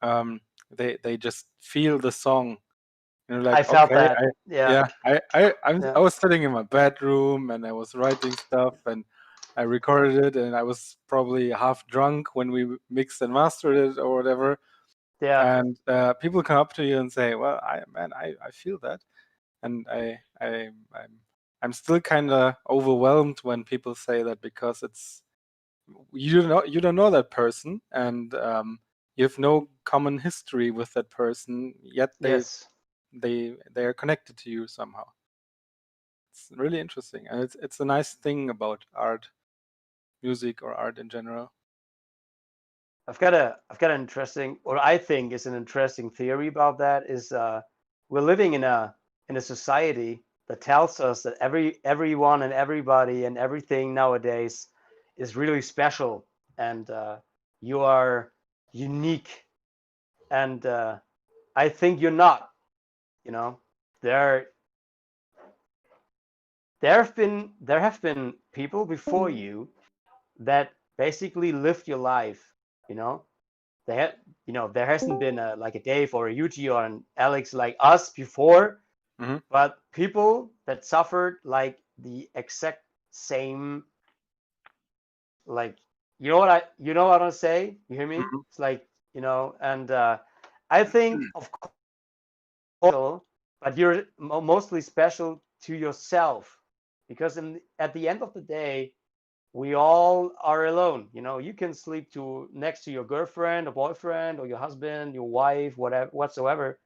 [SPEAKER 3] they just feel the song. You know, like,
[SPEAKER 1] I felt
[SPEAKER 3] okay,
[SPEAKER 1] that. Yeah.
[SPEAKER 3] I was sitting in my bedroom and I was writing stuff and I recorded it and I was probably half drunk when we mixed and mastered it or whatever.
[SPEAKER 1] Yeah.
[SPEAKER 3] And people come up to you and say, "Well, I feel that," and I'm still kind of overwhelmed when people say that, because it's you don't know that person, and you have no common history with that person, yet
[SPEAKER 1] Yes.
[SPEAKER 3] they are connected to you somehow. It's really interesting, and it's a nice thing about art, music, or art in general.
[SPEAKER 1] I've got an interesting, or I think is an interesting theory about that. Is we're living in a society that tells us that everyone and everybody and everything nowadays is really special, and you are unique, and I think you're not. You know, there have been people before you that basically lived your life. You know, there hasn't been like a Dave or a Yuji or an Alex like us before, but people that suffered like the exact same, like, you know what I'm saying? You hear me? It's like, and I think of course, but you're mostly special to yourself, because at the end of the day, we all are alone. You can sleep next to your girlfriend or boyfriend or your husband, your wife, whatever, whatsoever.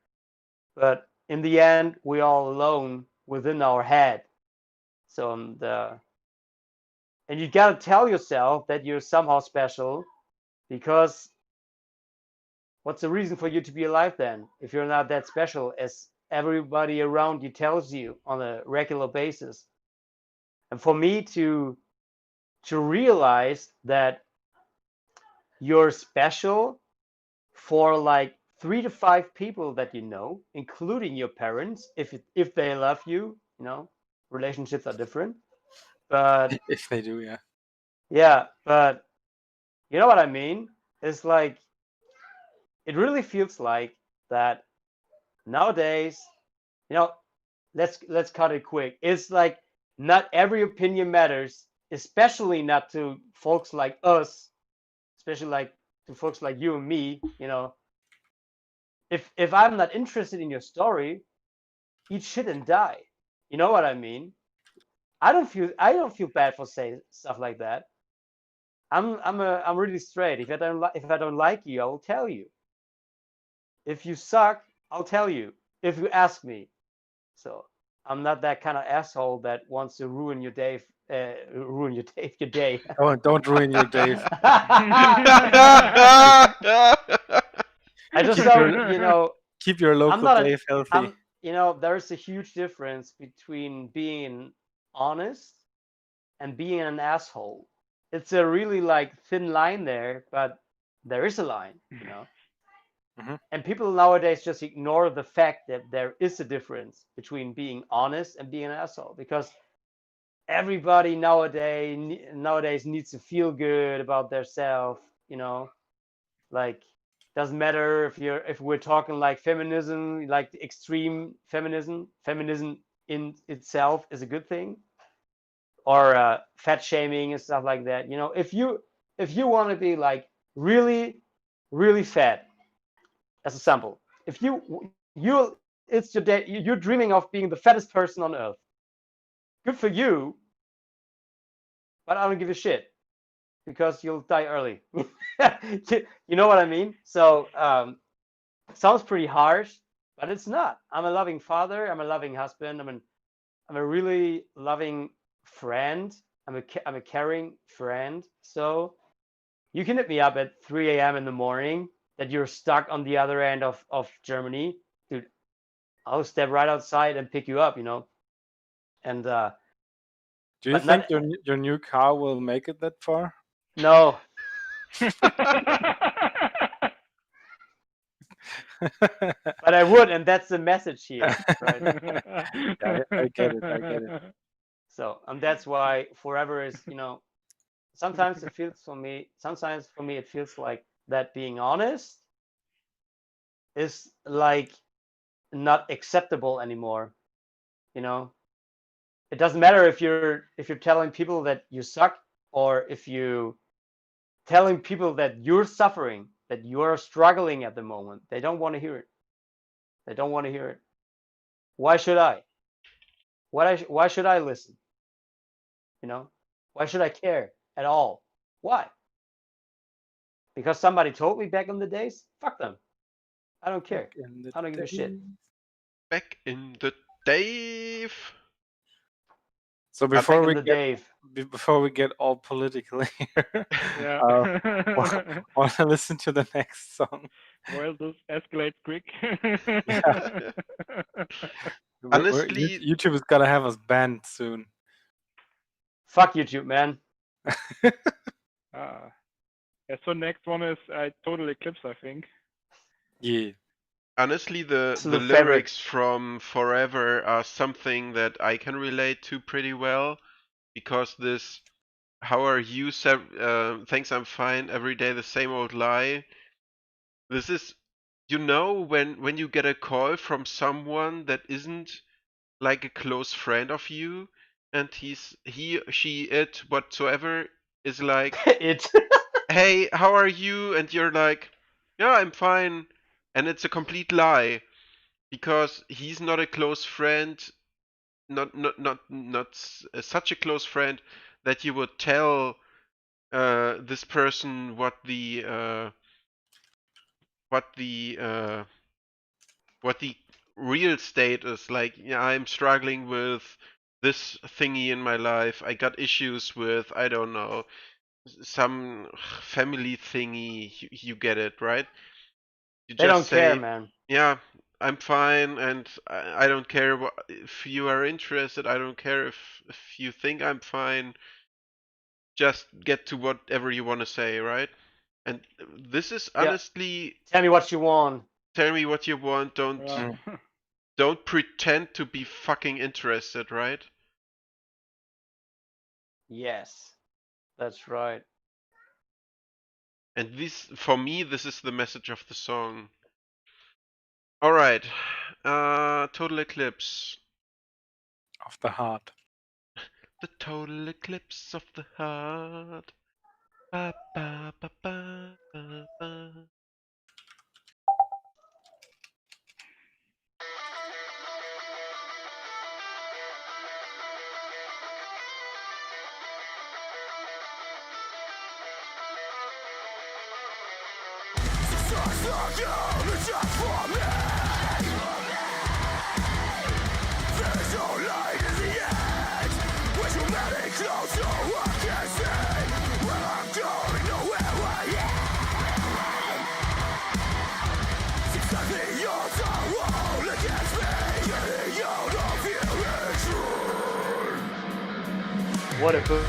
[SPEAKER 1] But in the end, we all alone within our head. So and you gotta tell yourself that you're somehow special, because what's the reason for you to be alive then, if you're not that special as everybody around you tells you on a regular basis? And for me to realize that you're special for like 3 to 5 people that you know, including your parents, if they love you. Relationships are different, but
[SPEAKER 3] If they do, yeah.
[SPEAKER 1] yeah, but you know what I mean? It's like, it really feels like that nowadays. Let's cut it quick. It's like not every opinion matters, especially not to folks like us, especially like to folks like you and me. If I'm not interested in your story, eat shit and die. You know what I mean? I don't feel bad for saying stuff like that. I'm really straight. If I don't like you, I will tell you. If you suck, I'll tell you. If you ask me. So I'm not that kind of asshole that wants to ruin your day. Your day.
[SPEAKER 3] Don't ruin your day.
[SPEAKER 1] I just don't,
[SPEAKER 3] keep your local Dave healthy.
[SPEAKER 1] There's a huge difference between being honest and being an asshole. It's a really like thin line there, but there is a line. And people nowadays just ignore the fact that there is a difference between being honest and being an asshole, because everybody nowadays needs to feel good about themselves. Like, doesn't matter if we're talking like feminism, like the extreme feminism in itself is a good thing, or fat shaming and stuff like that. If you want to be like really, really fat, as a sample, if it's your day, you're dreaming of being the fattest person on earth, good for you, but I don't give a shit, because you'll die early. You know what I mean? So sounds pretty harsh, but it's not. I'm a loving father, I'm a loving husband, I'm a really loving friend, I'm a caring friend. So you can hit me up at 3 a.m. in the morning that you're stuck on the other end of Germany, dude. I'll step right outside and pick you up, you know. And
[SPEAKER 3] Do you
[SPEAKER 1] but
[SPEAKER 3] think
[SPEAKER 1] not-
[SPEAKER 3] your new car will make it that far?
[SPEAKER 1] no, but I would, and that's the message here, right?
[SPEAKER 3] I get it.
[SPEAKER 1] So, and that's why forever is, you know, sometimes it feels for me, it feels like that being honest is like not acceptable anymore. You know, it doesn't matter if you're telling people that you suck, or if you telling people that you're suffering, that you're struggling at the moment. They don't want to hear it. They don't want to hear it. Why should I? Why should I listen? You know, why should I care at all? Why? Because somebody told me back in the days? Fuck them. I don't care. I don't give a shit.
[SPEAKER 2] Back in the day.
[SPEAKER 3] So
[SPEAKER 1] Back
[SPEAKER 3] before
[SPEAKER 1] in
[SPEAKER 3] we
[SPEAKER 1] the
[SPEAKER 3] get
[SPEAKER 1] Dave.
[SPEAKER 3] before we get all political here,
[SPEAKER 4] Yeah.
[SPEAKER 3] want to listen to the next song.
[SPEAKER 4] Well, this escalates quick.
[SPEAKER 2] Honestly-
[SPEAKER 3] YouTube is gonna have us banned soon.
[SPEAKER 1] Fuck YouTube, man.
[SPEAKER 4] Yeah, so next one is Total Eclipse, I think.
[SPEAKER 3] Yeah.
[SPEAKER 2] Honestly, the
[SPEAKER 1] Absolute favorite.
[SPEAKER 2] lyrics from Forever are something that I can relate to pretty well, because this "How are you? Thanks, I'm fine. Every day the same old lie." This is, you know, when you get a call from someone that isn't like a close friend of you, and he, she, it, whatsoever is like,
[SPEAKER 1] It.
[SPEAKER 2] "Hey, how are you?" And you're like, "Yeah, I'm fine." And it's a complete lie, because he's not a close friend, not such a close friend that you would tell this person what the real state is. Like, yeah, I'm struggling with this thingy in my life. I got issues with, I don't know, some family thingy. You get it, right? You
[SPEAKER 1] They
[SPEAKER 2] just
[SPEAKER 1] don't care,
[SPEAKER 2] say,
[SPEAKER 1] man.
[SPEAKER 2] yeah, I'm fine, and I don't care if you are interested. I don't care if you think I'm fine. Just get to whatever you want to say, right? And this is
[SPEAKER 1] Yeah.
[SPEAKER 2] honestly,
[SPEAKER 1] Tell me what you want.
[SPEAKER 2] tell me what you want.
[SPEAKER 4] Yeah.
[SPEAKER 2] Don't pretend to be fucking interested, right?
[SPEAKER 1] Yes. That's right.
[SPEAKER 2] And this, for me, this is the message of the song. All right, Total Eclipse.
[SPEAKER 3] Of the heart.
[SPEAKER 2] The total eclipse of the heart. Ba, ba, ba, ba, ba, ba.
[SPEAKER 1] What a good.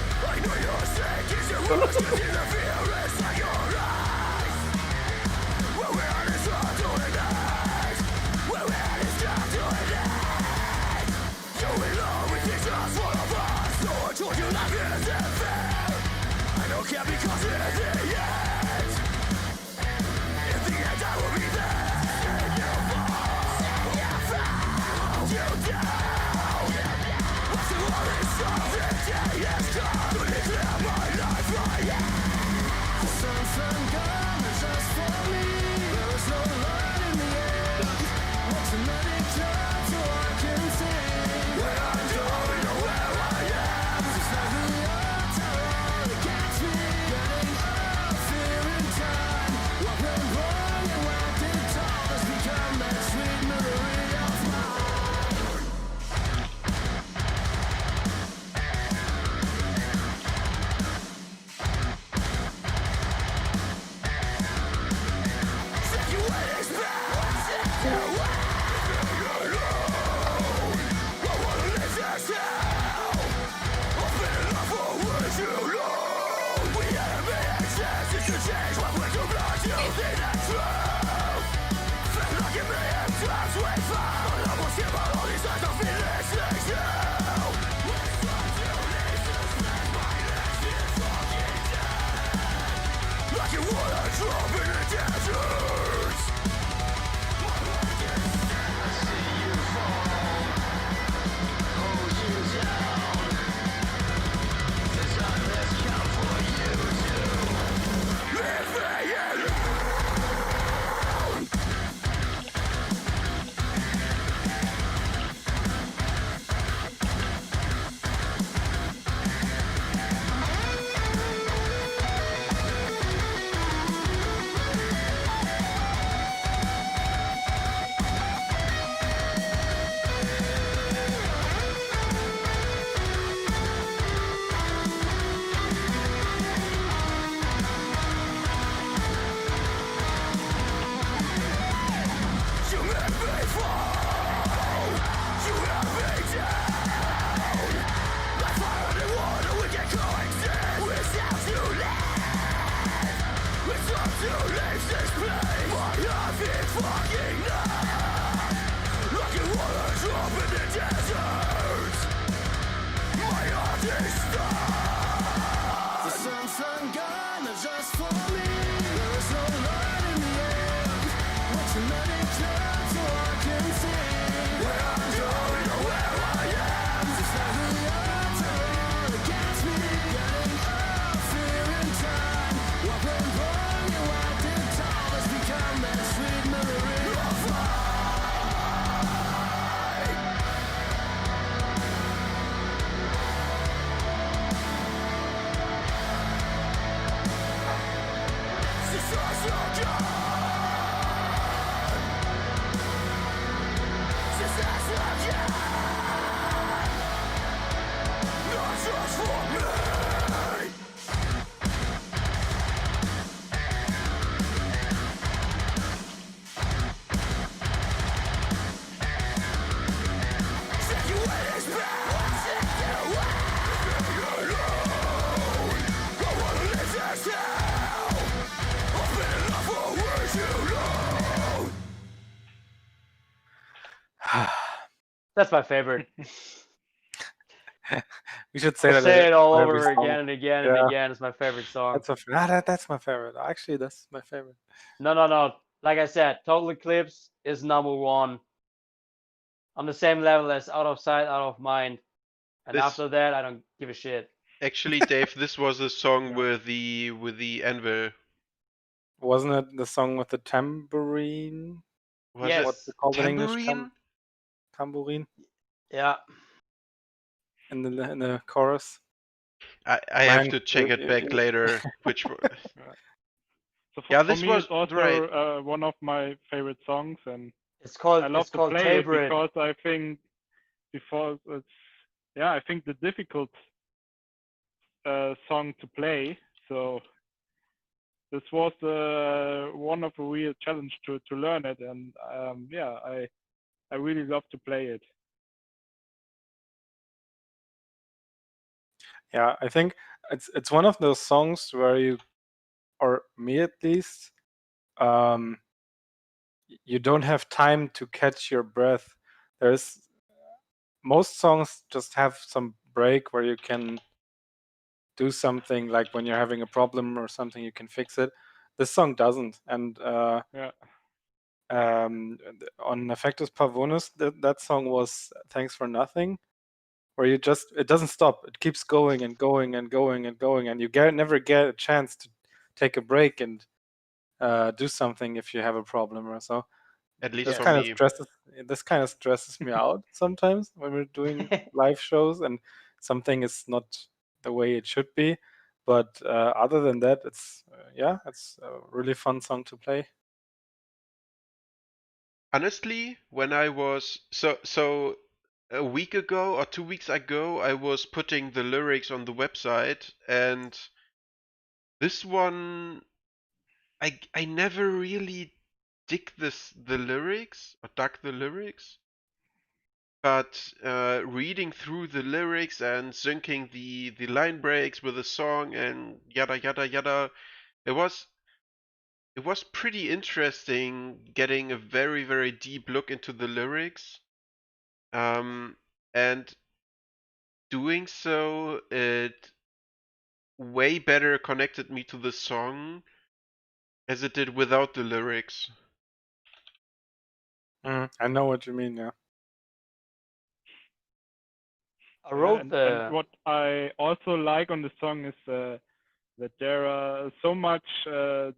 [SPEAKER 1] That's my favorite.
[SPEAKER 3] We should say
[SPEAKER 1] I'll
[SPEAKER 3] that
[SPEAKER 1] say it all
[SPEAKER 3] for every
[SPEAKER 1] over
[SPEAKER 3] song.
[SPEAKER 1] again and again and
[SPEAKER 3] Yeah.
[SPEAKER 1] again. It's my favorite song.
[SPEAKER 3] That's my favorite. Actually, that's my favorite.
[SPEAKER 1] No. Like I said, Total Eclipse is number one. On the same level as Out of Sight, Out of Mind. And
[SPEAKER 2] This-
[SPEAKER 1] after that, I don't give a shit.
[SPEAKER 2] Actually, Dave, this was a song with the anvil.
[SPEAKER 3] Wasn't it the song with the tambourine?
[SPEAKER 2] Was
[SPEAKER 1] Yes.
[SPEAKER 3] What's it called in English?
[SPEAKER 2] Tambourine?
[SPEAKER 3] Tambourine
[SPEAKER 1] Yeah.
[SPEAKER 3] in the chorus.
[SPEAKER 2] I have
[SPEAKER 3] Man,
[SPEAKER 2] to check it back later. Which
[SPEAKER 4] So
[SPEAKER 2] Yeah,
[SPEAKER 4] for
[SPEAKER 2] this
[SPEAKER 4] me,
[SPEAKER 2] was-
[SPEAKER 4] it's also
[SPEAKER 2] right.
[SPEAKER 4] One of my favorite songs, and
[SPEAKER 1] It's called
[SPEAKER 4] I love
[SPEAKER 1] it's
[SPEAKER 4] to
[SPEAKER 1] called
[SPEAKER 4] play it
[SPEAKER 1] Tabor.
[SPEAKER 4] because I think I think the difficult song to play. So this was one of a real challenge to learn it, and I really love to play it.
[SPEAKER 3] Yeah, I think it's one of those songs where you, or me at least, you don't have time to catch your breath. There's most songs just have some break where you can do something, like when you're having a problem or something, you can fix it. This song doesn't, and
[SPEAKER 4] Yeah.
[SPEAKER 3] on Effectus Pavonis, that song was Thanks for Nothing, where it doesn't stop. It keeps going and going and going and going, and you never get a chance to take a break and do something if you have a problem or so.
[SPEAKER 2] At least
[SPEAKER 3] This
[SPEAKER 2] for
[SPEAKER 3] kind
[SPEAKER 2] me.
[SPEAKER 3] of stresses me out sometimes when we're doing live shows and something is not the way it should be. But other than that, it's a really fun song to play.
[SPEAKER 2] Honestly, when I was so a week ago or 2 weeks ago, I was putting the lyrics on the website, and this one I never really dug the lyrics or dug the lyrics. But reading through the lyrics and syncing the line breaks with the song and yada yada yada, it was pretty interesting getting a very, very deep look into the lyrics. And doing so, it way better connected me to the song as it did without the lyrics.
[SPEAKER 3] I know what you mean, yeah.
[SPEAKER 1] I wrote
[SPEAKER 4] and what I also like on the song is that there are so much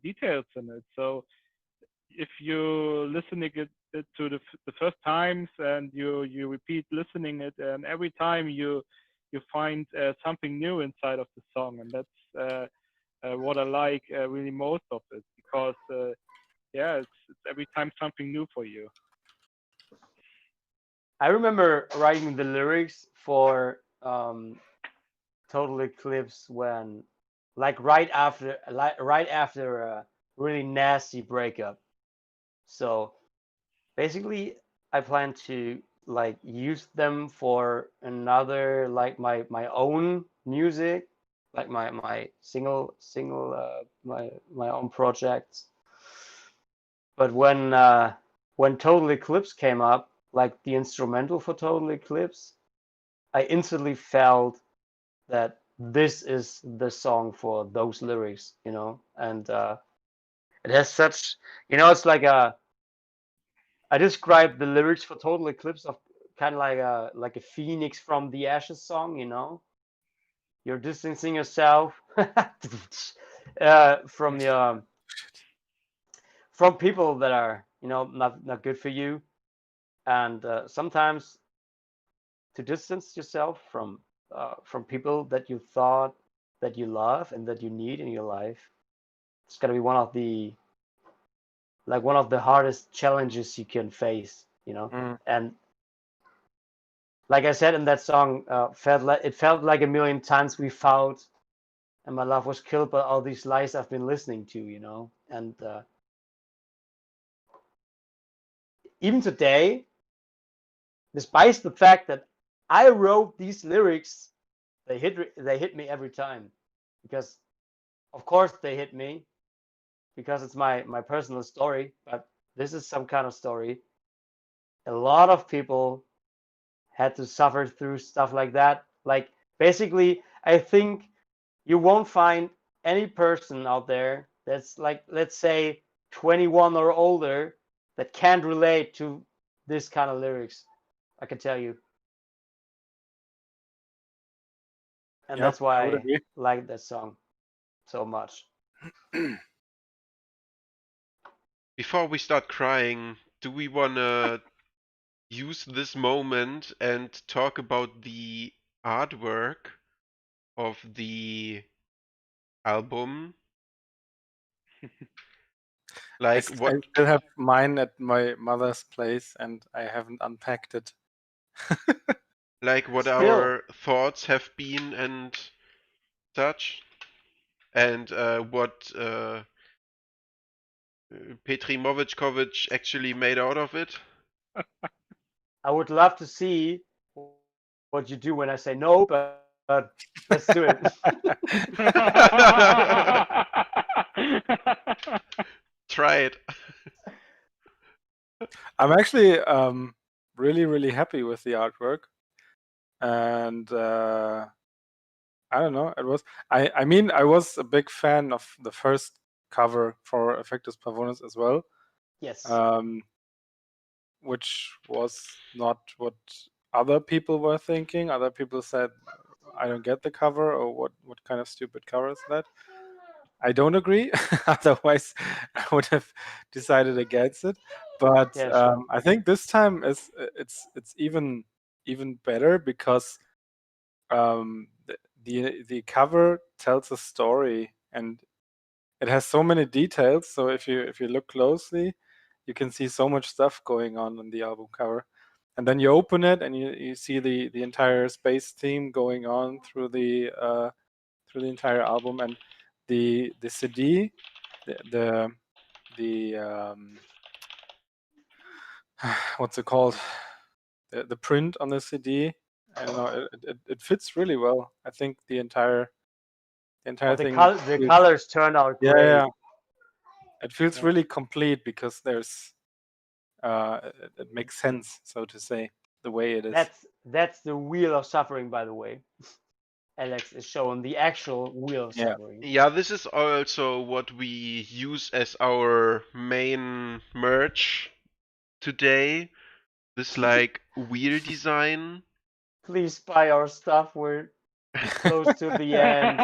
[SPEAKER 4] details in it. So if you listening it to the first times and you repeat listening it, and every time you find something new inside of the song, and that's what I like really most of it, because it's every time something new for you.
[SPEAKER 1] I remember writing the lyrics for Total Eclipse when, like, right after a really nasty breakup. So basically, I plan to like use them for another, like my own music, like my single my own projects. But when Total Eclipse came up, like the instrumental for Total Eclipse, I instantly felt that this is the song for those lyrics, you know, and it has such, you know, it's like I described the lyrics for Total Eclipse of kind of like a phoenix from the ashes song, you know. You're distancing yourself from the from people that are, you know, not good for you, and sometimes to distance yourself from people that you thought that you love and that you need in your life. It's gonna be one of the hardest challenges you can face, you know.
[SPEAKER 3] Mm.
[SPEAKER 1] And like I said in that song, it felt like a million times we fought, and my love was killed by all these lies I've been listening to, you know. And even today, despite the fact that I wrote these lyrics, they hit me every time, because of course they hit me, because it's my personal story. But this is some kind of story. A lot of people had to suffer through stuff like that. Like, basically, I think you won't find any person out there that's, like, let's say 21 or older, that can't relate to this kind of lyrics. I can tell you. And
[SPEAKER 3] Yeah,
[SPEAKER 1] that's why
[SPEAKER 3] I would
[SPEAKER 1] I
[SPEAKER 3] agree.
[SPEAKER 1] like that song so much.
[SPEAKER 2] Before we start crying, do we wanna use this moment and talk about the artwork of the album? Like
[SPEAKER 3] I
[SPEAKER 2] what
[SPEAKER 3] still have mine at my mother's place, and I haven't unpacked it.
[SPEAKER 2] what
[SPEAKER 1] Still.
[SPEAKER 2] our thoughts have been and such, and what Petri Movickovic actually made out of it.
[SPEAKER 1] I would love to see what you do when I say no, but let's do it.
[SPEAKER 2] Try it.
[SPEAKER 3] I'm actually really, really happy with the artwork, and I don't know. It was I mean, I was a big fan of the first cover for Effectus Pavonis as well,
[SPEAKER 1] Yes.
[SPEAKER 3] which was not what other people were thinking. Other people said, "I don't get the cover," or "What kind of stupid cover is that?" I don't agree. Otherwise, I would have decided against it. But
[SPEAKER 1] Yeah, sure.
[SPEAKER 3] I think this time it's even better, because the cover tells a story, and it has so many details. So if you look closely, you can see so much stuff going on the album cover. And then you open it, and you see the entire space theme going on through the entire album. And the CD, the what's it called? The print on the CD. I don't know. It fits really well. I think the entire
[SPEAKER 1] Oh, the
[SPEAKER 3] thing.
[SPEAKER 1] colors turned out
[SPEAKER 3] Yeah,
[SPEAKER 1] great.
[SPEAKER 3] yeah. It feels
[SPEAKER 1] Yeah.
[SPEAKER 3] really complete, because there's it makes sense, so to say, the way it is.
[SPEAKER 1] That's the Wheel of Suffering, by the way. Alex is showing the actual Wheel of
[SPEAKER 3] Yeah.
[SPEAKER 1] Suffering.
[SPEAKER 2] Yeah, this is also what we use as our main merch today. This like wheel design.
[SPEAKER 1] Please buy our stuff. We're close to the end.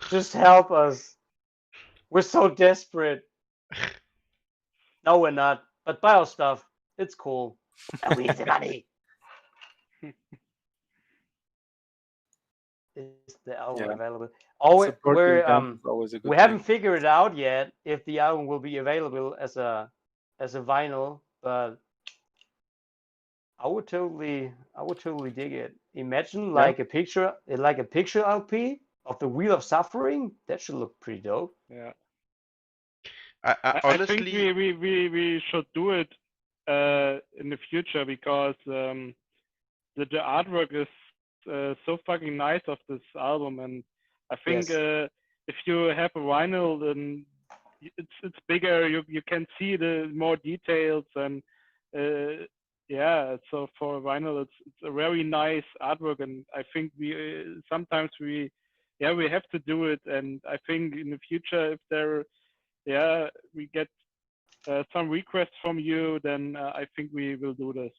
[SPEAKER 1] Just help us. We're so desperate. No, we're not. But buy our stuff. It's cool. And we need the money. Is the album
[SPEAKER 3] Yeah.
[SPEAKER 1] available?
[SPEAKER 3] Supporting bands is always a good
[SPEAKER 1] We
[SPEAKER 3] thing.
[SPEAKER 1] haven't figured it out yet if the album will be available as a vinyl, but I would totally dig it. Imagine like a picture LP of the Wheel of Suffering. That should look pretty dope.
[SPEAKER 4] Yeah.
[SPEAKER 2] I
[SPEAKER 4] I think
[SPEAKER 2] honestly,
[SPEAKER 4] we should do it in the future, because the artwork is so fucking nice of this album, and I think
[SPEAKER 1] Yes.
[SPEAKER 4] if you have a vinyl, then it's bigger. You can see the more details, and yeah. So for vinyl, it's a very nice artwork, and I think we sometimes we have to do it, and I think in the future, if there we get some requests from you, then I think we will do this.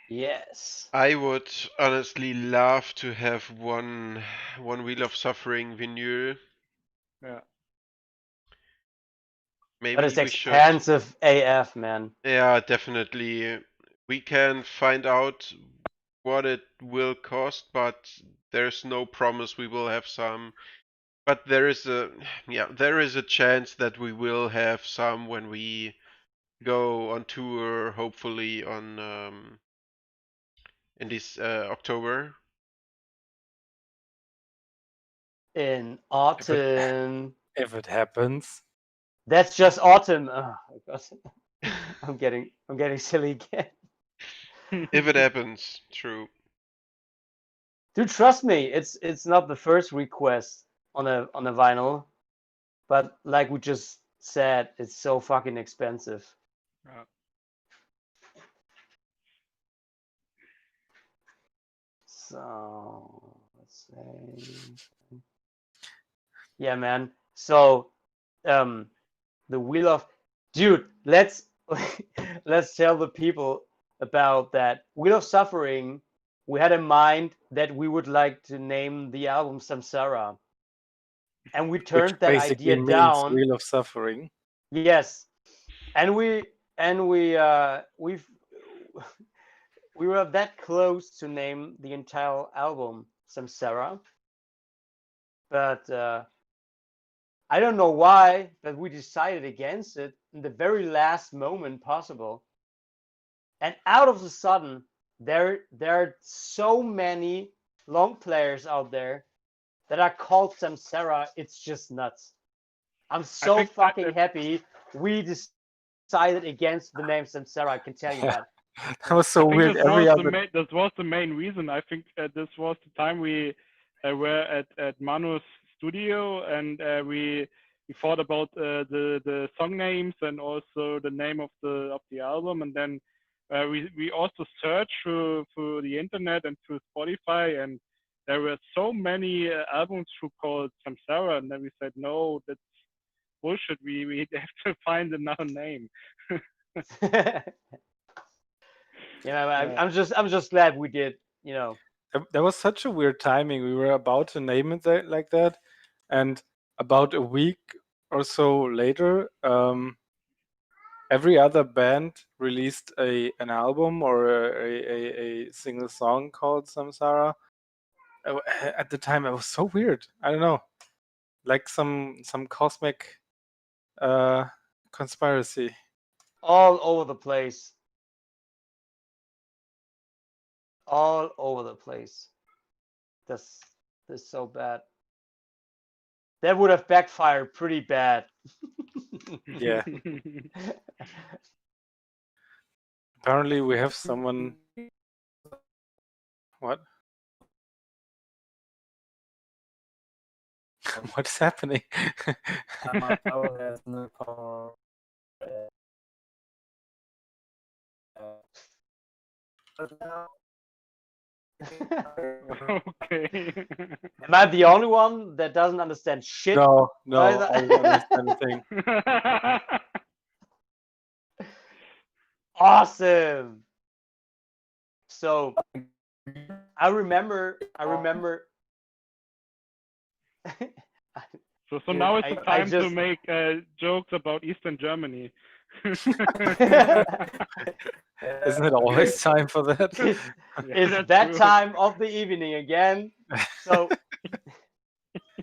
[SPEAKER 1] Yes.
[SPEAKER 2] I would honestly love to have one Wheel of Suffering vinyl.
[SPEAKER 4] Yeah.
[SPEAKER 2] Maybe
[SPEAKER 1] But it's
[SPEAKER 2] we should.
[SPEAKER 1] expensive AF, man.
[SPEAKER 2] Yeah, definitely. We can find out what it will cost, but there's no promise we will have some. But there is a chance that we will have some when we go on tour, hopefully on in this October.
[SPEAKER 1] In autumn.
[SPEAKER 3] If it happens.
[SPEAKER 1] That's just autumn. Oh my god. I'm getting silly again.
[SPEAKER 2] If it happens, true.
[SPEAKER 1] Dude, trust me, it's not the first request on a vinyl, but like we just said, it's so fucking expensive.
[SPEAKER 4] Yeah.
[SPEAKER 1] So let's say, yeah, man. So, the Wheel of, dude, let's let's tell the people about that Wheel of Suffering. We had in mind that we would like to name the album Samsara, and we
[SPEAKER 3] Which
[SPEAKER 1] turned that
[SPEAKER 3] basically
[SPEAKER 1] idea
[SPEAKER 3] means
[SPEAKER 1] down.
[SPEAKER 3] Wheel of Suffering.
[SPEAKER 1] Yes, and we were that close to name the entire album Samsara, but I don't know why, but we decided against it in the very last moment possible. And out of the sudden, there are so many long players out there that are called Samsara. It's just nuts. I'm so
[SPEAKER 4] think
[SPEAKER 1] fucking happy we decided against the name Samsara. I can tell you that.
[SPEAKER 3] That was so
[SPEAKER 4] I think
[SPEAKER 3] weird.
[SPEAKER 4] this was the main reason. I think this was the time we were at Manu's studio, and we thought about the song names and also the name of the album, and then we also searched through the internet and through Spotify, and there were so many albums who called Samsara, and then we said no, that's bullshit. We have to find another name.
[SPEAKER 1] I'm just glad we did.
[SPEAKER 3] There was such a weird timing. We were about to name it like that, and about a week or so later, every other band released an album or a single song called Samsara. At the time, it was so weird. I don't know, like some cosmic conspiracy.
[SPEAKER 1] All over the place. All over the place. This so bad. That would have backfired pretty bad.
[SPEAKER 3] Yeah. Apparently, we have someone. What? What's happening?
[SPEAKER 7] My phone has no power. But now,
[SPEAKER 4] Okay.
[SPEAKER 1] Am I the only one that doesn't understand shit?
[SPEAKER 3] No,
[SPEAKER 1] Either.
[SPEAKER 3] I don't understand a thing.
[SPEAKER 1] Awesome. So I remember
[SPEAKER 4] So
[SPEAKER 1] Dude,
[SPEAKER 4] now it's the
[SPEAKER 1] I
[SPEAKER 4] time to
[SPEAKER 1] just-
[SPEAKER 4] make jokes about Eastern Germany.
[SPEAKER 3] Isn't it always time for that?
[SPEAKER 1] it's
[SPEAKER 4] that's
[SPEAKER 1] that
[SPEAKER 4] true.
[SPEAKER 1] time of the evening again. So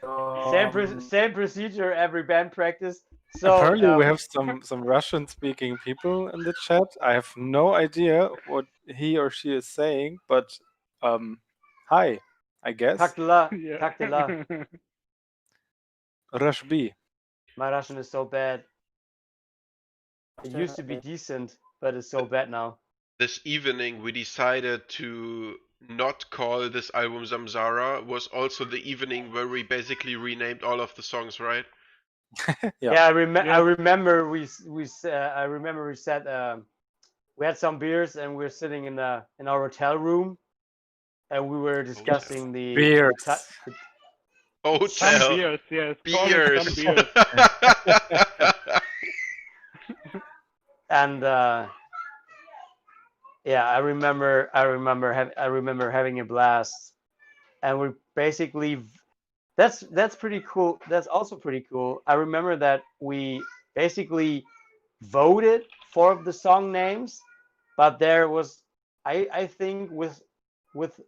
[SPEAKER 7] um,
[SPEAKER 1] same procedure every band practice. So
[SPEAKER 3] Apparently, we have some Russian-speaking people in the chat. I have no idea what he or she is saying, but hi, I guess.
[SPEAKER 1] Taktela,
[SPEAKER 4] Yeah.
[SPEAKER 1] Taktela.
[SPEAKER 3] Rashbi.
[SPEAKER 1] My Russian is so bad. It used to be decent, but it's so bad now.
[SPEAKER 2] This evening we decided to not call this album Samsara. Was also the evening where we basically renamed all of the songs, right?
[SPEAKER 1] Yeah, I
[SPEAKER 4] Yeah.
[SPEAKER 1] remember we said we had some beers and we were sitting in our hotel room and we were discussing the
[SPEAKER 3] Beers.
[SPEAKER 4] Some
[SPEAKER 2] Hotel
[SPEAKER 4] beers, yes. call it
[SPEAKER 2] beers.
[SPEAKER 4] some beers.
[SPEAKER 1] and yeah, I remember having a blast, and we basically that's pretty cool. That's also pretty cool. I remember that we basically voted for the song names, but there was I think with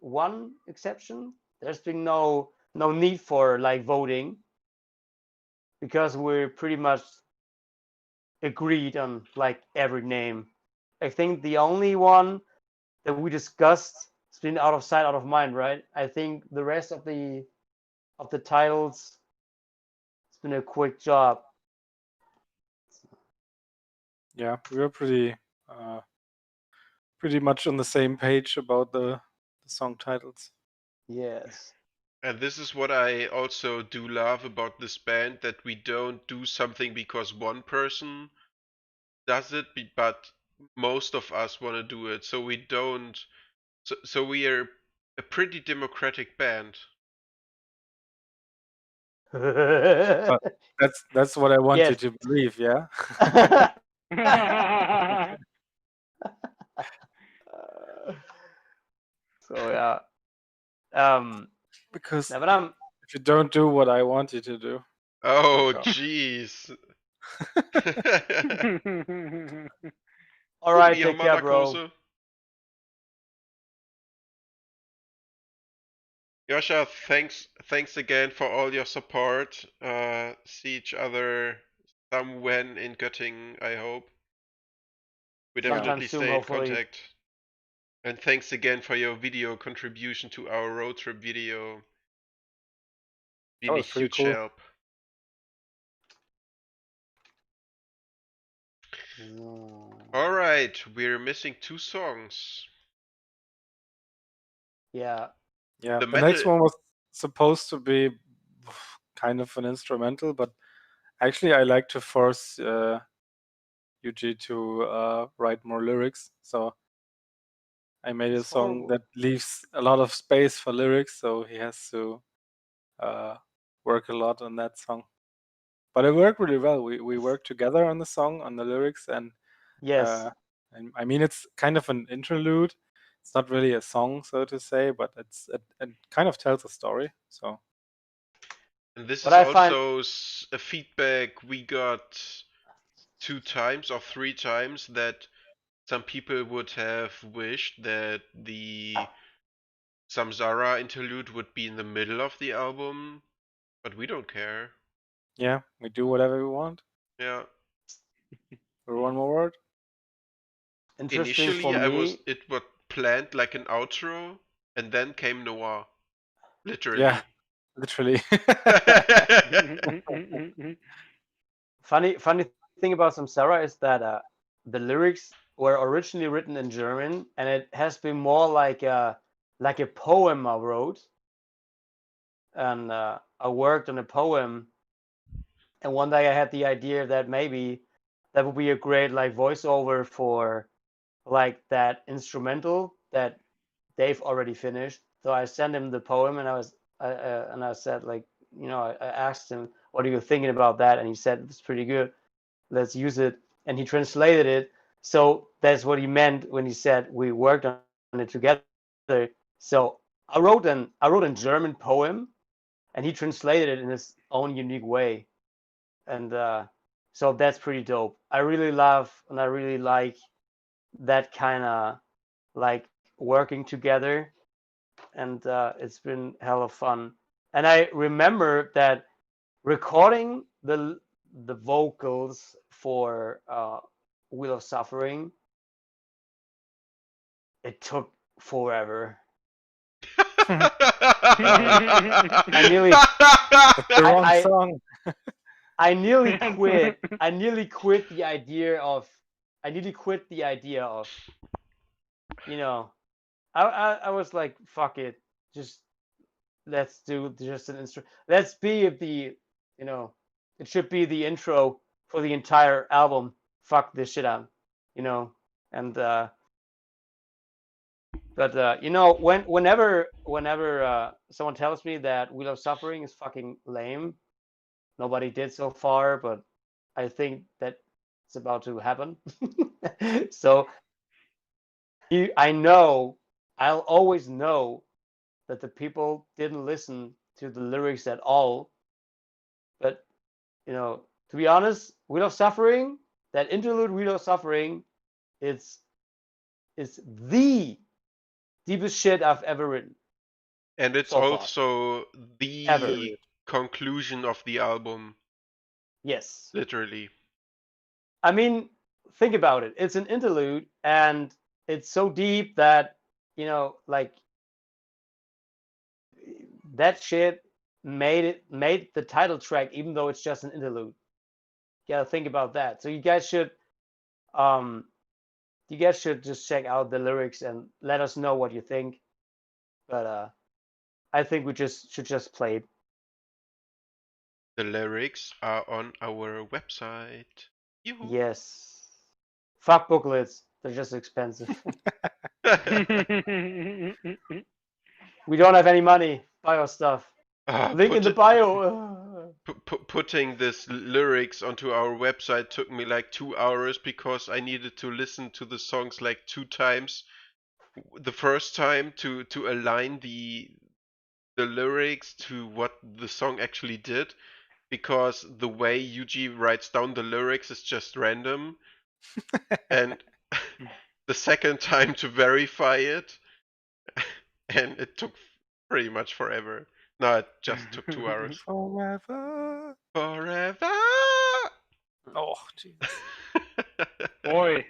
[SPEAKER 1] one exception, there's been no need for like voting because we're pretty much agreed on like every name. I think the only one that we discussed has been out of sight, out of mind, right? I think the rest of the titles, it's been a quick job.
[SPEAKER 3] Yeah, we were pretty much on the same page about the song titles.
[SPEAKER 1] Yes.
[SPEAKER 2] And this is what I also do love about this band, that we don't do something because one person does it, but most of us want to do it. So we don't. So we are a pretty democratic band.
[SPEAKER 3] That's what I want
[SPEAKER 1] Yes.
[SPEAKER 3] you to believe, yeah.
[SPEAKER 1] So yeah.
[SPEAKER 3] Because
[SPEAKER 1] Yeah, but
[SPEAKER 3] if you don't do what I want you to do.
[SPEAKER 2] Oh,
[SPEAKER 3] go.
[SPEAKER 2] jeez.
[SPEAKER 1] all right,
[SPEAKER 2] Mir
[SPEAKER 1] take care, bro.
[SPEAKER 2] Narkose. Yasha, thanks again for all your support. See each other somewhen in Göttingen, I hope. We definitely
[SPEAKER 1] Sometime soon,
[SPEAKER 2] stay in
[SPEAKER 1] hopefully.
[SPEAKER 2] contact. And thanks again for your video contribution to our road trip video.
[SPEAKER 3] That
[SPEAKER 2] Really
[SPEAKER 3] was pretty
[SPEAKER 2] huge
[SPEAKER 3] cool.
[SPEAKER 2] help.
[SPEAKER 1] No.
[SPEAKER 2] Alright, we're missing 2 songs.
[SPEAKER 1] Yeah.
[SPEAKER 3] Yeah,
[SPEAKER 2] The
[SPEAKER 3] the next
[SPEAKER 2] metal-
[SPEAKER 3] one was supposed to be kind of an instrumental, but actually I like to force Yuji to write more lyrics. So I made a
[SPEAKER 1] It's
[SPEAKER 3] song
[SPEAKER 1] horrible.
[SPEAKER 3] that leaves a lot of space for lyrics, so he has to work a lot on that song. But it worked really well. We worked together on the song, on the lyrics, and
[SPEAKER 1] Yes.
[SPEAKER 3] and I mean it's kind of an interlude. It's not really a song, so to say, but it kind of tells a story. So
[SPEAKER 2] And this
[SPEAKER 1] What
[SPEAKER 2] is
[SPEAKER 1] I find-
[SPEAKER 2] also a feedback we got 2 times or 3 times, that some people would have wished that the Samsara interlude would be in the middle of the album, but we don't care.
[SPEAKER 3] yeah, we do whatever we want.
[SPEAKER 2] Yeah.
[SPEAKER 3] For one more word.
[SPEAKER 1] Interesting for
[SPEAKER 2] Initially,
[SPEAKER 1] me.
[SPEAKER 2] it was planned like an outro, and then came Noir. Literally.
[SPEAKER 3] Yeah, literally.
[SPEAKER 1] Funny thing about Samsara is that the lyrics were originally written in German, and it has been more like a poem I wrote. And I worked on a poem, and one day I had the idea that maybe that would be a great like voiceover for like that instrumental that Dave already finished. So I sent him the poem, and I said like, you know, I asked him, what are you thinking about that? And he said, it's pretty good, let's use it. And he translated it. So that's what he meant when he said we worked on it together. So I wrote a German poem, and he translated it in his own unique way. And so that's pretty dope. I really love and I really like that kind of like working together, and it's been hella fun. And I remember that recording the vocals for Wheel of Suffering, it took forever. I nearly
[SPEAKER 3] The wrong
[SPEAKER 1] I-
[SPEAKER 3] song.
[SPEAKER 1] I nearly quit. I nearly quit the idea of. You know, I was like, fuck it, just let's do just an intro. Let's be the, you know, it should be the intro for the entire album. Fuck this shit up, you know, and but you know, whenever someone tells me that Wheel of Suffering is fucking lame, nobody did so far, but I think that it's about to happen. So I'll always know that the people didn't listen to the lyrics at all. But you know, to be honest, Wheel of Suffering, that interlude Wheel of Suffering, is the deepest shit I've ever written.
[SPEAKER 2] And it's
[SPEAKER 1] So far.
[SPEAKER 2] also the
[SPEAKER 1] Ever.
[SPEAKER 2] conclusion of the album,
[SPEAKER 1] Yes.
[SPEAKER 2] literally.
[SPEAKER 1] I mean, think about it. It's an interlude, and it's so deep that, you know, like that shit made the title track, even though it's just an interlude. You gotta think about that. So you guys should just check out the lyrics and let us know what you think. But I think we should just play it.
[SPEAKER 2] The lyrics are on our website. Yoo-hoo.
[SPEAKER 1] Yes. Fuck booklets. They're just expensive. We don't have any money. Buy our stuff.
[SPEAKER 2] Ah,
[SPEAKER 1] Link in the bio.
[SPEAKER 2] putting this lyrics onto our website took me like 2 hours because I needed to listen to the songs like 2 times. The first time to align the lyrics to what the song actually did, because the way Yuji writes down the lyrics is just random. And the second time to verify it, and it took pretty much forever. No, it just took 2 hours.
[SPEAKER 3] Forever.
[SPEAKER 2] Forever!
[SPEAKER 3] Oh, jeez.
[SPEAKER 4] Boy.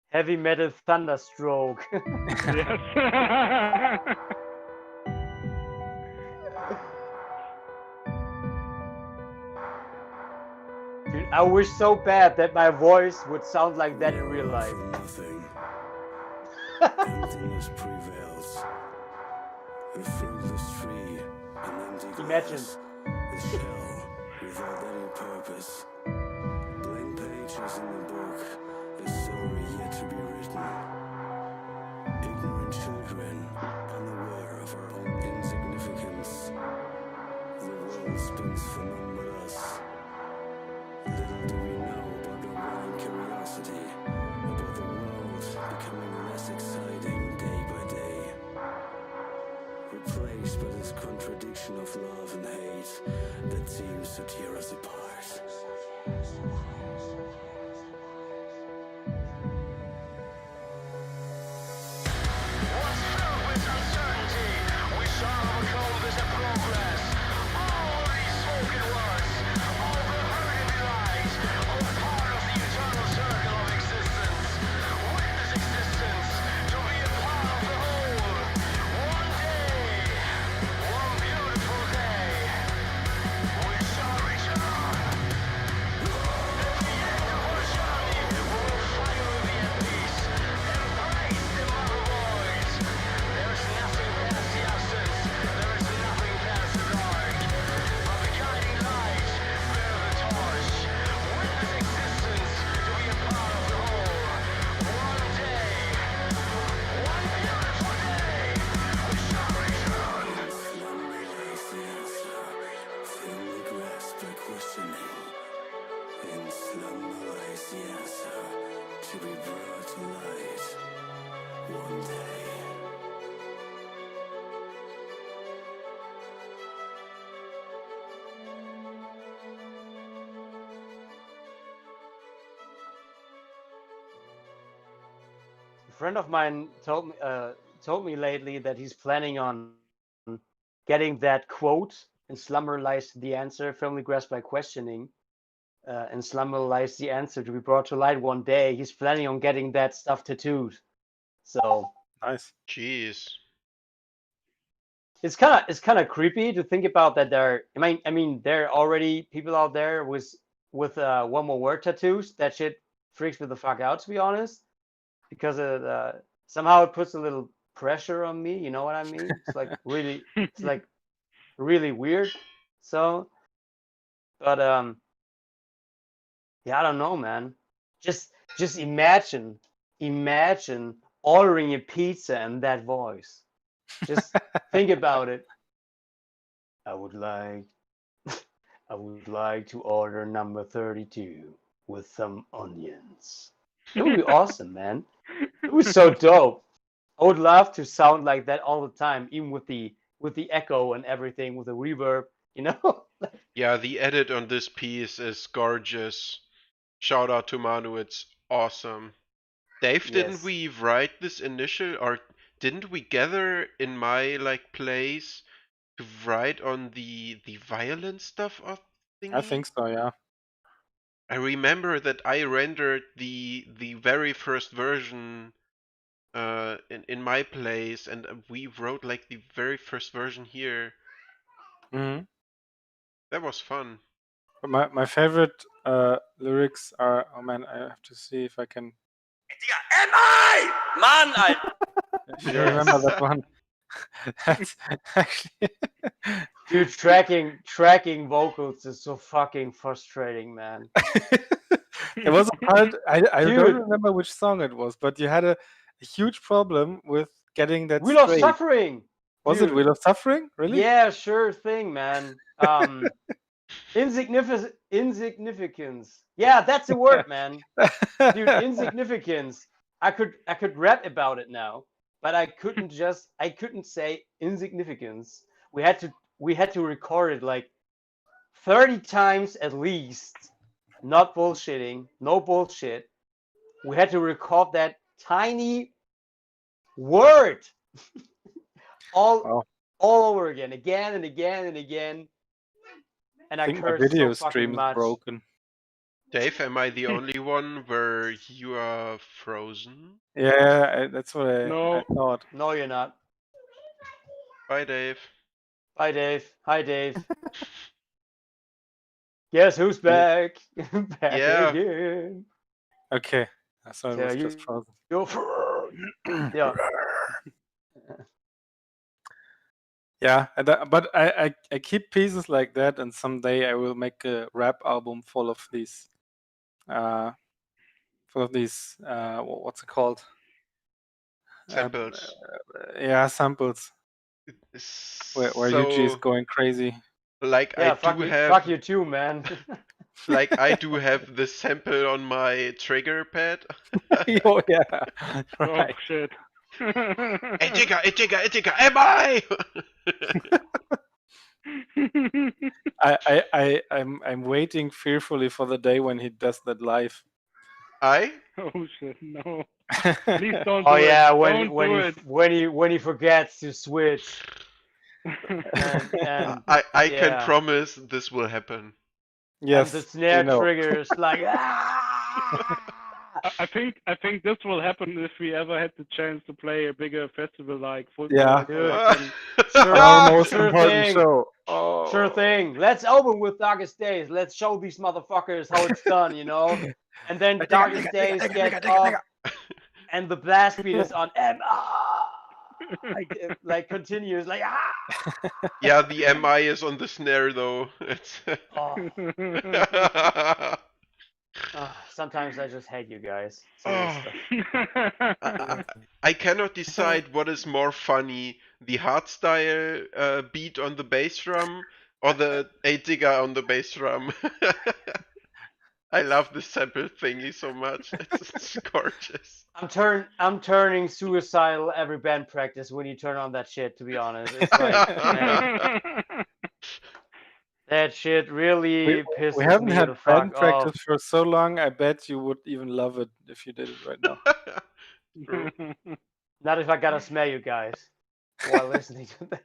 [SPEAKER 1] Heavy metal thunderstroke.
[SPEAKER 4] Yes.
[SPEAKER 1] Dude, I wish so bad that my voice would sound like that in real life.
[SPEAKER 6] Nothing. Emptiness prevails. A fruitless tree, an empty
[SPEAKER 1] Imagine.
[SPEAKER 6] glass, a shell without any purpose. Blank pages in the book, a story yet to be written. Ignorant children, unaware of our own insignificance. The world spins for none but us. Little do we know about our growing curiosity, about the world becoming less exciting day by day. Replaced by this contradiction of love and hate that seems to tear us apart. To be brought to light one day.
[SPEAKER 1] A friend of mine told me lately that he's planning on getting that quote "In slumber lies the answer, firmly grasped by questioning." In slumber lies the answer to be brought to light one day. He's planning on getting that stuff tattooed. So
[SPEAKER 3] Nice.
[SPEAKER 2] Jeez.
[SPEAKER 1] it's kind of creepy to think about that. I mean, there are already people out there with one more word tattoos. That shit freaks me the fuck out, to be honest, because somehow it puts a little pressure on me. You know what I mean? It's like really weird. So, but yeah, I don't know, man. Just imagine ordering a pizza in that voice. Just think about it. I would like to order number 32 with some onions. It would be awesome, man. It was so dope. I would love to sound like that all the time, even with the echo and everything, with the reverb, you know?
[SPEAKER 2] Yeah, the edit on this piece is gorgeous. Shout out to Manu, it's awesome. Dave, didn't
[SPEAKER 1] Yes.
[SPEAKER 2] we write this initial, or didn't we gather in my like place to write on the violin stuff of thingy?
[SPEAKER 3] I think so, yeah.
[SPEAKER 2] I remember that I rendered the very first version in my place, and we wrote like the very first version here.
[SPEAKER 3] Hmm.
[SPEAKER 2] That was fun.
[SPEAKER 3] But my favorite lyrics are. Oh man, I have to see if I can.
[SPEAKER 6] Mann, Alter!
[SPEAKER 3] If you remember that
[SPEAKER 1] Yes.
[SPEAKER 3] one. That's actually.
[SPEAKER 1] Dude, tracking vocals is so fucking frustrating, man.
[SPEAKER 3] There was a part I
[SPEAKER 1] Dude.
[SPEAKER 3] don't remember which song it was, but you had a huge problem with getting that
[SPEAKER 1] Wheel of
[SPEAKER 3] straight.
[SPEAKER 1] Suffering.
[SPEAKER 3] Was it
[SPEAKER 1] Dude.
[SPEAKER 3] Wheel of Suffering? Really?
[SPEAKER 1] Yeah, sure thing, man. Insignificance. Yeah, that's the word, man. Dude, insignificance. I could rap about it now, but I couldn't say insignificance. We had to record it like 30 times at least. Not bullshitting, no bullshit. We had to record that tiny word all over again and again and again. And
[SPEAKER 3] I
[SPEAKER 1] I
[SPEAKER 3] think my
[SPEAKER 1] cursed
[SPEAKER 3] video
[SPEAKER 1] so fucking
[SPEAKER 3] stream is
[SPEAKER 1] much.
[SPEAKER 3] broken.
[SPEAKER 2] Dave, am I the only one where you are frozen?
[SPEAKER 3] Yeah, that's what I
[SPEAKER 4] No.
[SPEAKER 3] thought.
[SPEAKER 1] No, you're not.
[SPEAKER 2] Bye, Dave.
[SPEAKER 1] Bye, Dave. Hi, Dave. Guess who's back? Back
[SPEAKER 2] Yeah.
[SPEAKER 1] again.
[SPEAKER 3] Okay, so it
[SPEAKER 1] Yeah,
[SPEAKER 3] was
[SPEAKER 1] you-
[SPEAKER 3] just frozen.
[SPEAKER 1] Yeah.
[SPEAKER 3] Yeah, but I keep pieces like that, and someday I will make a rap album full of these, what's it called?
[SPEAKER 2] Samples.
[SPEAKER 3] Yeah, samples where Yuji is
[SPEAKER 2] So,
[SPEAKER 3] going crazy.
[SPEAKER 2] like,
[SPEAKER 1] Yeah,
[SPEAKER 2] I
[SPEAKER 1] fuck
[SPEAKER 2] do
[SPEAKER 1] you,
[SPEAKER 2] have,
[SPEAKER 1] fuck you too, man.
[SPEAKER 2] like, I do have the sample on my trigger pad.
[SPEAKER 3] Oh yeah,
[SPEAKER 4] Oh
[SPEAKER 3] right.
[SPEAKER 4] shit.
[SPEAKER 2] Etika, am I?
[SPEAKER 3] I'm waiting fearfully for the day when he does that live.
[SPEAKER 2] I?
[SPEAKER 4] Oh shit, no. Please don't
[SPEAKER 1] Oh
[SPEAKER 4] do
[SPEAKER 1] yeah,
[SPEAKER 4] it.
[SPEAKER 1] when
[SPEAKER 4] Don't
[SPEAKER 1] when
[SPEAKER 4] do
[SPEAKER 1] he
[SPEAKER 4] it.
[SPEAKER 1] when he forgets to switch and
[SPEAKER 2] I
[SPEAKER 1] yeah.
[SPEAKER 2] can promise this will happen.
[SPEAKER 3] Yes,
[SPEAKER 1] and the snare
[SPEAKER 3] we know.
[SPEAKER 1] triggers like ah!
[SPEAKER 4] I think this will happen if we ever had the chance to play a bigger festival like Full
[SPEAKER 3] Yeah.
[SPEAKER 1] Dude.
[SPEAKER 2] Sure.
[SPEAKER 3] Our most
[SPEAKER 1] Sure
[SPEAKER 3] important
[SPEAKER 1] thing.
[SPEAKER 3] show. Oh.
[SPEAKER 1] Sure thing. Let's open with Darkest Days. Let's show these motherfuckers how it's done, you know? And then Darkest Days gets off and the blast beat is on like continues like
[SPEAKER 2] Yeah, the MI is on the snare though. It's
[SPEAKER 1] sometimes I just hate you guys.
[SPEAKER 2] Oh.
[SPEAKER 1] Seriously.
[SPEAKER 2] I cannot decide what is more funny, the hardstyle beat on the bass drum or the 8-digger on the bass drum. I love the sample thingy so much. It's gorgeous.
[SPEAKER 1] I'm turning suicidal every band practice when you turn on that shit, to be honest. It's like man, that shit really pisses
[SPEAKER 3] We haven't
[SPEAKER 1] me
[SPEAKER 3] had
[SPEAKER 1] the fuck
[SPEAKER 3] band practice
[SPEAKER 1] off.
[SPEAKER 3] for so long. I bet you would even love it if you did it right now.
[SPEAKER 2] True.
[SPEAKER 1] Not if I gotta smell you guys while listening to that.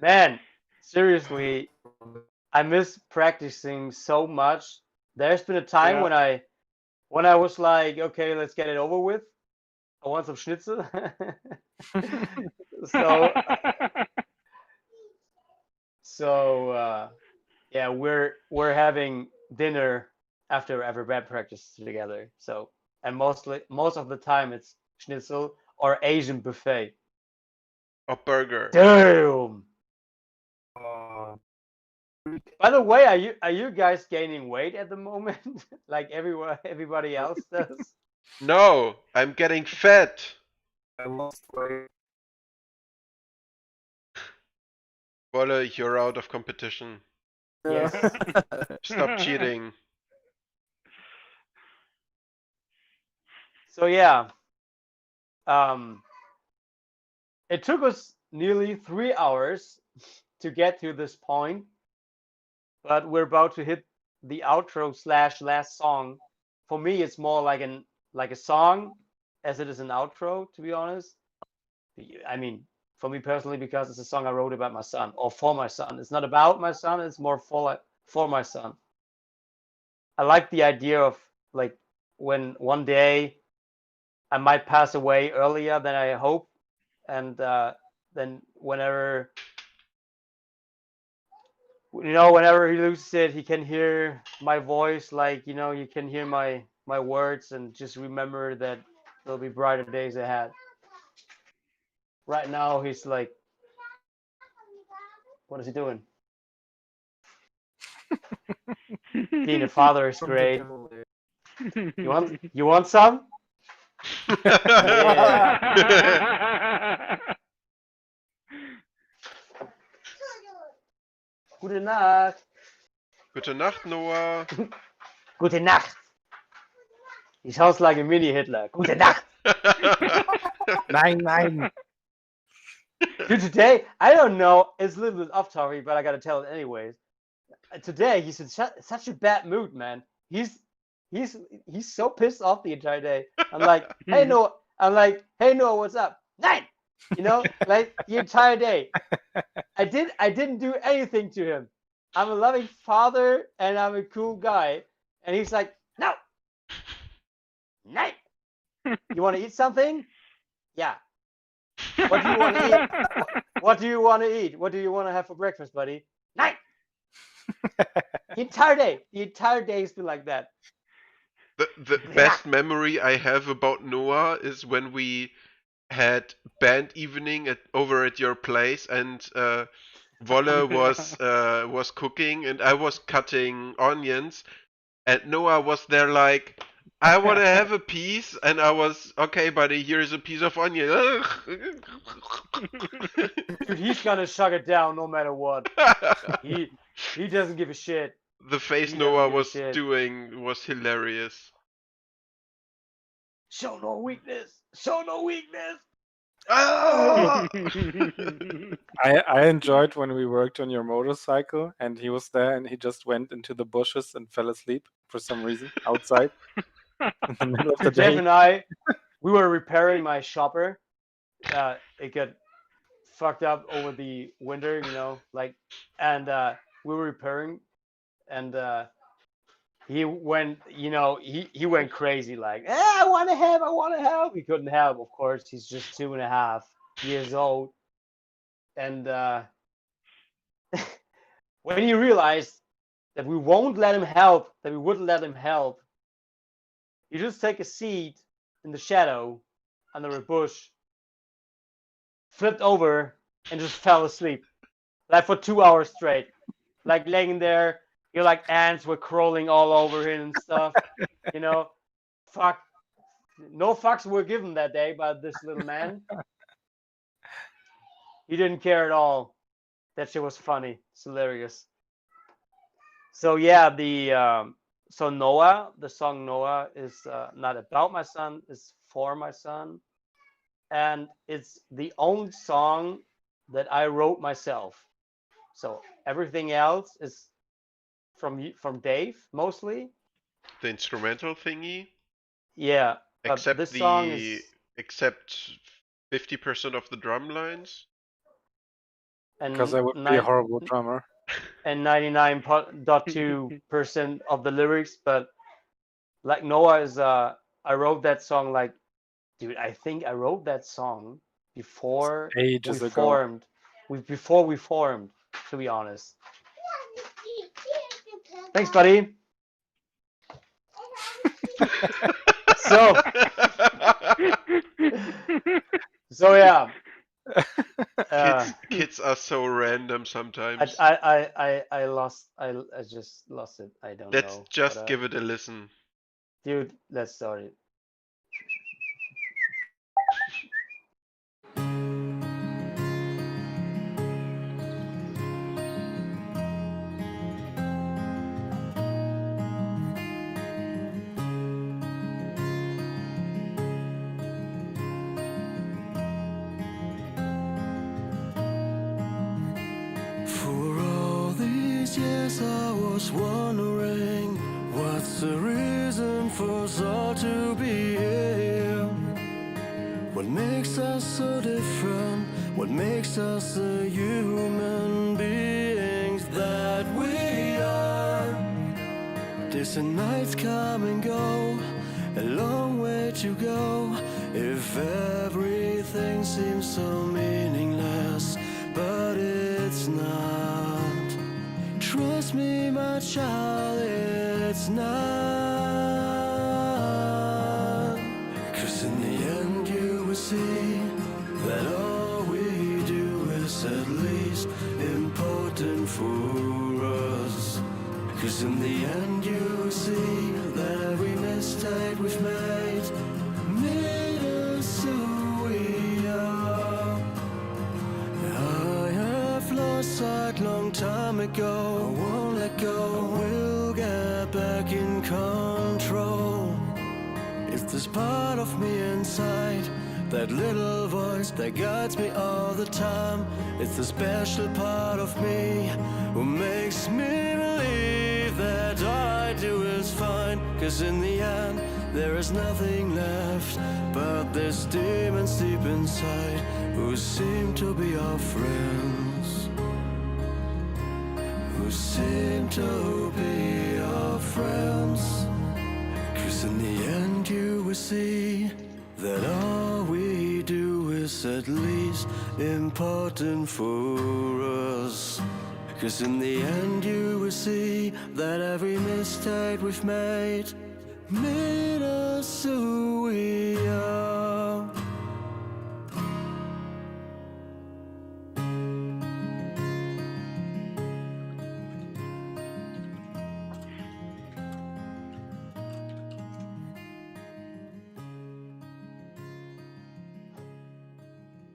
[SPEAKER 1] Man, seriously, I miss practicing so much. There's been a time
[SPEAKER 4] Yeah.
[SPEAKER 1] when I was like, okay, let's get it over with. I want some schnitzel. So yeah, we're having dinner after every band practice together. So and most of the time it's schnitzel or Asian buffet.
[SPEAKER 2] Or burger.
[SPEAKER 1] Damn. By the way, are you guys gaining weight at the moment, like everybody else does?
[SPEAKER 2] No, I'm getting fat.
[SPEAKER 7] I lost weight.
[SPEAKER 2] Wolle, you're out of competition.
[SPEAKER 1] Yes.
[SPEAKER 2] Stop cheating.
[SPEAKER 1] So yeah, it took us nearly 3 hours to get to this point, but we're about to hit the outro / last song. For me, it's more like a song as it is an outro, to be honest. I mean, for me personally, because it's a song I wrote about my son or for my son. It's not about my son; it's more for my son. I like the idea of like when one day I might pass away earlier than I hope, and then whenever whenever he loses it, he can hear my voice, like you can hear my words, and just remember that there'll be brighter days ahead. Right now, he's like, what is he doing? Being a father is great. You want some? Yeah. Gute Nacht.
[SPEAKER 2] Gute Nacht, Noah.
[SPEAKER 1] Gute Nacht. He sounds like a mini Hitler. Gute Nacht.
[SPEAKER 3] Nein.
[SPEAKER 1] Dude, today, I don't know, it's a little bit off topic, but I gotta tell it anyways. Today, he's in such a bad mood, man. He's so pissed off the entire day. I'm like, hey Noah, what's up? Nein! Like the entire day. I didn't do anything to him. I'm a loving father and I'm a cool guy. And he's like, no. Nein. You want to eat something? Yeah. What do you want to eat? What do you want to eat? What do you want to have for breakfast, buddy? Nein. The entire day has been like that.
[SPEAKER 2] The best memory I have about Noah is when we had band evening over at your place, and Wolle was cooking and I was cutting onions, and Noah was there like, I want to have a piece, and I was, okay, buddy, here's a piece of onion.
[SPEAKER 1] Dude, he's gonna shut it down no matter what. He doesn't give a shit.
[SPEAKER 2] The face
[SPEAKER 1] He
[SPEAKER 2] Noah
[SPEAKER 1] doesn't give a
[SPEAKER 2] was
[SPEAKER 1] shit.
[SPEAKER 2] doing was hilarious.
[SPEAKER 1] Show no weakness. Show no weakness.
[SPEAKER 2] Ah!
[SPEAKER 3] I enjoyed when we worked on your motorcycle and he was there and he just went into the bushes and fell asleep for some reason outside in the middle of the
[SPEAKER 1] Jeff
[SPEAKER 3] day.
[SPEAKER 1] and I, we were repairing my shopper. It got fucked up over the winter, and we were repairing, and he went, he went crazy, like, I want to help. He couldn't help, of course. He's just 2.5 years old, and when he realized that we wouldn't let him help, you just take a seat in the shadow under a bush, flipped over, and just fell asleep, like for 2 hours straight, like laying there. Like ants were crawling all over him and stuff. Fuck. No fucks were given that day by this little man. He didn't care at all. That shit was funny. It's hilarious. So yeah, so Noah, the song Noah is not about my son, it's for my son. And it's the only song that I wrote myself. So everything else is from Dave, mostly.
[SPEAKER 2] The instrumental thingy?
[SPEAKER 1] Yeah.
[SPEAKER 2] Except
[SPEAKER 1] this song is,
[SPEAKER 2] except 50% of the drum lines?
[SPEAKER 1] and
[SPEAKER 3] Because I would be a horrible drummer.
[SPEAKER 1] And 99.2% of the lyrics, but like Noah is I wrote that song like, dude, I think I wrote that song before
[SPEAKER 3] Ages
[SPEAKER 1] we
[SPEAKER 3] ago.
[SPEAKER 1] formed. Before we formed, to be honest. Thanks, buddy. So yeah.
[SPEAKER 2] Kids are so random sometimes.
[SPEAKER 1] I just lost it. I don't know.
[SPEAKER 2] Let's just give it a listen.
[SPEAKER 1] Dude, let's start it.
[SPEAKER 6] For all these years I was wondering, what's the reason for us all to be here? What makes us so different? What makes us the human beings that we are? Days and nights come and go, a long way to go. If everything seems so meaningless, but it's not. Trust me, my child, it's not. 'Cause in the end you will see that all we do is at least important for us. 'Cause in the end you will see that every mistake we've made us who we are. I have lost sight long time ago. I won't let go. I will get back in control. It's this part of me inside, that little voice that guides me all the time. It's the special part of me who makes me believe that all I do is fine. 'Cause in the end there is nothing left but these demons deep inside who seem to be our friends. Who seem to be our friends. 'Cause in the end you will see that all we do is at least important for us. 'Cause in the end you will see that every mistake we've made us who we are.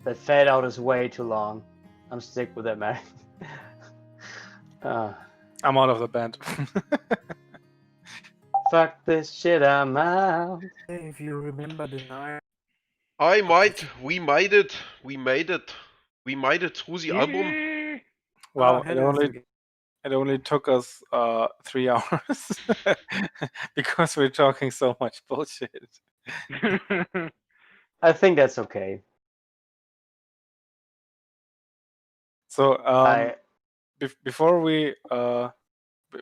[SPEAKER 1] That fade out is way too long. I'm sick with that, man.
[SPEAKER 3] I'm out of the band.
[SPEAKER 1] Fuck this shit, I'm out.
[SPEAKER 5] If you remember the night.
[SPEAKER 2] We made it. We made it. We made it through the album.
[SPEAKER 4] Yeah.
[SPEAKER 3] Well,
[SPEAKER 5] Hello again.
[SPEAKER 3] it only took us 3 hours because we're talking so much bullshit.
[SPEAKER 1] I think that's okay.
[SPEAKER 3] So
[SPEAKER 1] I
[SPEAKER 3] before we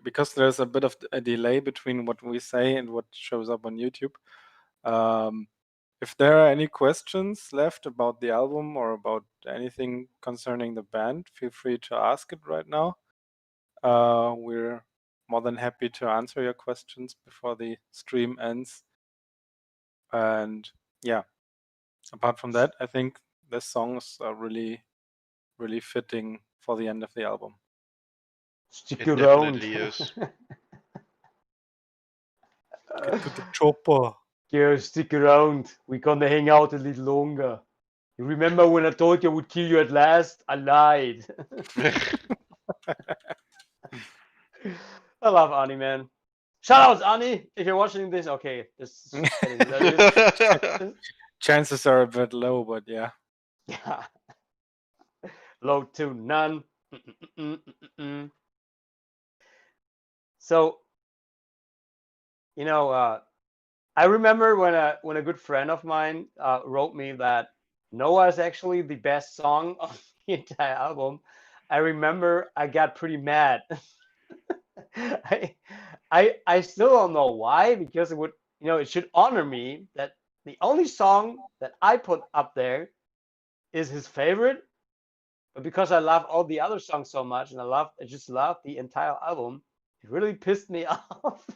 [SPEAKER 3] because there's a bit of a delay between what we say and what shows up on YouTube. If there are any questions left about the album or about anything concerning the band, feel free to ask it right now. We're more than happy to answer your questions before the stream ends. And yeah, apart from that, I think the songs are really, really fitting for the end of the album.
[SPEAKER 1] stick
[SPEAKER 2] It
[SPEAKER 1] around.
[SPEAKER 2] definitely is.
[SPEAKER 3] Get to the chopper.
[SPEAKER 1] Yeah, stick around. We're gonna hang out a little longer. You remember when I told you I would kill you at last? I lied. I love Ani, man. Shout out, Ani, if you're watching this. Okay, this is getting hilarious.
[SPEAKER 3] Chances are a bit low, but yeah.
[SPEAKER 1] Yeah. Low to none. So, you know, I remember when a good friend of mine wrote me that Noah is actually the best song on the entire album. I remember I got pretty mad. I still don't know why, because it would, it should honor me that the only song that I put up there is his favorite, but because I love all the other songs so much and I just love the entire album, it really pissed me off.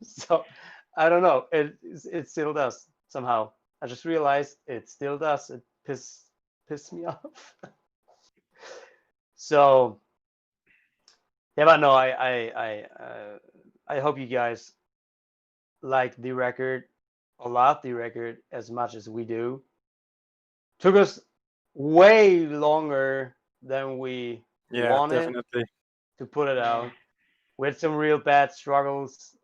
[SPEAKER 1] So I don't know. It still does somehow. I just realized it still does. It pissed me off. So yeah, but no, I hope you guys like the record or love the record as much as we do. Took us way longer than we wanted
[SPEAKER 3] Definitely.
[SPEAKER 1] to put it out. We had some real bad struggles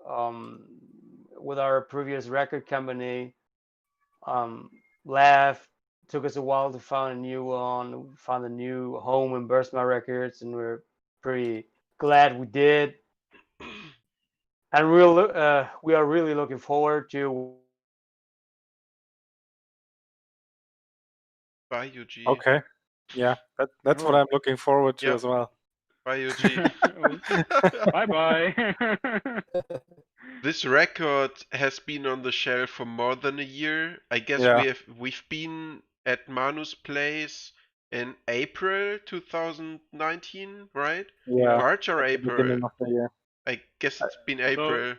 [SPEAKER 1] with our previous record company. Left. Took us a while to find a new one. Found a new home in Bursma Records, and we're pretty glad we did. And we are really looking forward to.
[SPEAKER 2] Bye, UG.
[SPEAKER 3] Okay. Yeah, that's what I'm looking forward to
[SPEAKER 2] Yeah.
[SPEAKER 3] as well.
[SPEAKER 2] Bye, Yuji.
[SPEAKER 4] Bye bye.
[SPEAKER 2] This record has been on the shelf for more than a year. I guess
[SPEAKER 3] Yeah.
[SPEAKER 2] we've been at Manu's place in April 2019, right?
[SPEAKER 3] Yeah.
[SPEAKER 2] March or
[SPEAKER 3] At the
[SPEAKER 2] April?
[SPEAKER 3] beginning of the year.
[SPEAKER 2] I guess it's been April.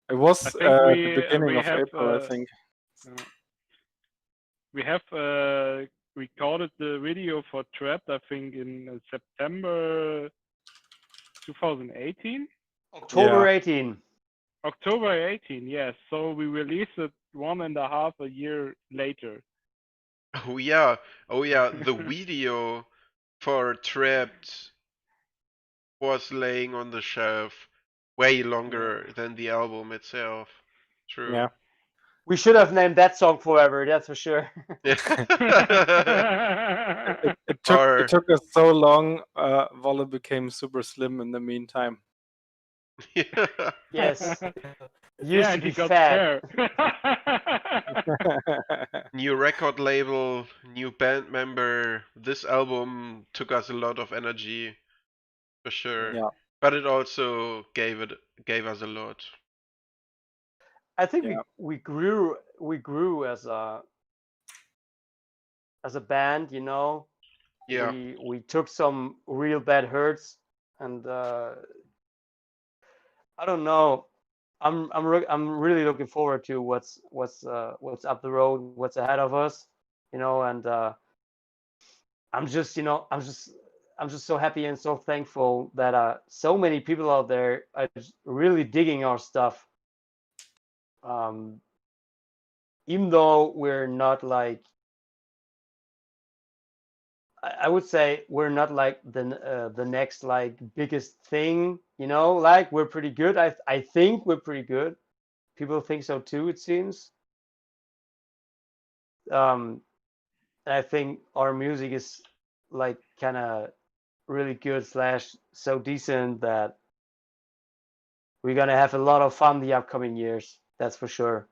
[SPEAKER 3] It was
[SPEAKER 4] I think
[SPEAKER 3] the beginning of April, I think.
[SPEAKER 4] we have recorded the video for Trapped, I think, in September 2018.
[SPEAKER 1] October
[SPEAKER 3] Yeah.
[SPEAKER 1] 18.
[SPEAKER 4] October 18, yes. So we released it 1.5 years later.
[SPEAKER 2] Oh yeah, the video for Trapped was laying on the shelf way longer than the album itself. True.
[SPEAKER 3] Yeah.
[SPEAKER 1] We should have named that song Forever, that's for sure.
[SPEAKER 3] It
[SPEAKER 2] Or-
[SPEAKER 3] took us so long. Volle became super slim in the meantime.
[SPEAKER 1] Yes. Used
[SPEAKER 4] Yeah,
[SPEAKER 1] to
[SPEAKER 4] and
[SPEAKER 1] be
[SPEAKER 4] he got
[SPEAKER 1] fat.
[SPEAKER 4] fair.
[SPEAKER 2] New record label, new band member. This album took us a lot of energy, for sure.
[SPEAKER 3] Yeah.
[SPEAKER 2] But it also gave us a lot.
[SPEAKER 1] I think
[SPEAKER 3] Yeah.
[SPEAKER 1] we grew as a band, you know.
[SPEAKER 2] Yeah.
[SPEAKER 1] We took some real bad hurts, and I don't know. I'm really looking forward to what's up the road, what's ahead of us, you know, and I'm just so happy and so thankful that so many people out there are just really digging our stuff. Even though we're not like, I would say we're not like the next like biggest thing, you know, like we're pretty good. I think we're pretty good. People think so too, it seems. And I think our music is like kind of really good / so decent that we're gonna have a lot of fun the upcoming years. That's for sure.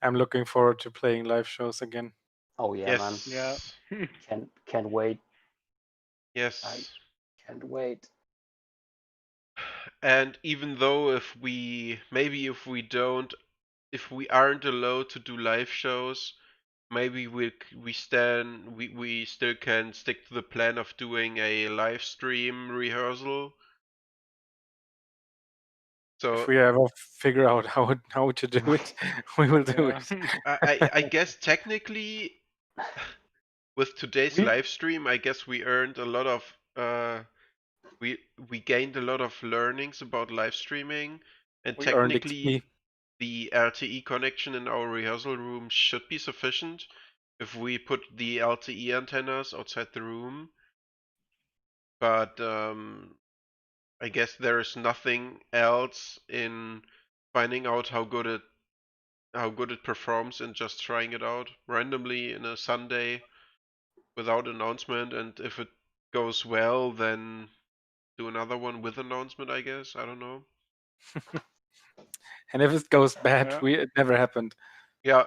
[SPEAKER 3] I'm looking forward to playing live shows again.
[SPEAKER 1] Oh yeah, man.
[SPEAKER 2] Yes.
[SPEAKER 4] Yeah.
[SPEAKER 1] Can't wait.
[SPEAKER 2] Yes.
[SPEAKER 1] Can't wait.
[SPEAKER 2] And even though if we aren't allowed to do live shows, maybe we still can stick to the plan of doing a live stream rehearsal. So
[SPEAKER 3] If we ever figure out how to do it, we will do
[SPEAKER 4] Yeah.
[SPEAKER 3] it.
[SPEAKER 2] I guess technically with today's
[SPEAKER 1] We-
[SPEAKER 2] live stream, I guess we earned a lot of we gained a lot of learnings about live streaming, and
[SPEAKER 3] We earned
[SPEAKER 2] technically
[SPEAKER 3] XP.
[SPEAKER 2] the LTE connection in our rehearsal room should be sufficient if we put the LTE antennas outside the room. But I guess there is nothing else in finding out how good it performs and just trying it out randomly in a Sunday without announcement, and if it goes well, then do another one with announcement, I guess. I don't know.
[SPEAKER 3] And if it goes bad,
[SPEAKER 4] Yeah.
[SPEAKER 3] it never happened.
[SPEAKER 2] Yeah.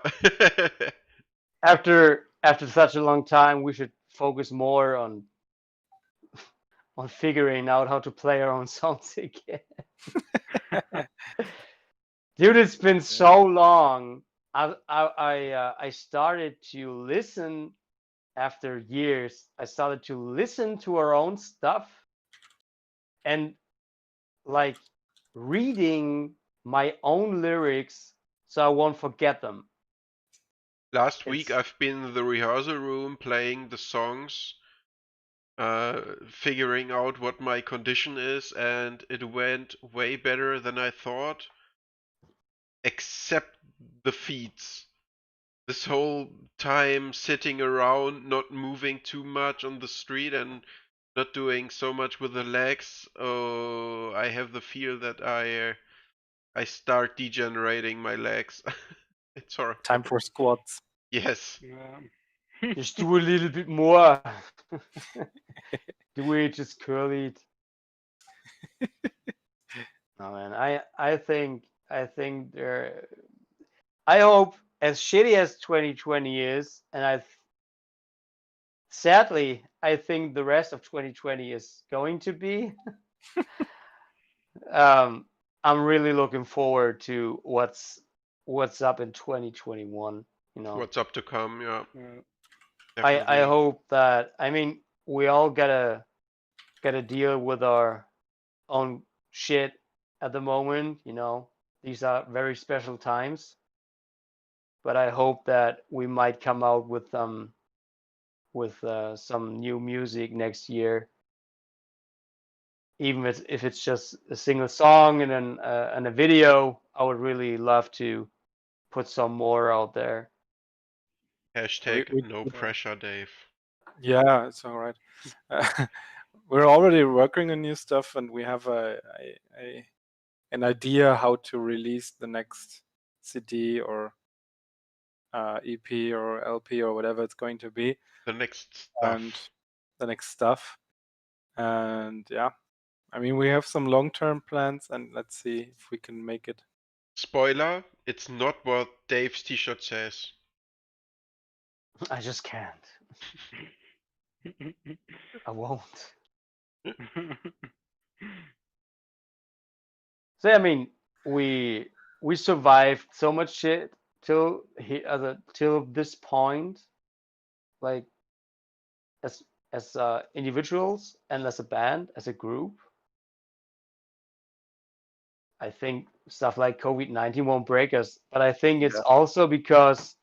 [SPEAKER 1] After such a long time, we should focus more on figuring out how to play our own songs again. Dude, it's been so long. I started to listen after years. I started to listen to our own stuff and like reading my own lyrics so I won't forget them.
[SPEAKER 2] Last week
[SPEAKER 1] It's-
[SPEAKER 2] I've been in the rehearsal room playing the songs, figuring out what my condition is, and it went way better than I thought. Except the feet. This whole time sitting around, not moving too much on the street and not doing so much with the legs. Oh, I have the fear that I start degenerating my legs. It's horrible.
[SPEAKER 3] Time for squats.
[SPEAKER 2] Yes.
[SPEAKER 4] Yeah.
[SPEAKER 1] Just do a little bit more. Do it, just curl it. No man, I think there. I hope, as shitty as 2020 is, and sadly, I think the rest of 2020 is going to be. I'm really looking forward to what's up in 2021. You know,
[SPEAKER 2] What's up to come? Yeah,
[SPEAKER 4] Yeah.
[SPEAKER 1] I
[SPEAKER 2] definitely.
[SPEAKER 1] hope that, I mean, we all gotta deal with our own shit at the moment. You know, these are very special times, but I hope that we might come out with some new music next year, even if it's just a single song and a video. I would really love to put some more out there.
[SPEAKER 2] Hashtag
[SPEAKER 3] we-
[SPEAKER 2] no pressure, Dave.
[SPEAKER 3] Yeah, it's all right. We're already working on new stuff, and we have an idea how to release the next CD or EP or LP or whatever it's going to be,
[SPEAKER 2] The next stuff.
[SPEAKER 3] and the next stuff. And yeah, I mean, we have some long-term plans, and let's see if we can make it.
[SPEAKER 2] Spoiler, it's not what Dave's t-shirt says.
[SPEAKER 1] I just can't. I won't. So I mean, we survived so much shit till this point, like as individuals and as a band, as a group. I think stuff like COVID-19 won't break us, but I think it's also because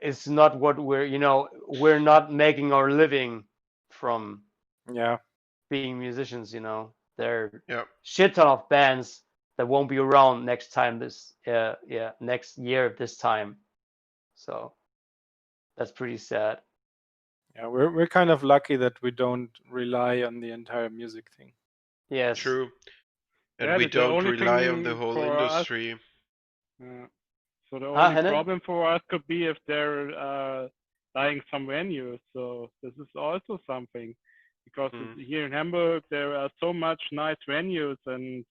[SPEAKER 1] it's not what we're not making our living from
[SPEAKER 3] Yeah,
[SPEAKER 1] being musicians. There are
[SPEAKER 2] Yeah.
[SPEAKER 1] shit ton of bands that won't be around next year this time. So that's pretty sad.
[SPEAKER 3] yeah, we're kind of lucky that we don't rely on the entire music thing.
[SPEAKER 1] Yes.
[SPEAKER 2] True. And
[SPEAKER 4] Yeah,
[SPEAKER 2] we
[SPEAKER 4] the
[SPEAKER 2] don't
[SPEAKER 4] only
[SPEAKER 2] rely on
[SPEAKER 4] thing
[SPEAKER 2] the whole
[SPEAKER 4] for us-
[SPEAKER 2] industry.
[SPEAKER 4] Yeah. So the
[SPEAKER 1] Huh,
[SPEAKER 4] only
[SPEAKER 1] Henning?
[SPEAKER 4] problem for us could be if they're dying some venues. So this is also something, because here in Hamburg there are so much nice venues and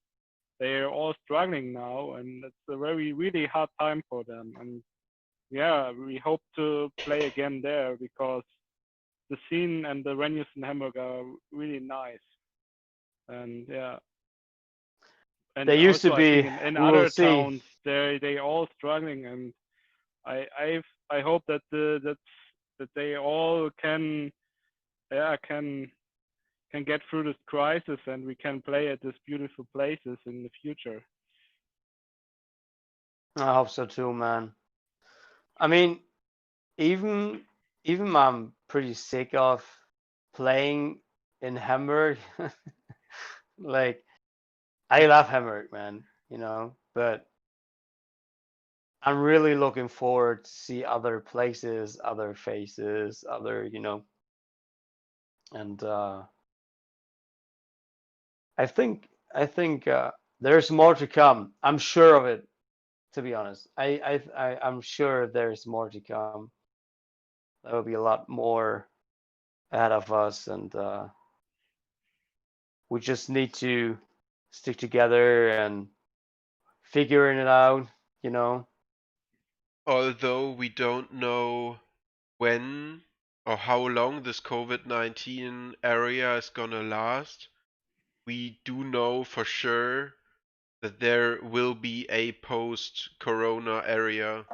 [SPEAKER 4] they are all struggling now, and it's a really hard time for them. And yeah, we hope to play again there because the scene and the venues in Hamburg are really nice. And yeah. And
[SPEAKER 1] They used to
[SPEAKER 4] also, I think
[SPEAKER 1] be.
[SPEAKER 4] in
[SPEAKER 1] We will
[SPEAKER 4] other
[SPEAKER 1] see.
[SPEAKER 4] towns, they all struggling, and I hope that that they all can get through this crisis, and we can play at these beautiful places in the future.
[SPEAKER 1] I hope so too, man. I mean, even I'm pretty sick of playing in Hamburg. Like, I love Hamburg, man, but I'm really looking forward to see other places, other faces, and I think there's more to come. I'm sure of it, to be honest. I'm sure there's more to come. There will be a lot more ahead of us, and we just need to stick together and figuring it out,
[SPEAKER 2] Although we don't know when or how long this COVID-19 area is gonna last, we do know for sure that there will be a post-corona era,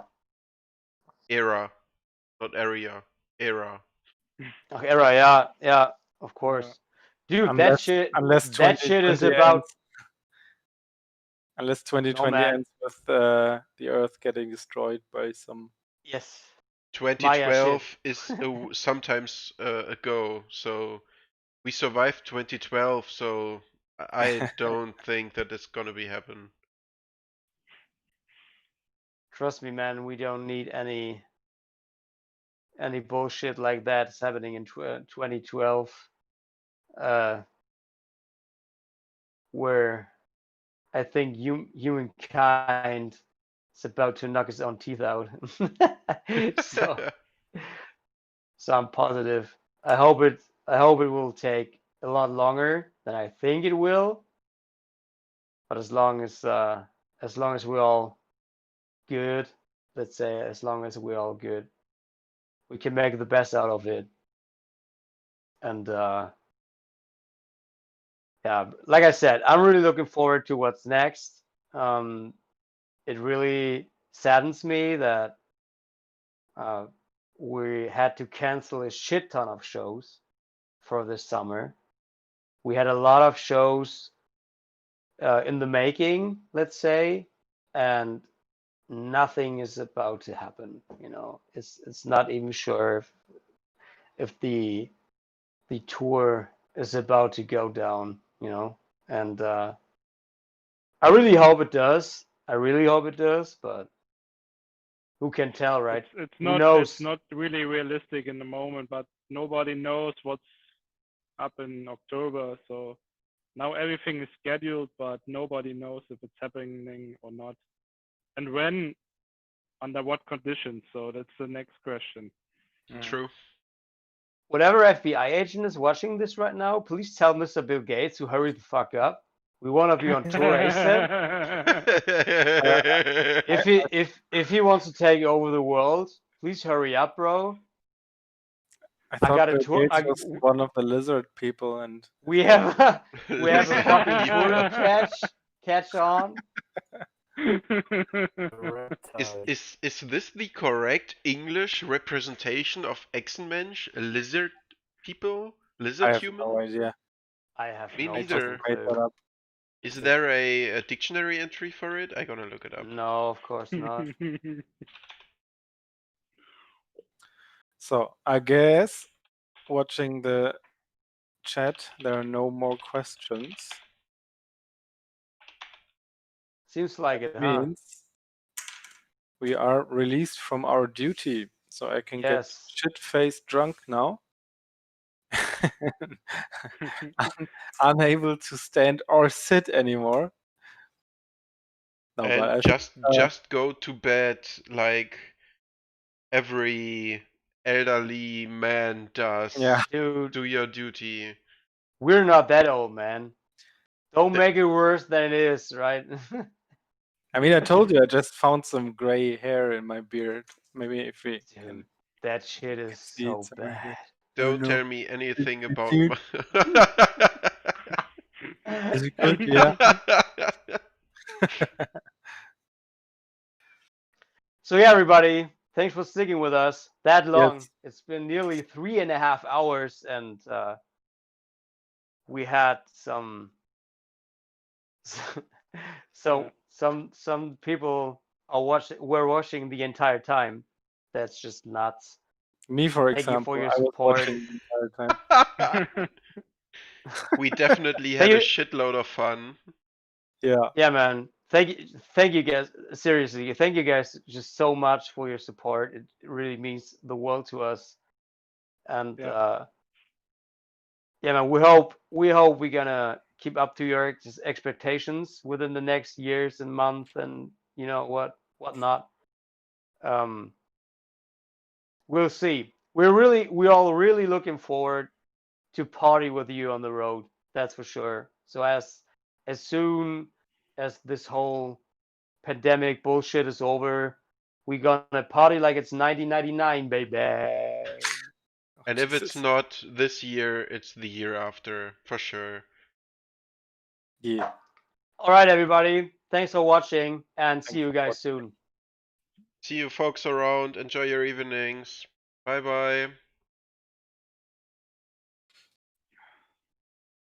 [SPEAKER 2] not area, era.
[SPEAKER 1] Okay, right, yeah, of course. Dude, that shit is
[SPEAKER 3] 2020
[SPEAKER 1] about
[SPEAKER 3] ends. Unless 2020
[SPEAKER 1] man.
[SPEAKER 3] ends with the Earth getting destroyed by some.
[SPEAKER 1] Yes.
[SPEAKER 2] 2012 is sometimes ago, so we survived 2012, so I don't think that it's gonna be happen.
[SPEAKER 1] Trust me, man, we don't need any bullshit like that's happening in 2012, where I think humankind is about to knock his own teeth out. So I'm positive. I hope it will take a lot longer than I think it will. But as long as we're all good, let's say, as long as we're all good, we can make the best out of it. And yeah, like I said, I'm really looking forward to what's next. It really saddens me that we had to cancel a shit ton of shows for this summer. We had a lot of shows in the making, let's say, and nothing is about to happen. You know, it's not even sure if the tour is about to go down. You know, and I really hope it does. I really hope it does, but who can tell, right?
[SPEAKER 4] It's
[SPEAKER 1] Who
[SPEAKER 4] not
[SPEAKER 1] knows?
[SPEAKER 4] it's not really realistic in the moment, but nobody knows what's up in October. So now everything is scheduled, but nobody knows if it's happening or not, and when, under what conditions. So that's the next question.
[SPEAKER 2] True.
[SPEAKER 1] Whatever FBI agent is watching this right now, please tell Mr. Bill Gates to hurry the fuck up. We want to be on tour ASAP. If he wants to take over the world, please hurry up, bro.
[SPEAKER 3] I
[SPEAKER 1] I
[SPEAKER 3] thought
[SPEAKER 1] got a
[SPEAKER 3] Bill
[SPEAKER 1] tour.
[SPEAKER 3] Gates was one of the lizard people, and
[SPEAKER 1] We have a fucking
[SPEAKER 2] People.
[SPEAKER 1] tour to catch on.
[SPEAKER 2] Is this the correct English representation of Echsenmensch? Lizard people?
[SPEAKER 3] I
[SPEAKER 2] Lizard
[SPEAKER 3] have
[SPEAKER 2] human?
[SPEAKER 3] no idea.
[SPEAKER 1] I have
[SPEAKER 2] Me
[SPEAKER 1] no
[SPEAKER 2] neither.
[SPEAKER 1] fucking
[SPEAKER 3] Made
[SPEAKER 1] clue.
[SPEAKER 3] that up.
[SPEAKER 2] Is there a dictionary entry for it? I'm gonna look it up.
[SPEAKER 1] No, of course not.
[SPEAKER 3] So I guess watching the chat, there are no more questions.
[SPEAKER 1] Seems like it, huh?
[SPEAKER 3] Means we are released from our duty, so I can get
[SPEAKER 1] Yes.
[SPEAKER 3] shit-faced drunk now. Unable to stand or sit anymore. No, but I
[SPEAKER 2] And
[SPEAKER 3] think,
[SPEAKER 2] just go to bed like every elderly man does.
[SPEAKER 3] yeah,
[SPEAKER 1] Dude,
[SPEAKER 2] Do your duty.
[SPEAKER 1] we're not that old, man. Don't
[SPEAKER 2] The-
[SPEAKER 1] make it worse than it is, right?
[SPEAKER 3] I mean, I told you I just found some gray hair in my beard. Maybe if we
[SPEAKER 1] Dude,
[SPEAKER 3] can
[SPEAKER 1] that shit is
[SPEAKER 3] see
[SPEAKER 1] so
[SPEAKER 3] it somewhere here.
[SPEAKER 1] bad.
[SPEAKER 2] Don't
[SPEAKER 3] no.
[SPEAKER 2] tell me anything about
[SPEAKER 3] Dude. Is it good? Yeah.
[SPEAKER 1] So yeah, everybody, thanks for sticking with us that long.
[SPEAKER 3] Yes.
[SPEAKER 1] It's been nearly 3.5 hours, and we had some some people were watching the entire time. That's just nuts.
[SPEAKER 3] Me, for
[SPEAKER 1] Thank you
[SPEAKER 3] example,
[SPEAKER 1] for your
[SPEAKER 3] I was
[SPEAKER 1] support.
[SPEAKER 3] watching the entire time.
[SPEAKER 2] We definitely
[SPEAKER 1] Thank
[SPEAKER 2] had a
[SPEAKER 1] you.
[SPEAKER 2] shitload of fun.
[SPEAKER 3] Yeah.
[SPEAKER 1] Yeah, man. Thank you guys. Seriously, thank you guys just so much for your support. It really means the world to us. And
[SPEAKER 4] Yeah.
[SPEAKER 1] yeah, man, we hope we're gonna keep up to your expectations within the next years and month, and you know whatnot. We'll see. We're all really looking forward to party with you on the road. That's for sure. So as soon as this whole pandemic bullshit is over, we're gonna party like it's 1999, baby.
[SPEAKER 2] And if it's
[SPEAKER 3] Jesus.
[SPEAKER 2] not this year, it's the year after, for sure.
[SPEAKER 3] Yeah.
[SPEAKER 1] All right, everybody. Thanks for watching, and see you guys soon.
[SPEAKER 2] See you folks around. Enjoy your evenings. Bye bye.